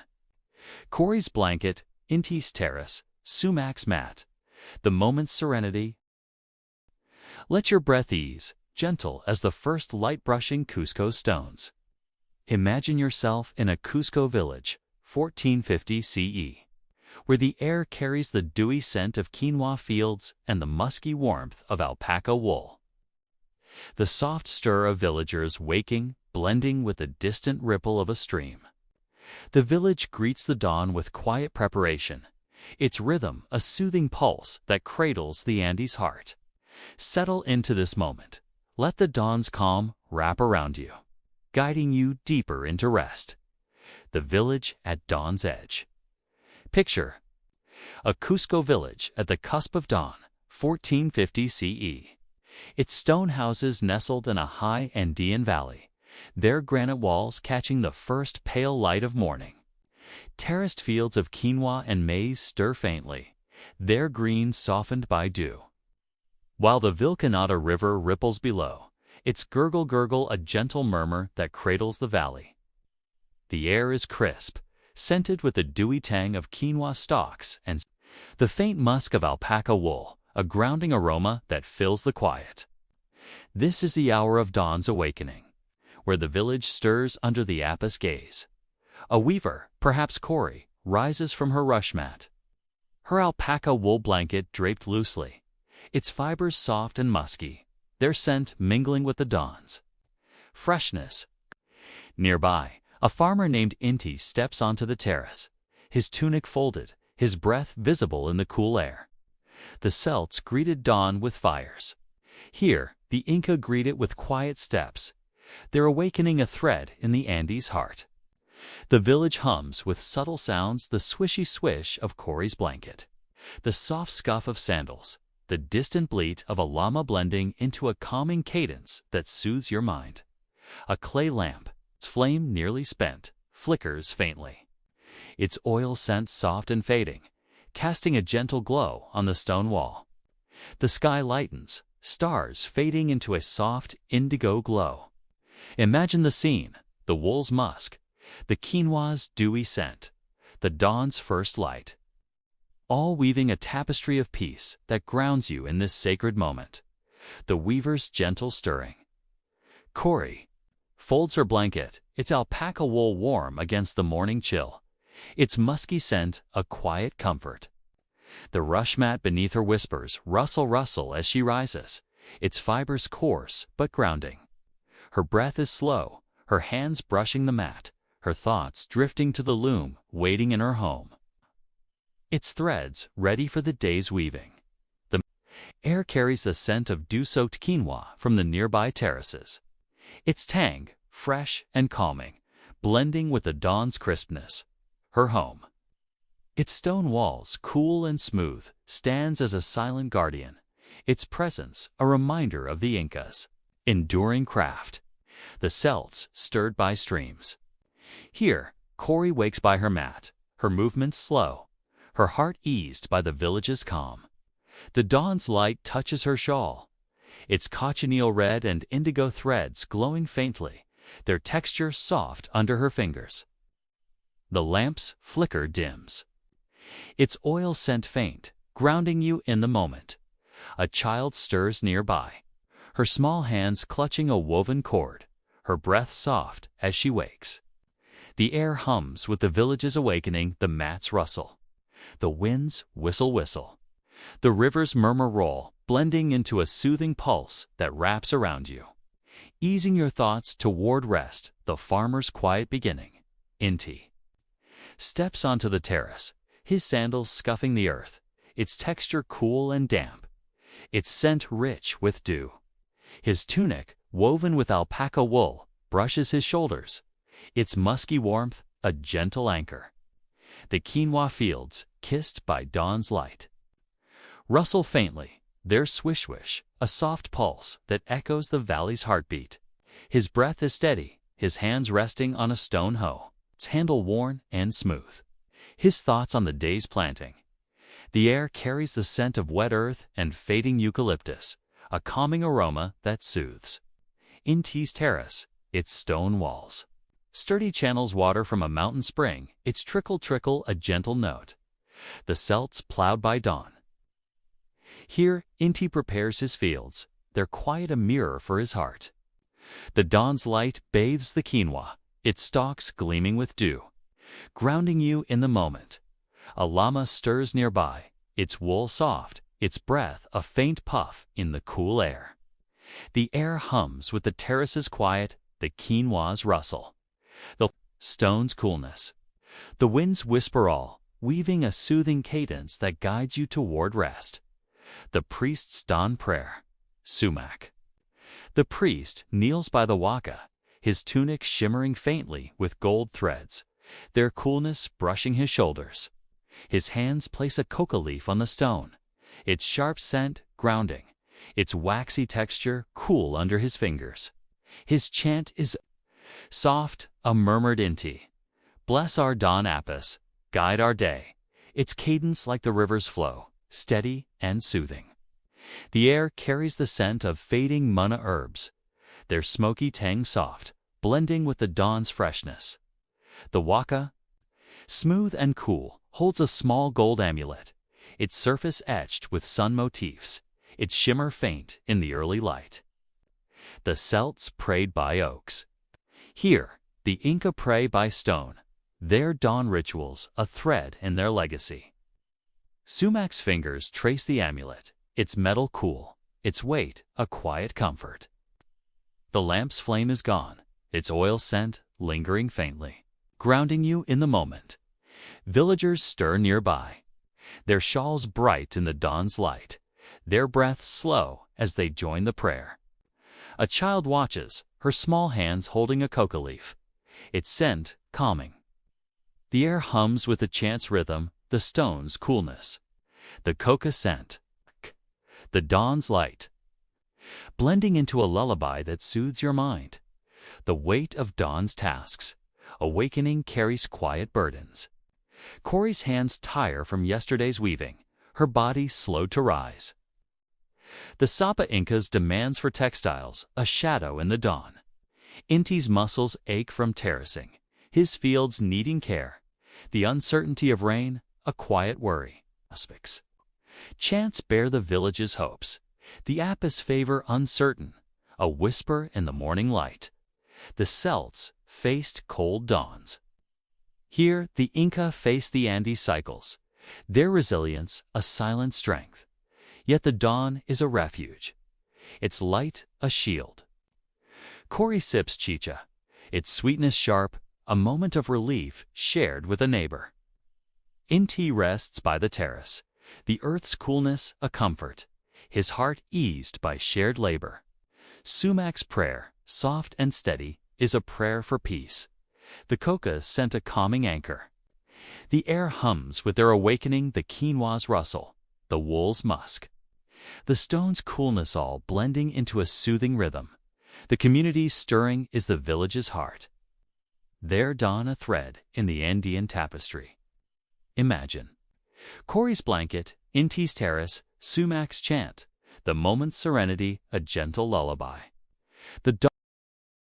Corey's blanket, Inti's terrace, sumac's mat, the moment's serenity. Let your breath ease, gentle as the first light brushing Cusco stones. Imagine yourself in a Cusco village, 1450 CE, where the air carries the dewy scent of quinoa fields and the musky warmth of alpaca wool. The soft stir of villagers waking, blending with the distant ripple of a stream. The village greets the dawn with quiet preparation, its rhythm a soothing pulse that cradles the Andes' heart. Settle into this moment. Let the dawn's calm wrap around you, guiding you deeper into rest. The village at dawn's edge. Picture a Cusco village at the cusp of dawn, 1450 CE. Its stone houses nestled in a high Andean valley, their granite walls catching the first pale light of morning. Terraced fields of quinoa and maize stir faintly, their green softened by dew. While the Vilcanata River ripples below, its gurgle a gentle murmur that cradles the valley. The air is crisp, scented with the dewy tang of quinoa stalks and the faint musk of alpaca wool, a grounding aroma that fills the quiet. This is the hour of dawn's awakening, where the village stirs under the apis gaze. A weaver, perhaps Corey, rises from her rush mat. Her alpaca wool blanket draped loosely, its fibers soft and musky, their scent mingling with the dawn's freshness. Nearby, a farmer named Inti steps onto the terrace, his tunic folded, his breath visible in the cool air. The Celts greeted dawn with fires. Here, the Inca greet it with quiet steps, their awakening a thread in the Andes' heart. The village hums with subtle sounds, the swishy swish of Corey's blanket, the soft scuff of sandals, the distant bleat of a llama blending into a calming cadence that soothes your mind. A clay lamp, its flame nearly spent, flickers faintly, its oil scent soft and fading, casting a gentle glow on the stone wall. The sky lightens, stars fading into a soft indigo glow. Imagine the scene, the wool's musk, the quinoa's dewy scent, the dawn's first light, all weaving a tapestry of peace that grounds you in this sacred moment. The weaver's gentle stirring. Corey folds her blanket, its alpaca wool warm against the morning chill, its musky scent a quiet comfort. The rush mat beneath her whispers rustle as she rises, its fibers coarse but grounding. Her breath is slow, her hands brushing the mat, her thoughts drifting to the loom waiting in her home, its threads ready for the day's weaving. The air carries the scent of dew-soaked quinoa from the nearby terraces, its tang fresh and calming, blending with the dawn's crispness. Her home, its stone walls cool and smooth, stands as a silent guardian, its presence a reminder of the Incas' enduring craft. The Celts stirred by streams. Here, Corey wakes by her mat, her movements slow, her heart eased by the village's calm. The dawn's light touches her shawl, its cochineal red and indigo threads glowing faintly, their texture soft under her fingers. The lamp's flicker dims, its oil scent faint, grounding you in the moment. A child stirs nearby, her small hands clutching a woven cord, her breath soft as she wakes. The air hums with the village's awakening, the mats rustle, the winds whistle, the rivers murmur roll, blending into a soothing pulse that wraps around you. Easing your thoughts toward rest, the farmer's quiet beginning. Inti steps onto the terrace, his sandals scuffing the earth, its texture cool and damp, its scent rich with dew. His tunic, woven with alpaca wool, brushes his shoulders, its musky warmth a gentle anchor. The quinoa fields, kissed by dawn's light, rustle faintly, their swish, a soft pulse that echoes the valley's heartbeat. His breath is steady, his hands resting on a stone hoe, its handle worn and smooth. his thoughts on the day's planting. The air carries the scent of wet earth and fading eucalyptus, a calming aroma that soothes. Inti's terrace, its stone walls. Sturdy channels water from a mountain spring, its trickle-trickle a gentle note. The celts plowed by dawn. Here, Inti prepares his fields, their quiet a mirror for his heart. The dawn's light bathes the quinoa, its stalks gleaming with dew, grounding you in the moment. A llama stirs nearby, its wool soft, its breath a faint puff in the cool air. The air hums with the terrace's quiet, the quinoa's rustle, the stone's coolness. The winds whisper all, weaving a soothing cadence that guides you toward rest. The priest's dawn prayer. Sumac. The priest kneels by the waka, his tunic shimmering faintly with gold threads, their coolness brushing his shoulders. His hands place a coca leaf on the stone, its sharp scent grounding, its waxy texture cool under his fingers. His chant is soft, a murmured Inti. Bless our dawn apis, guide our day, its cadence like the river's flow, steady and soothing. The air carries the scent of fading manna herbs, their smoky tang soft, blending with the dawn's freshness. The waka, smooth and cool, holds a small gold amulet, its surface etched with sun motifs, its shimmer faint in the early light. The Celts prayed by oaks. Here, the Inca pray by stone, their dawn rituals a thread in their legacy. Sumac's fingers trace the amulet, its metal cool, its weight a quiet comfort. The lamp's flame is gone, its oil scent lingering faintly, grounding you in the moment. Villagers stir nearby, their shawls bright in the dawn's light, their breath slow as they join the prayer. A child watches, her small hands holding a coca leaf, its scent calming. The air hums with the chant's rhythm, the stone's coolness, the coca scent, the dawn's light, blending into a lullaby that soothes your mind. The weight of dawn's tasks, awakening carries quiet burdens. Corey's hands tire from yesterday's weaving, her body slowed to rise. The Sapa Inca's demands for textiles, a shadow in the dawn. Inti's muscles ache from terracing, his fields needing care. The uncertainty of rain, a quiet worry. Aspects. Chants bear the village's hopes. The apis favor uncertain, a whisper in the morning light. The Celts faced cold dawns. Here, the Inca faced the Andes cycles, their resilience a silent strength. Yet the dawn is a refuge, its light a shield. Corey sips chicha, its sweetness sharp, a moment of relief shared with a neighbor. Inti rests by the terrace, the earth's coolness a comfort, his heart eased by shared labor. Sumac's prayer, soft and steady, is a prayer for peace. The coca sent a calming anchor. The air hums with their awakening, the quinoa's rustle, the wool's musk. The stone's coolness all blending into a soothing rhythm. The community's stirring is the village's heart. There dawn a thread in the Andean tapestry. Imagine. Corey's blanket, Inti's terrace, Sumac's chant, the moment's serenity a gentle lullaby. The